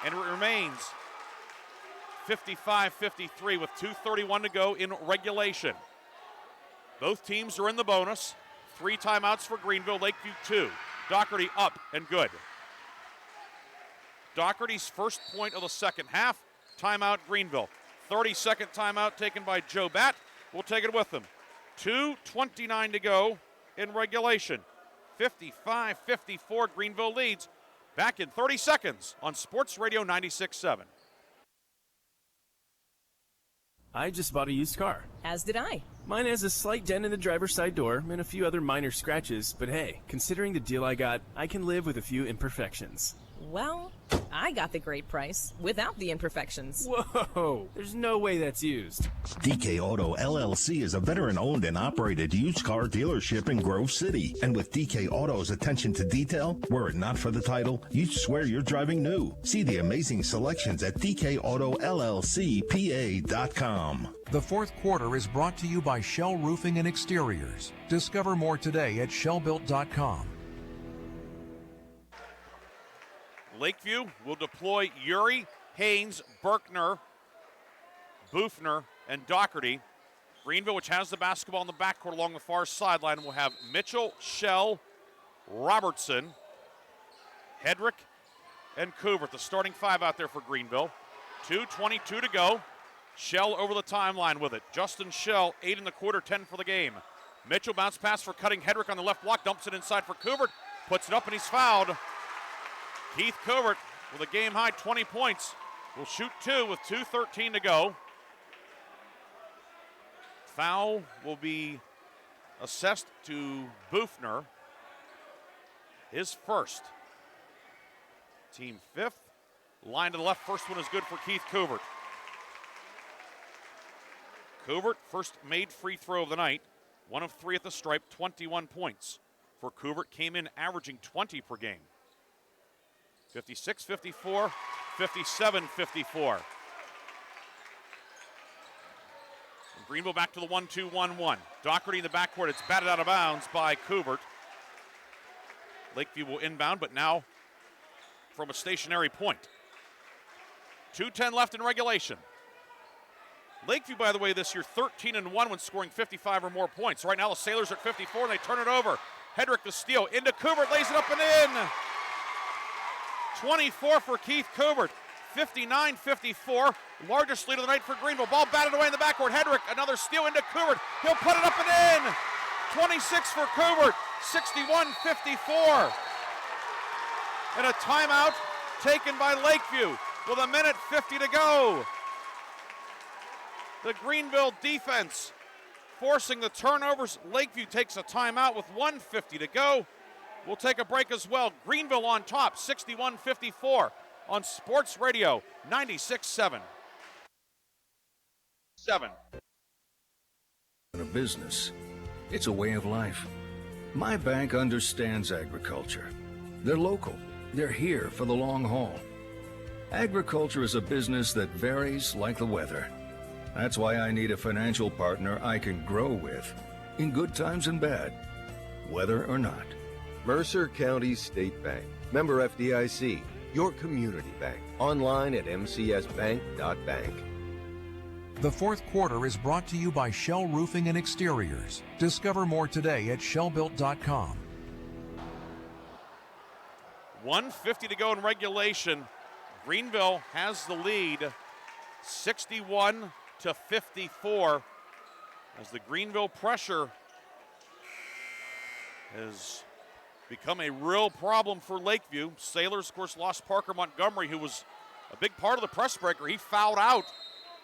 Speaker 7: And it remains 55-53 with 2:31 to go in regulation. Both teams are in the bonus. 3 timeouts for Greenville, Lakeview 2. Doherty up and good. Doherty's first point of the second half. Timeout Greenville. 30-second timeout taken by Joe Batt. We'll take it with them. 2:29 to go in regulation. 55-54, Greenville leads. Back in 30 seconds on Sports Radio 96.7.
Speaker 10: I just bought a used car.
Speaker 11: As did I.
Speaker 10: Mine has a slight dent in the driver's side door and a few other minor scratches, but hey, considering the deal I got, I can live with a few imperfections.
Speaker 11: Well, I got the great price without the imperfections.
Speaker 10: Whoa, there's no way that's used.
Speaker 13: DK Auto LLC is a veteran-owned and operated used car dealership in Grove City. And with DK Auto's attention to detail, were it not for the title, you'd swear you're driving new. See the amazing selections at DKAutoLLCPA.com.
Speaker 5: The fourth quarter is brought to you by Shell Roofing and Exteriors. Discover more today at shellbuilt.com.
Speaker 7: Lakeview will deploy Uri, Haynes, Berkner, Bufner, and Doherty. Greenville, which has the basketball in the backcourt along the far sideline, will have Mitchell, Shell, Robertson, Hedrick, and Couvert, the starting 5 out there for Greenville. 2:22 to go. Shell over the timeline with it. Justin Shell, 8 in the quarter, 10 for the game. Mitchell bounce pass for cutting Hedrick on the left block, dumps it inside for Couvert, puts it up, and he's fouled. Keith Couvert with a game-high 20 points will shoot 2 with 2:13 to go. Foul will be assessed to Bufner, his first. Team 5th. Line to the left, first one is good for Keith Couvert. Couvert, first made free throw of the night. 1 of 3 at the stripe, 21 points. For Couvert, came in averaging 20 per game. 56-54, 57-54. Greenville back to the 1-2-1-1. Doherty in the backcourt. It's batted out of bounds by Couvert. Lakeview will inbound, but now from a stationary point. 2:10 left in regulation. Lakeview, by the way, this year 13-1 when scoring 55 or more points. Right now the Sailors are at 54 and they turn it over. Hedrick the steal into Couvert, lays it up and in. 24 for Keith Couvert. 59-54, largest lead of the night for Greenville. Ball batted away in the backcourt. Hedrick, another steal into Couvert. He'll put it up and in. 26 for Couvert, 61-54. And a timeout taken by Lakeview with 1:50 to go. The Greenville defense forcing the turnovers. Lakeview takes a timeout with 1:50 to go. We'll take a break as well. Greenville on top, 61-54 on Sports Radio 96.7.
Speaker 6: In a business, it's a way of life. My bank understands agriculture. They're local. They're here for the long haul. Agriculture is a business that varies like the weather. That's why I need a financial partner I can grow with, in good times and bad, whether or not.
Speaker 18: Mercer County State Bank. Member FDIC. Your community bank. Online at mcsbank.bank.
Speaker 5: The fourth quarter is brought to you by Shell Roofing and Exteriors. Discover more today at shellbuilt.com.
Speaker 7: 1:50 to go in regulation. Greenville has the lead, 61-54, as the Greenville pressure has become a real problem for Lakeview. Sailors, of course, lost Parker Montgomery, who was a big part of the press breaker. He fouled out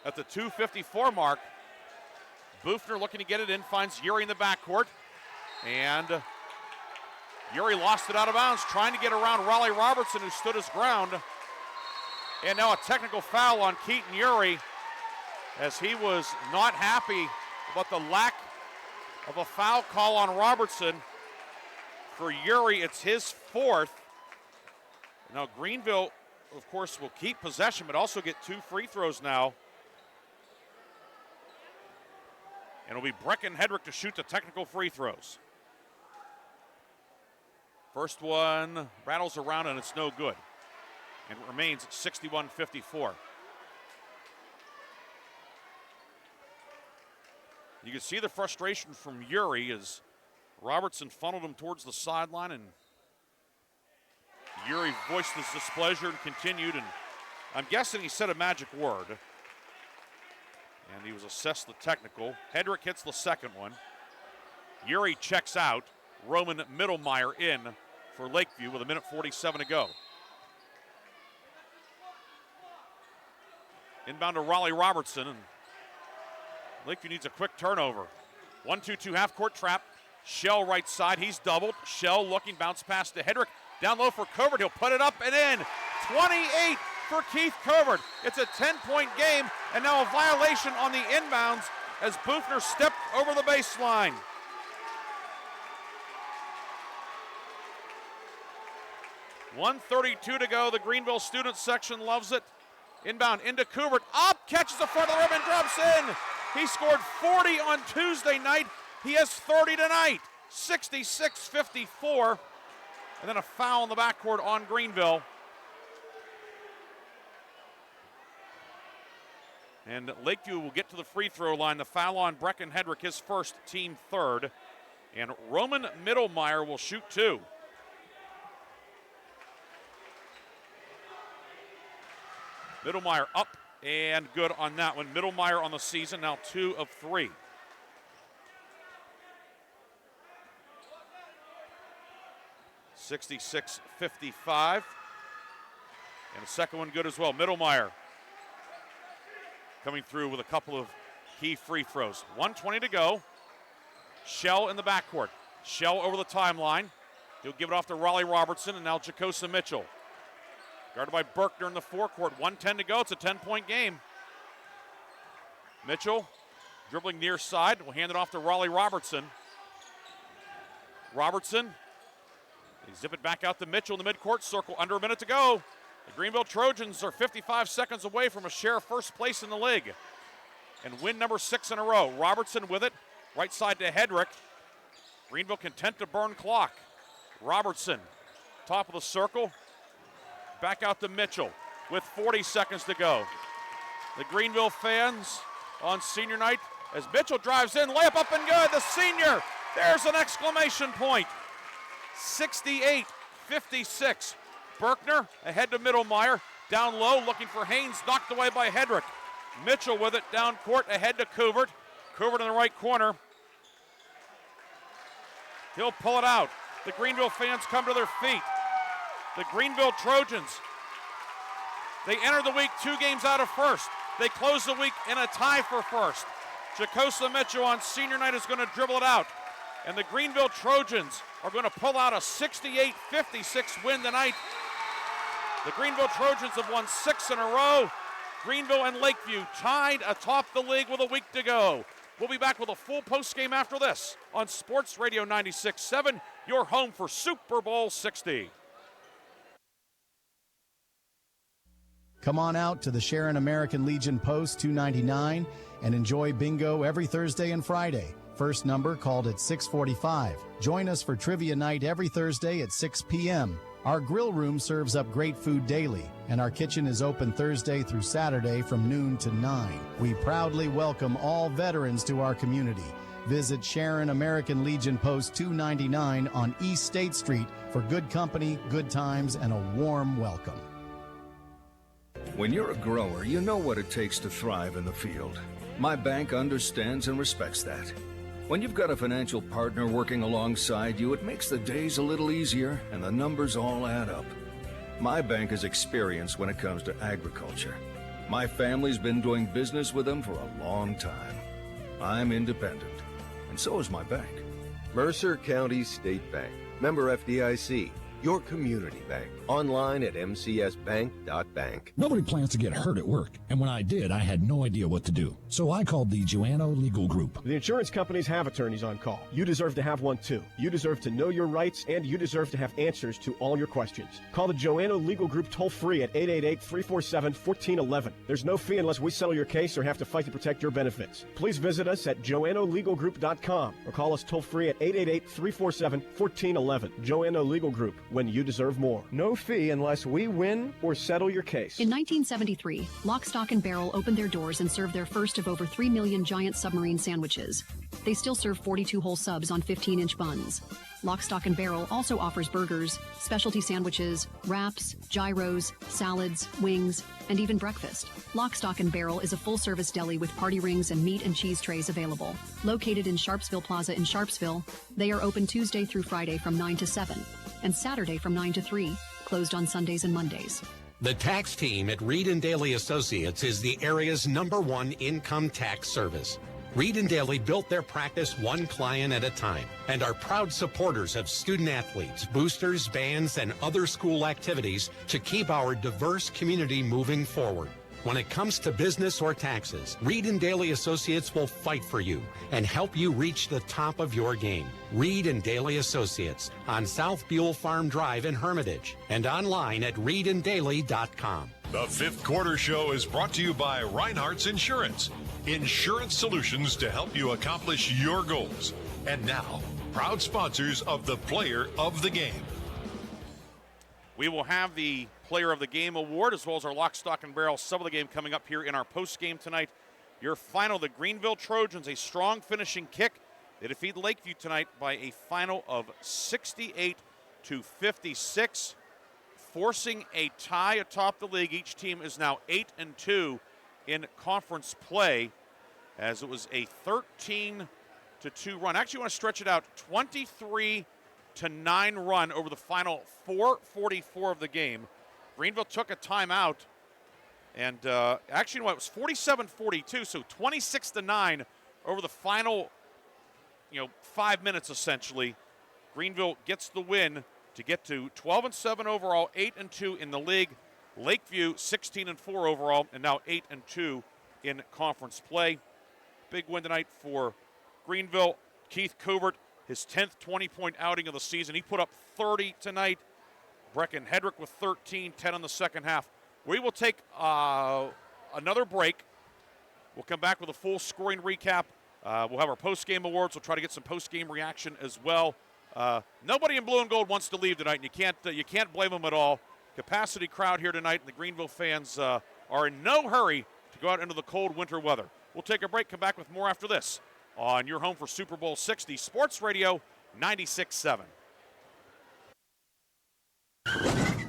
Speaker 7: at the 2:54 mark. Bufner looking to get it in, finds Yuri in the backcourt, and Yuri lost it out of bounds, trying to get around Raleigh Robertson, who stood his ground. And now a technical foul on Keaton Yuri, as he was not happy about the lack of a foul call on Robertson. For Yuri, it's his fourth. Now Greenville, of course, will keep possession, but also get 2 free throws now. And it'll be Brecken Hedrick to shoot the technical free throws. First one rattles around and it's no good. And it remains 61-54. You can see the frustration from Yuri as Robertson funneled him towards the sideline, and Yuri voiced his displeasure and continued, and I'm guessing he said a magic word. And he was assessed the technical. Hedrick hits the second one. Yuri checks out. Roman Mittelmeyer in for Lakeview with 1:47 to go. Inbound to Raleigh Robertson, and Lakeview needs a quick turnover. 1-2-2 half-court trap. Shell right side, he's doubled. Shell looking, bounce pass to Hedrick. Down low for Covert, he'll put it up and in. 28 for Keith Covert. It's a 10-point game, and now a violation on the inbounds as Bufner stepped over the baseline. .132 to go. The Greenville student section loves it. Inbound into Covert, up, catches the front of the rim and drops in. He scored 40 on Tuesday night. He has 30 tonight, 66-54. And then a foul in the backcourt on Greenville. And Lakeview will get to the free throw line. The foul on Brecken Hedrick, his first, team third. And Roman Mittelmeyer will shoot 2. Mittelmeyer up and good on that one. Mittelmeyer on the season, now 2 of 3. .66-55. And the second one good as well. Mittelmeyer coming through with a couple of key free throws. 1:20 to go. Shell in the backcourt. Shell over the timeline. He'll give it off to Raleigh Robertson, and now Jacosa Mitchell. Guarded by Berkner in the forecourt. 1:10 to go. It's a 10-point game. Mitchell dribbling near side. Will hand it off to Raleigh Robertson. Robertson. They zip it back out to Mitchell in the midcourt circle. Under a minute to go. The Greenville Trojans are 55 seconds away from a share of first place in the league and win number 6 in a row. Robertson with it. Right side to Hedrick. Greenville content to burn clock. Robertson, top of the circle. Back out to Mitchell with 40 seconds to go. The Greenville fans on senior night as Mitchell drives in, layup up and good. The senior, there's an exclamation point. 68-56. Berkner ahead to Mittelmeyer. Down low, looking for Haynes, knocked away by Hedrick. Mitchell with it down court, ahead to Covert. Covert in the right corner. He'll pull it out. The Greenville fans come to their feet. The Greenville Trojans, they enter the week 2 games out of first. They close the week in a tie for first. Jacosa Mitchell on senior night is going to dribble it out. And the Greenville Trojans are going to pull out a 68-56 win tonight. The Greenville Trojans have won 6 in a row. Greenville and Lakeview tied atop the league with a week to go. We'll be back with a full postgame after this on Sports Radio 96.7, your home for Super Bowl 60.
Speaker 9: Come on out to the Sharon American Legion Post 299 and enjoy bingo every Thursday and Friday. First number called at 6:45. Join us for trivia night every Thursday at 6 p.m. Our grill room serves up great food daily, and our kitchen is open Thursday through Saturday from noon to 9. We proudly welcome all veterans to our community. Visit Sharon American Legion Post 299 on East State Street for good company, good times, and a warm welcome.
Speaker 6: When you're a grower, you know what it takes to thrive in the field. My bank understands and respects that. When you've got a financial partner working alongside you, it makes the days a little easier and the numbers all add up. My bank is experienced when it comes to agriculture. My family's been doing business with them for a long time. I'm independent, and so is my bank.
Speaker 18: Mercer County State Bank. Member FDIC. Your community bank. Online at mcsbank.bank.
Speaker 15: Nobody plans to get hurt at work, and when I did, I had no idea what to do. So I called the Joanno Legal Group.
Speaker 20: The insurance companies have attorneys on call. You deserve to have one too. You deserve to know your rights, and you deserve to have answers to all your questions. Call the Joanno Legal Group toll-free at 888-347-1411. There's no fee unless we settle your case or have to fight to protect your benefits. Please visit us at joannolegalgroup.com or call us toll-free at 888-347-1411. Joanno Legal Group, when you deserve more. No fee unless we win or settle your case.
Speaker 22: In 1973, Lock, Stock, and Barrel opened their doors and served their first of over 3 million giant submarine sandwiches. They still serve 42-hole subs on 15-inch buns. Lock, Stock, and Barrel also offers burgers, specialty sandwiches, wraps, gyros, salads, wings, and even breakfast. Lock, Stock, and Barrel is a full-service deli with party rings and meat and cheese trays available. Located in Sharpsville Plaza in Sharpsville, they are open Tuesday through Friday from 9 to 7 and Saturday from 9 to 3, closed on Sundays and Mondays.
Speaker 16: The tax team at Reed & Daly Associates is the area's #1 income tax service. Reed & Daly built their practice one client at a time and are proud supporters of student athletes, boosters, bands, and other school activities to keep our diverse community moving forward. When it comes to business or taxes, Reed & Daly Associates will fight for you and help you reach the top of your game. Reed & Daly Associates on South Buell Farm Drive in Hermitage and online at reedanddaly.com.
Speaker 8: The Fifth Quarter Show is brought to you by Reinhardt's Insurance. Insurance solutions to help you accomplish your goals. And now, proud sponsors of the Player of the Game.
Speaker 7: We will have the Player of the Game award as well as our Lock, Stock, and Barrel sub of the game coming up here in our post game tonight. Your final, the Greenville Trojans, a strong finishing kick. They defeat Lakeview tonight by a final of 68-56, forcing a tie atop the league. Each team is now 8-2 in conference play, as it was a 13-2 run. Actually, I want to stretch it out, 23-9 run over the final 4:44 of the game. Greenville took a timeout, and actually, you know what, it was 47-42, so 26-9 over the final, 5 minutes essentially. Greenville gets the win to get to 12-7 overall, 8-2 in the league. Lakeview 16-4 overall, and now 8-2 in conference play. Big win tonight for Greenville. Keith Covert, his 10th 20-point outing of the season. He put up 30 tonight. Brecken Hedrick with 13, 10 in the second half. We will take another break. We'll come back with a full scoring recap. We'll have our post-game awards. We'll try to get some post-game reaction as well. Nobody in blue and gold wants to leave tonight, and you can't blame them at all. Capacity crowd here tonight, and the Greenville fans are in no hurry to go out into the cold winter weather. We'll take a break, come back with more after this on your home for Super Bowl 60, Sports Radio 96.7.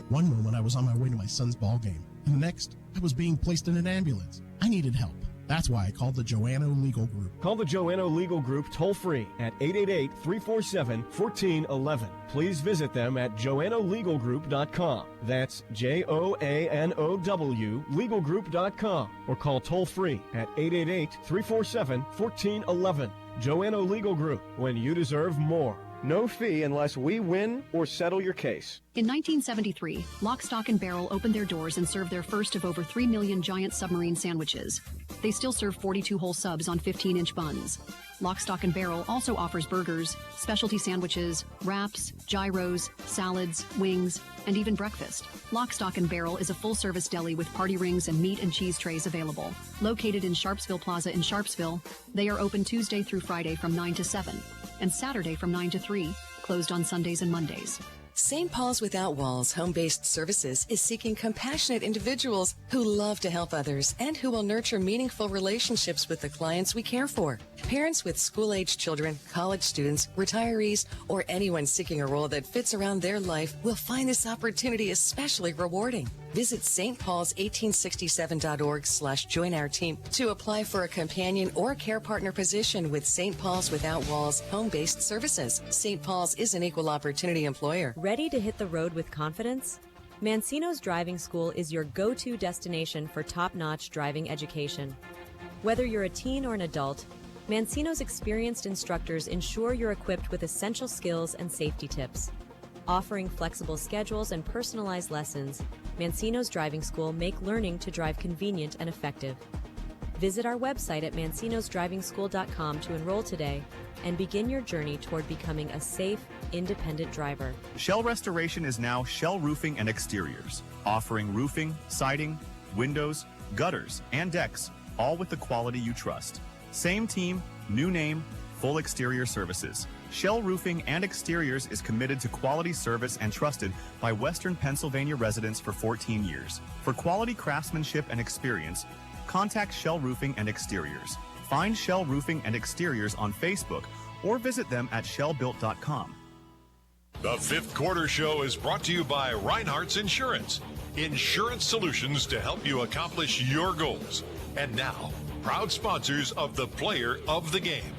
Speaker 19: One moment I was on my way to my son's ball game, and the next I was being placed in an ambulance. I needed help. That's why I called the Joanno Legal Group.
Speaker 20: Call the Joanno Legal Group toll-free at 888-347-1411. Please visit them at joannolegalgroup.com. That's Joanow legalgroup.com. Or call toll-free at 888-347-1411. Joanno Legal Group, when you deserve more. No fee unless we win or settle your case.
Speaker 22: In 1973, Lock, Stock, and Barrel opened their doors and served their first of over 3 million giant submarine sandwiches. They still serve 42-hole subs on 15-inch buns. Lock, Stock, and Barrel also offers burgers, specialty sandwiches, wraps, gyros, salads, wings, and even breakfast. Lock, Stock, and Barrel is a full-service deli with party rings and meat and cheese trays available. Located in Sharpsville Plaza in Sharpsville, they are open Tuesday through Friday from 9 to 7 and Saturday from 9 to 3, closed on Sundays and Mondays.
Speaker 23: St. Paul's Without Walls Home-Based Services is seeking compassionate individuals who love to help others and who will nurture meaningful relationships with the clients we care for. Parents with school-age children, college students, retirees, or anyone seeking a role that fits around their life will find this opportunity especially rewarding. Visit stpaul's1867.org/join our team to apply for a companion or care partner position with St. Paul's Without Walls Home-Based Services. St. Paul's is an equal opportunity employer.
Speaker 12: Ready to hit the road with confidence? Mancino's Driving School is your go-to destination for top-notch driving education. Whether you're a teen or an adult, Mancino's experienced instructors ensure you're equipped with essential skills and safety tips. Offering flexible schedules and personalized lessons, Mancino's Driving School make learning to drive convenient and effective. Visit our website at mancinosdrivingschool.com to enroll today and begin your journey toward becoming a safe, independent driver.
Speaker 17: Shell Restoration is now Shell Roofing and Exteriors, offering roofing, siding, windows, gutters, and decks, all with the quality you trust. Same team, new name, full exterior services. Shell Roofing and Exteriors is committed to quality service and trusted by Western Pennsylvania residents for 14 years. For quality craftsmanship and experience, contact Shell Roofing and Exteriors. Find Shell Roofing and Exteriors on Facebook or visit them at shellbuilt.com.
Speaker 8: The Fifth Quarter Show is brought to you by Reinhardt's Insurance. Insurance solutions to help you accomplish your goals. And now, proud sponsors of the Player of the Game.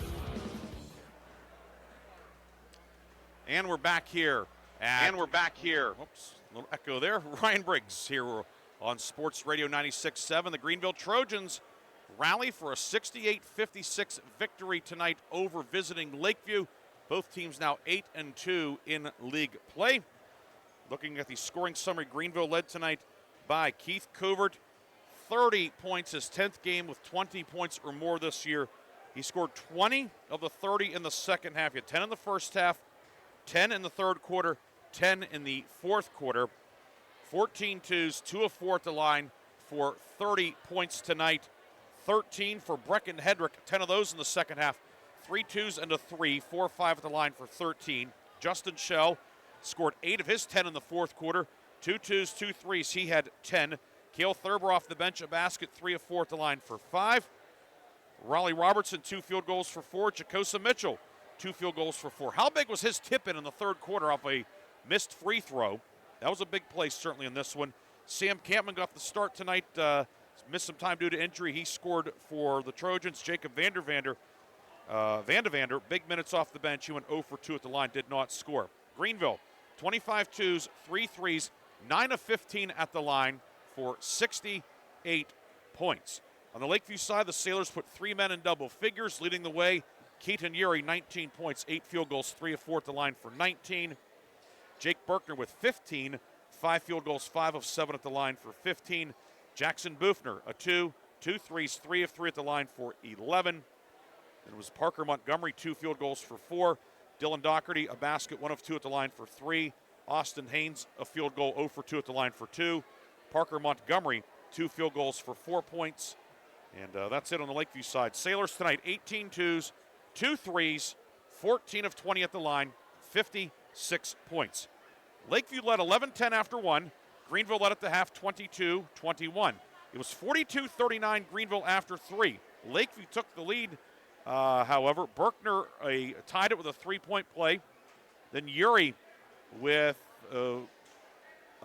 Speaker 7: And we're back here. Oops, a little echo there. Ryan Briggs here on Sports Radio 96.7. The Greenville Trojans rally for a 68-56 victory tonight over visiting Lakeview. Both teams now 8-2 in league play. Looking at the scoring summary, Greenville led tonight by Keith Covert. 30 points, his 10th game with 20 points or more this year. He scored 20 of the 30 in the second half. He had 10 in the first half, 10 in the third quarter, 10 in the fourth quarter. 14 twos, 2 of 4 at the line for 30 points tonight. 13 for Brecken Hedrick, 10 of those in the second half. 3 twos and a 3, 4 5 at the line for 13. Justin Schell scored 8 of his 10 in the fourth quarter. 2 twos, 2 threes, he had 10. Cale Thurber off the bench, a basket, 3 of 4 at the line for 5. Raleigh Robertson, 2 field goals for 4. Jacosa Mitchell, 2 field goals for 4. How big was his tip-in the third quarter off a missed free throw? That was a big play, certainly, in this one. Sam Campman got the start tonight, missed some time due to injury. He scored for the Trojans. Jacob Vandavander, big minutes off the bench. He went 0 for 2 at the line, did not score. Greenville, 25 twos, 3 threes, 9 of 15 at the line for 68 points. On the Lakeview side, the Sailors put 3 men in double figures, leading the way. Keaton Urey, 19 points, 8 field goals, 3 of 4 at the line for 19. Jake Berkner with 15, 5 field goals, 5 of 7 at the line for 15. Jackson Bufner, a 2, 2 threes, 3 of 3 at the line for 11. And it was Parker Montgomery, 2 field goals for 4. Dylan Doherty, a basket, 1 of 2 at the line for 3. Austin Haynes, a field goal, 0 for 2 at the line for 2. Parker Montgomery, 2 field goals for 4 points. And that's it on the Lakeview side. Sailors tonight, 18 twos, 2 threes, 14 of 20 at the line, 56 points. Lakeview led 11-10 after 1. Greenville led at the half 22-21. It was 42-39 Greenville after 3. Lakeview took the lead, however. Berkner tied it with a 3-point play. Then Urey with a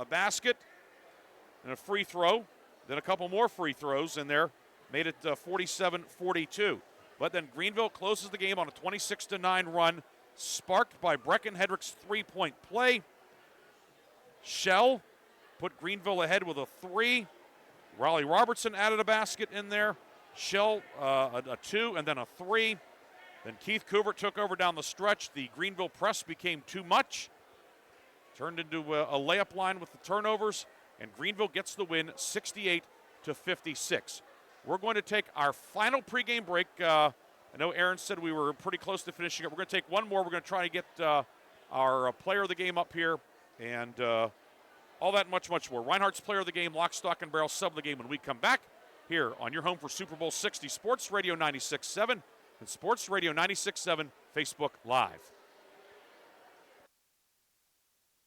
Speaker 7: basket and a free throw. Then a couple more free throws in there. Made it 47-42. But then Greenville closes the game on a 26-9 run, sparked by Brecken Hedrick's 3-point play. Schell put Greenville ahead with a 3. Raleigh Robertson added a basket in there. Schell a 2 and then a 3. Then Keith Covert took over down the stretch. The Greenville press became too much. Turned into a layup line with the turnovers. And Greenville gets the win 68-56. We're going to take our final pregame break. I know Aaron said we were pretty close to finishing it. We're going to take one more. We're going to try to get our player of the game up here and all that and much, much more. Reinhardt's player of the game, lock, stock, and barrel sub of the game when we come back here on your home for Super Bowl 60, Sports Radio 96.7 and Sports Radio 96.7 Facebook Live.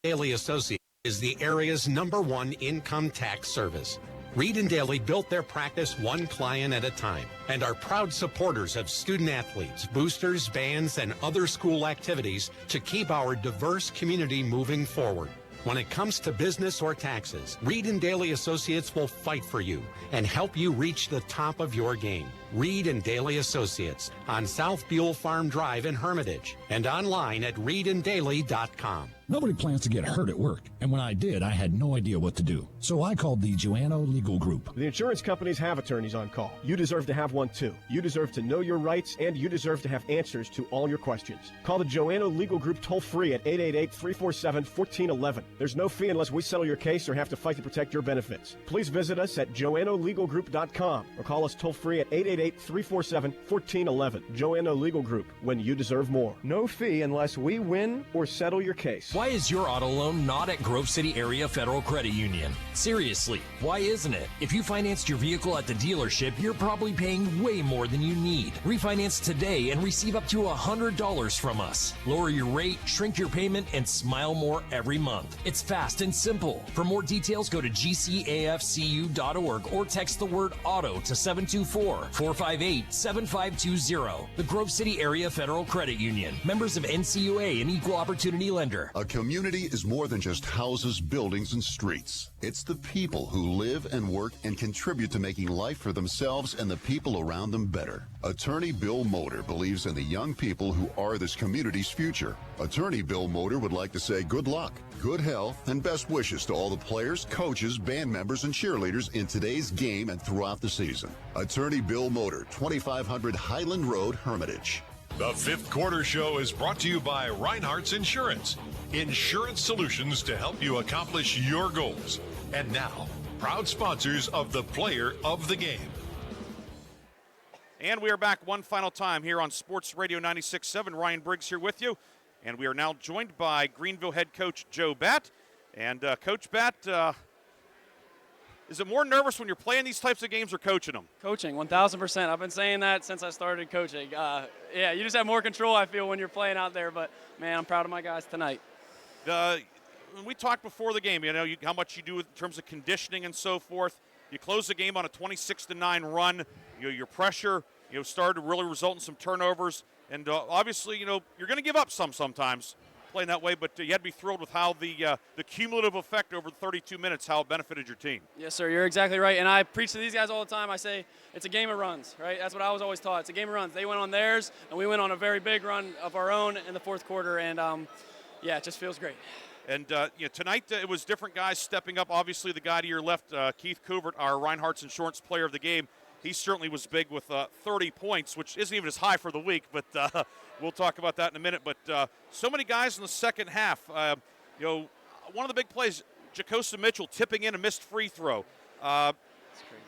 Speaker 16: Daily Associates is the area's #1 income tax service. Reed and Daly built their practice one client at a time and are proud supporters of student athletes, boosters, bands, and other school activities to keep our diverse community moving forward. When it comes to business or taxes, Reed and Daly Associates will fight for you and help you reach the top of your game. Reed and Daly Associates on South Buell Farm Drive in Hermitage and online at reedanddaly.com.
Speaker 15: Nobody plans to get hurt at work, and when I did, I had no idea what to do. So I called the Joanno Legal Group.
Speaker 20: The insurance companies have attorneys on call. You deserve to have one too. You deserve to know your rights, and you deserve to have answers to all your questions. Call the Joanno Legal Group toll free at 888-347-1411. There's no fee unless we settle your case or have to fight to protect your benefits. Please visit us at joannolegalgroup.com or call us toll free at 888-347-1411. Joanno Legal Group, when you deserve more. No fee unless we win or settle your case.
Speaker 14: Why is your auto loan not at Grove City Area Federal Credit Union? Seriously, why isn't it? If you financed your vehicle at the dealership, you're probably paying way more than you need. Refinance today and receive up to $100 from us. Lower your rate, shrink your payment, and smile more every month. It's fast and simple. For more details, go to gcafcu.org or text the word auto to 724-458-7520. The Grove City Area Federal Credit Union. Members of NCUA and Equal Opportunity Lender.
Speaker 1: A community is more than just houses, buildings, and streets. It's the people who live and work and contribute to making life for themselves and the people around them better. Attorney Bill Motor believes in the young people who are this community's future. Attorney Bill Motor would like to say good luck, good health, and best wishes to all the players, coaches, band members, and cheerleaders in today's game and throughout the season. Attorney Bill Motor, 2500 Highland Road, Hermitage.
Speaker 8: The Fifth Quarter Show is brought to you by Reinhardt's Insurance. Insurance solutions to help you accomplish your goals. And now, proud sponsors of the Player of the Game.
Speaker 7: And we are back one final time here on Sports Radio 96.7. Ryan Briggs here with you. And we are now joined by Greenville head coach Joe Batt. And Coach Batt, is it more nervous when you're playing these types of games or coaching them?
Speaker 2: Coaching, 1,000%. I've been saying that since I started coaching. Yeah, you just have more control, I feel, when you're playing out there. But, man, I'm proud of my guys tonight.
Speaker 7: When we talked before the game, how much you do in terms of conditioning and so forth. You close the game on a 26-9 run. Your pressure, started to really result in some turnovers. And obviously, you're going to give up sometimes playing that way, but you had to be thrilled with how the cumulative effect over 32 minutes, how it benefited your team.
Speaker 2: Yes, sir, you're exactly right. And I preach to these guys all the time. I say it's a game of runs, right? That's what I was always taught. It's a game of runs. They went on theirs, and we went on a very big run of our own in the fourth quarter. And, yeah, it just feels great.
Speaker 7: And tonight it was different guys stepping up. Obviously, the guy to your left, Keith Couvert, our Reinhardt's Insurance Player of the Game, he certainly was big with 30 points, which isn't even as high for the week, but we'll talk about that in a minute. But so many guys in the second half. One of the big plays, Jacosa Mitchell tipping in a missed free throw.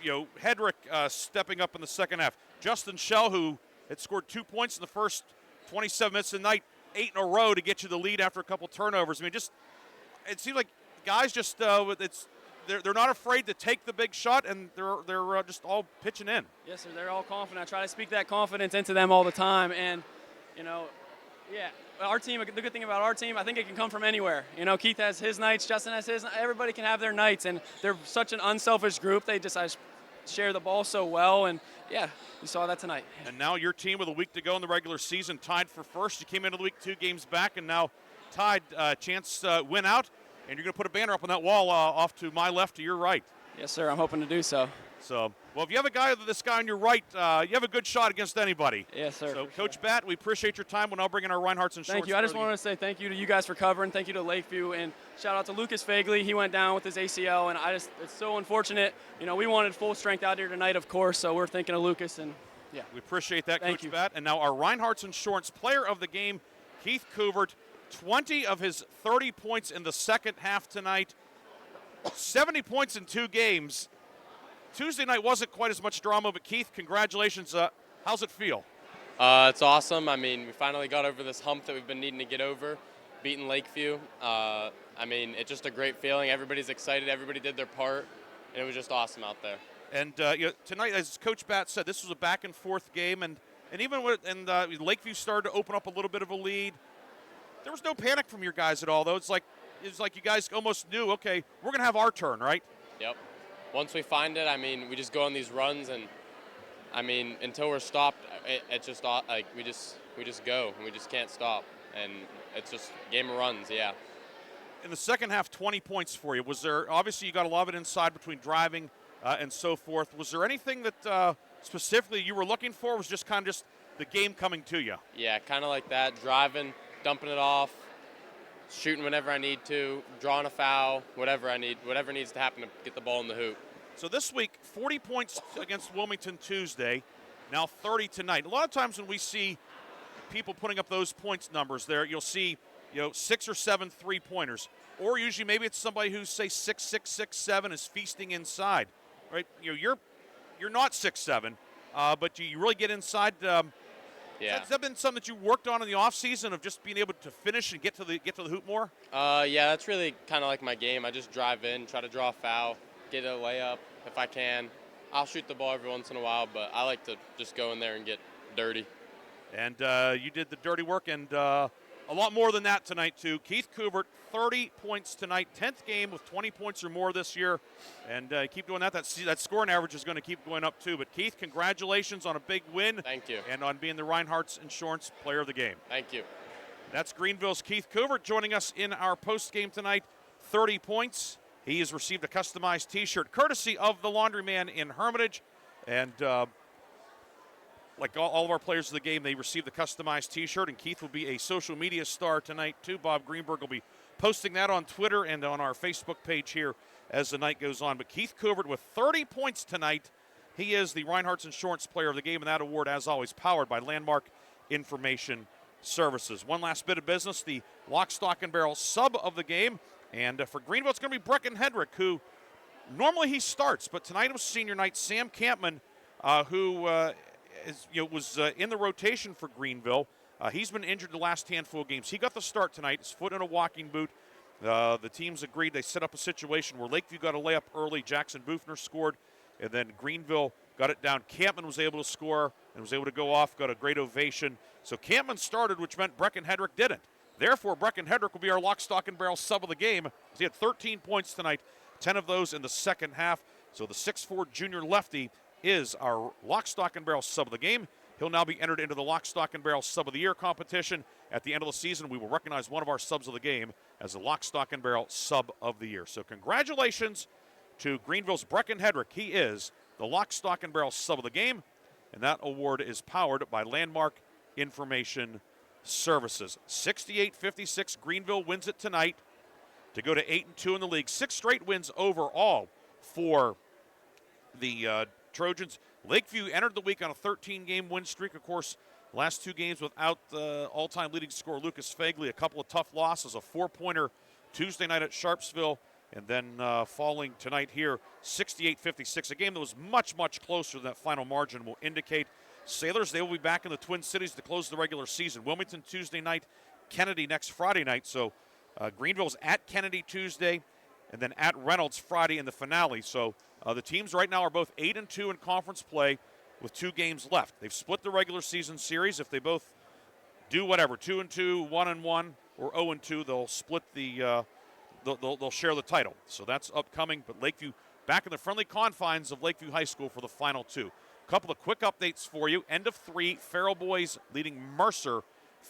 Speaker 7: Hedrick stepping up in the second half. Justin Schell, who had scored 2 points in the first 27 minutes of the night, 8 in a row to get you the lead after a couple turnovers. I mean, it seems like guys just they're not afraid to take the big shot, and they're just all pitching in.
Speaker 2: Yes, sir. They're all confident. I try to speak that confidence into them all the time, and our team. The good thing about our team, I think it can come from anywhere. Keith has his nights, Justin has his. Everybody can have their nights, and they're such an unselfish group. They just share the ball so well, and yeah, we saw that tonight.
Speaker 7: And now your team with a week to go in the regular season, tied for first. You came into the week 2 games back, and now tied. Chance win out. And you're going to put a banner up on that wall off to my left to your right.
Speaker 2: Yes, sir. I'm hoping to do so.
Speaker 7: So, well, if you have this guy on your right, you have a good shot against anybody.
Speaker 2: Yes, sir.
Speaker 7: So, Coach Batt, we appreciate your time. We'll now bring in our Reinhardt's Insurance.
Speaker 2: Thank you. I just wanted to say thank you to you guys for covering. Thank you to Lakeview. And shout out to Lucas Fagley. He went down with his ACL, and it's so unfortunate. We wanted full strength out here tonight, of course, so we're thinking of Lucas. And, yeah.
Speaker 7: We appreciate that,
Speaker 2: Thank
Speaker 7: Coach Batt. And now our Reinhardt's Insurance Player of the Game, Keith Couvert. 20 of his 30 points in the second half tonight. 70 points in 2 games. Tuesday night wasn't quite as much drama, but Keith, congratulations. How's it feel?
Speaker 21: It's awesome. I mean, we finally got over this hump that we've been needing to get over, beating Lakeview. It's just a great feeling. Everybody's excited. Everybody did their part, and it was just awesome out there.
Speaker 7: And tonight, as Coach Batt said, this was a back-and-forth game, and even when Lakeview started to open up a little bit of a lead, there was no panic from your guys at all, though. It's like is like you guys almost knew, okay, we're going to have our turn, right?
Speaker 21: Yep. Once we find it, I mean, we just go on these runs, and I mean, until we're stopped, it's just like we just go, and we just can't stop, and it's just game of runs, yeah.
Speaker 7: In the second half, 20 points for you. Was there, obviously you got a lot of it inside between driving and so forth. Was there anything that specifically you were looking for, or was just kind of just the game coming to you?
Speaker 21: Yeah, kind of like that, driving, dumping it off, shooting whenever I need to, drawing a foul, whatever needs to happen to get the ball in the hoop.
Speaker 7: So this week, 40 points against Wilmington Tuesday, now 30 tonight. A lot of times when we see people putting up those points numbers there, you'll see 6 or 7 3-pointers. Or usually maybe it's somebody who's, say, 6'6", 6'7", is feasting inside, right? You're not 6'7", but you really get inside.
Speaker 21: Yeah.
Speaker 7: Has that been something that you worked on in the offseason of just being able to finish and get to the hoop more?
Speaker 21: Yeah, that's really kind of like my game. I just drive in, try to draw a foul, get a layup if I can. I'll shoot the ball every once in a while, but I like to just go in there and get dirty.
Speaker 7: And you did the dirty work, and a lot more than that tonight, too. Keith Kubert, 30 points tonight, 10th game with 20 points or more this year. And keep doing that. That scoring average is going to keep going up, too. But, Keith, congratulations on a big win.
Speaker 21: Thank you.
Speaker 7: And on being the Reinhardt's Insurance Player of the Game.
Speaker 21: Thank you.
Speaker 7: That's Greenville's Keith Kubert joining us in our post-game tonight. 30 points. He has received a customized T-shirt courtesy of the Laundryman in Hermitage. And like all of our players of the game, they received the customized T-shirt, and Keith will be a social media star tonight, too. Bob Greenberg will be posting that on Twitter and on our Facebook page here as the night goes on. But Keith Kubert with 30 points tonight. He is the Reinhardt's Insurance Player of the Game, and that award, as always, powered by Landmark Information Services. One last bit of business, the lock, stock, and barrel sub of the game. And for Greenville, it's going to be Brecken Hedrick, who normally he starts, but tonight was senior night. Sam Campman, who was in the rotation for Greenville. He's been injured the last handful of games. He got the start tonight. His foot in a walking boot. The teams agreed. They set up a situation where Lakeview got a layup early. Jackson Bufner scored, and then Greenville got it down. Campman was able to score and was able to go off, got a great ovation. So Campman started, which meant Brecken Hedrick didn't. Therefore, Brecken Hedrick will be our lock, stock, and barrel sub of the game. He had 13 points tonight, 10 of those in the second half. So the 6'4 junior lefty is our lock, stock, and barrel sub of the game. He'll now be entered into the lock, stock, and barrel sub of the year competition. At the end of the season, we will recognize one of our subs of the game as the lock, stock, and barrel sub of the year. So congratulations to Greenville's Brecken Hedrick. He is the lock, stock, and barrel sub of the game, and that award is powered by Landmark Information Services. 68-56, Greenville wins it tonight to go to 8-2 in the league. 6 straight wins overall for the Trojans. Lakeview entered the week on a 13-game win streak. Of course, last 2 games without the all-time leading scorer Lucas Fagley. A couple of tough losses, a 4-pointer Tuesday night at Sharpsville, and then falling tonight here, 68-56. A game that was much, much closer than that final margin will indicate. Sailors, they will be back in the Twin Cities to close the regular season. Wilmington Tuesday night, Kennedy next Friday night. So Greenville's at Kennedy Tuesday, and then at Reynolds Friday in the finale. So the teams right now are both 8-2 in conference play with 2 games left. They've split the regular season series. If they both do whatever, 2-2, 1-1, or 0-2, they'll split the they'll share the title. So that's upcoming. But Lakeview back in the friendly confines of Lakeview High School for the final 2. A couple of quick updates for you. End of 3, Farrell boys leading Mercer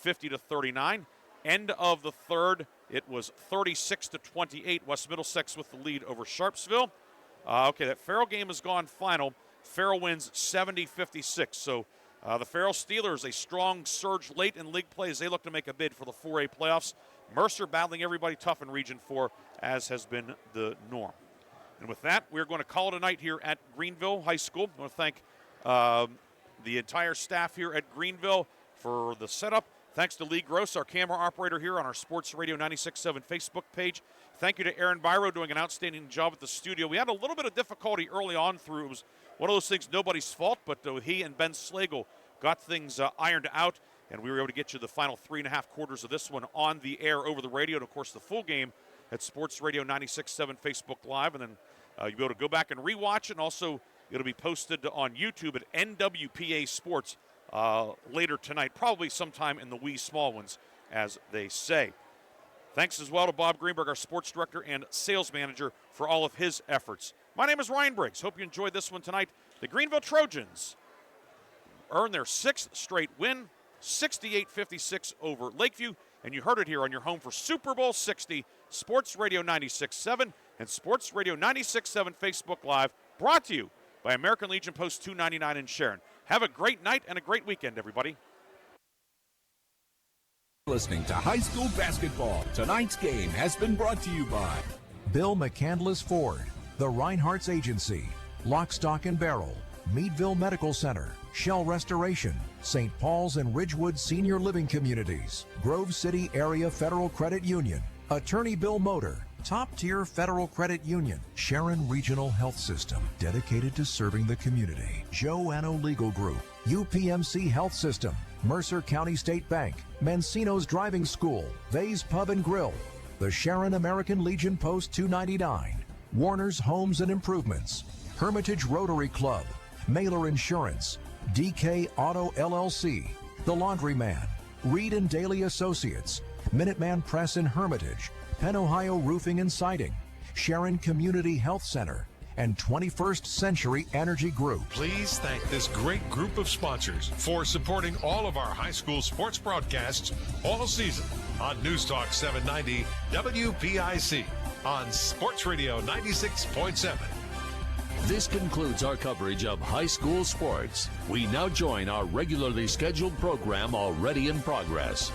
Speaker 7: 50-39. End of the third, it was 36-28. West Middlesex with the lead over Sharpsville. Okay, that Farrell game has gone final. Farrell wins 70-56. So the Farrell Steelers, a strong surge late in league play as they look to make a bid for the 4A playoffs. Mercer battling everybody tough in Region 4, as has been the norm. And with that, we're going to call it a night here at Greenville High School. I want to thank the entire staff here at Greenville for the setup. Thanks to Lee Gross, our camera operator here on our Sports Radio 96.7 Facebook page. Thank you to Aaron Byro doing an outstanding job at the studio. We had a little bit of difficulty early on through. It was one of those things nobody's fault, but he and Ben Slagle got things ironed out, and we were able to get you the final 3.5 quarters of this one on the air over the radio, and, of course, the full game at Sports Radio 96.7 Facebook Live. And then you'll be able to go back and rewatch it, and also it'll be posted on YouTube at NWPA Sports later tonight, probably sometime in the wee small ones, as they say. Thanks as well to Bob Greenberg, our sports director and sales manager, for all of his efforts. My name is Ryan Briggs. Hope you enjoyed this one tonight. The Greenville Trojans earned their 6th straight win, 68-56 over Lakeview. And you heard it here on your home for Super Bowl 60, Sports Radio 96.7 and Sports Radio 96.7 Facebook Live, brought to you by American Legion Post 299 in Sharon. Have a great night and a great weekend, everybody.
Speaker 3: Listening to high school basketball. Tonight's game has been brought to you by
Speaker 5: Bill McCandless Ford, the Reinhardt's Agency, Lock, Stock and Barrel, Meadville Medical Center, Shell Restoration, St. Paul's and Ridgewood Senior Living Communities, Grove City Area Federal Credit Union, Attorney Bill Motor, top-tier Federal Credit Union, Sharon Regional Health System, dedicated to serving the community, Joanno Legal Group, UPMC Health System, Mercer County State Bank, Mancino's Driving School, Vay's Pub and Grill, the Sharon American Legion Post 299, Warner's Homes and Improvements, Hermitage Rotary Club, Mailer Insurance, DK Auto LLC, The Laundryman, Reed and Daly Associates, Minuteman Press in Hermitage, Penn Ohio Roofing and Siding, Sharon Community Health Center, and 21st Century Energy Group.
Speaker 8: Please thank this great group of sponsors for supporting all of our high school sports broadcasts all season on News Talk 790 WPIC on Sports Radio 96.7.
Speaker 4: This concludes our coverage of high school sports. We now join our regularly scheduled program already in progress.